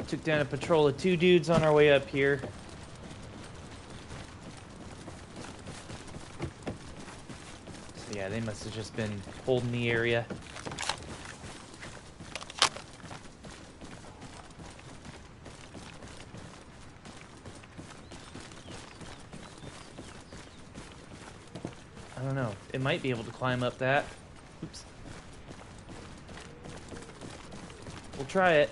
Speaker 1: Took down a patrol of 2 dudes on our way up here. Yeah, they must have just been holding the area. I don't know. It might be able to climb up that. Oops. We'll try it.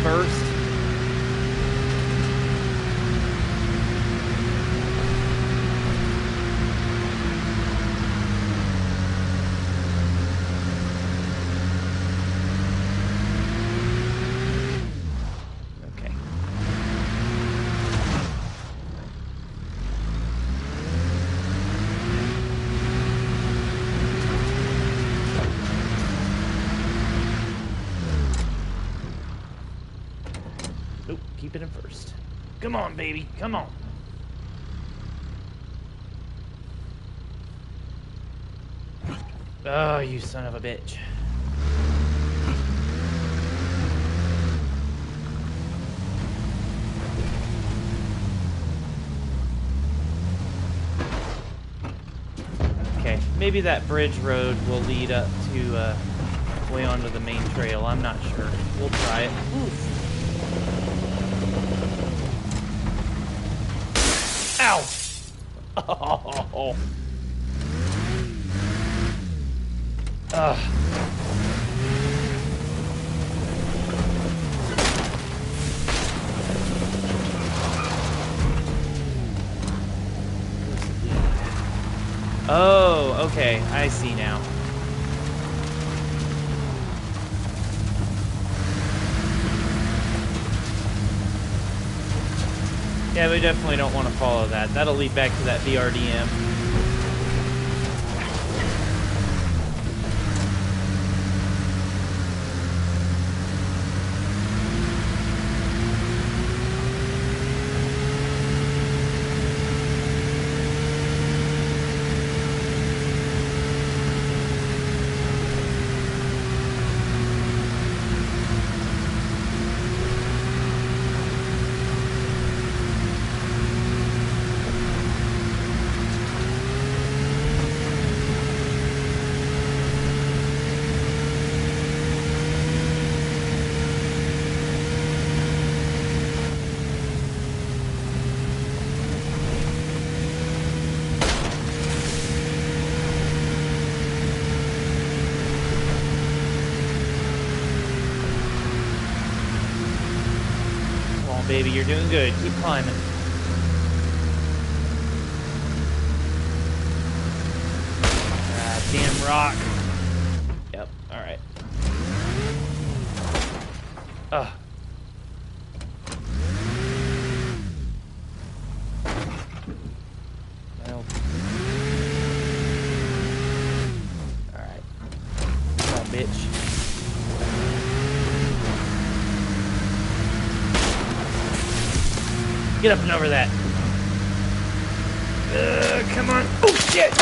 Speaker 1: First. Okay. Keep it in first. Come on, baby. Come on. Oh, you son of a bitch. Okay, maybe that bridge road will lead up to way onto the main trail. I'm not sure. We'll try it. Oof. Ow! Oh. Ugh. Oh, okay. I see now. Yeah, we definitely don't want to follow that. That'll lead back to that VRDM. baby. You're doing good. Keep climbing. Ah, damn rock. Yep, alright. Ugh. Well. Alright. Come on, bitch. Get up and over that. Come on. Oh, shit!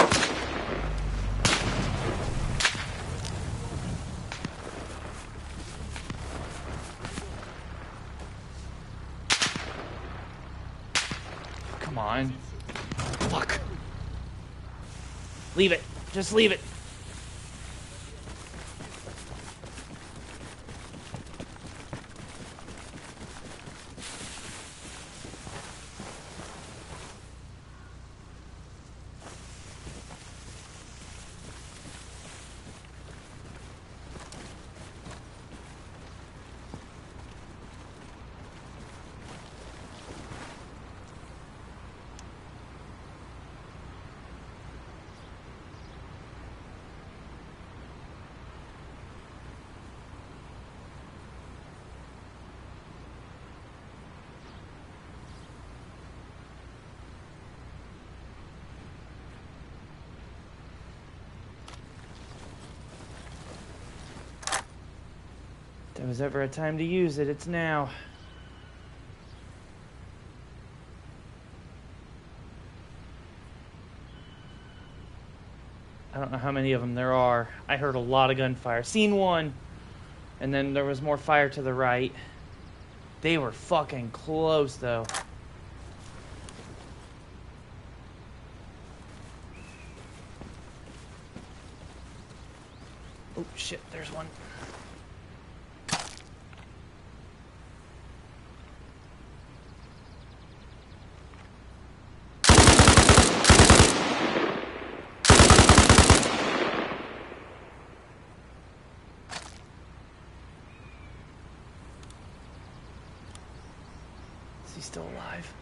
Speaker 1: Come on. Fuck. Leave it. Just leave it. If there was ever a time to use it, it's now. I don't know how many of them there are. I heard a lot of gunfire. Seen one, and then there was more fire to the right. They were fucking close, though. Oh, shit, there's one. Is he still alive?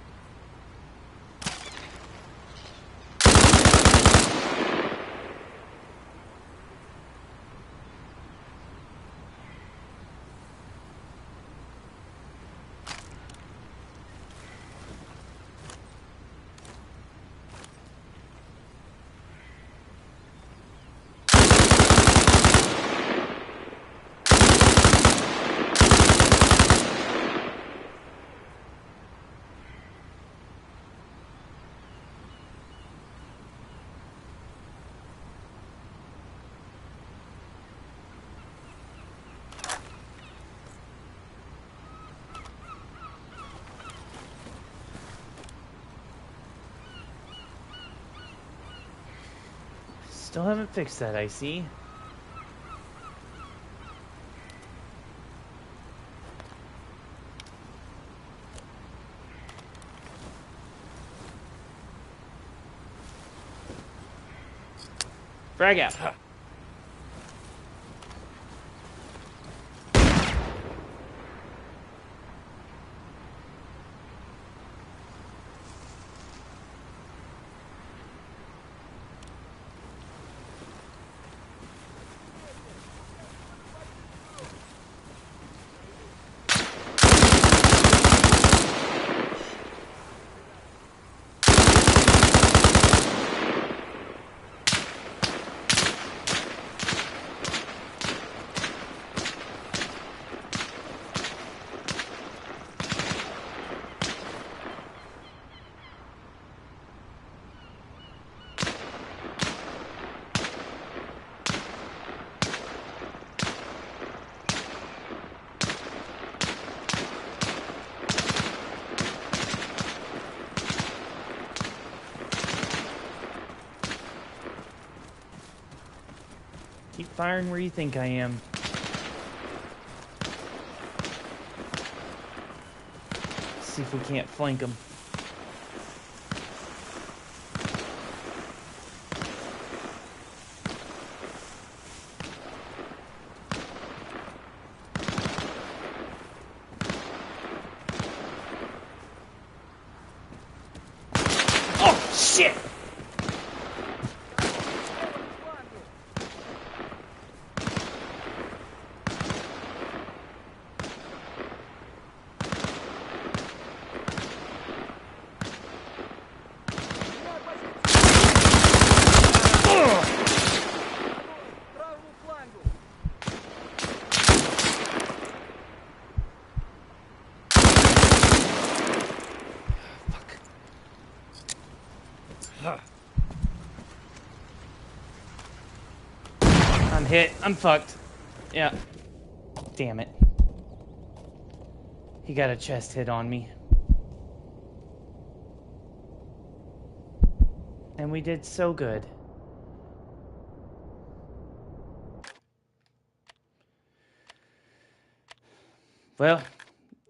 Speaker 1: Still haven't fixed that, I see. Frag out. Huh. Keep firing where you think I am. See if we can't flank them. Shit! I'm hit. I'm fucked. Yeah. Damn it. He got a chest hit on me. And we did so good. Well,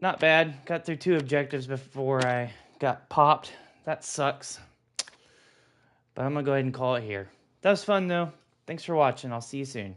Speaker 1: not bad. Got through 2 objectives before I got popped. That sucks. But I'm gonna go ahead and call it here. That was fun though. Thanks for watching. I'll see you soon.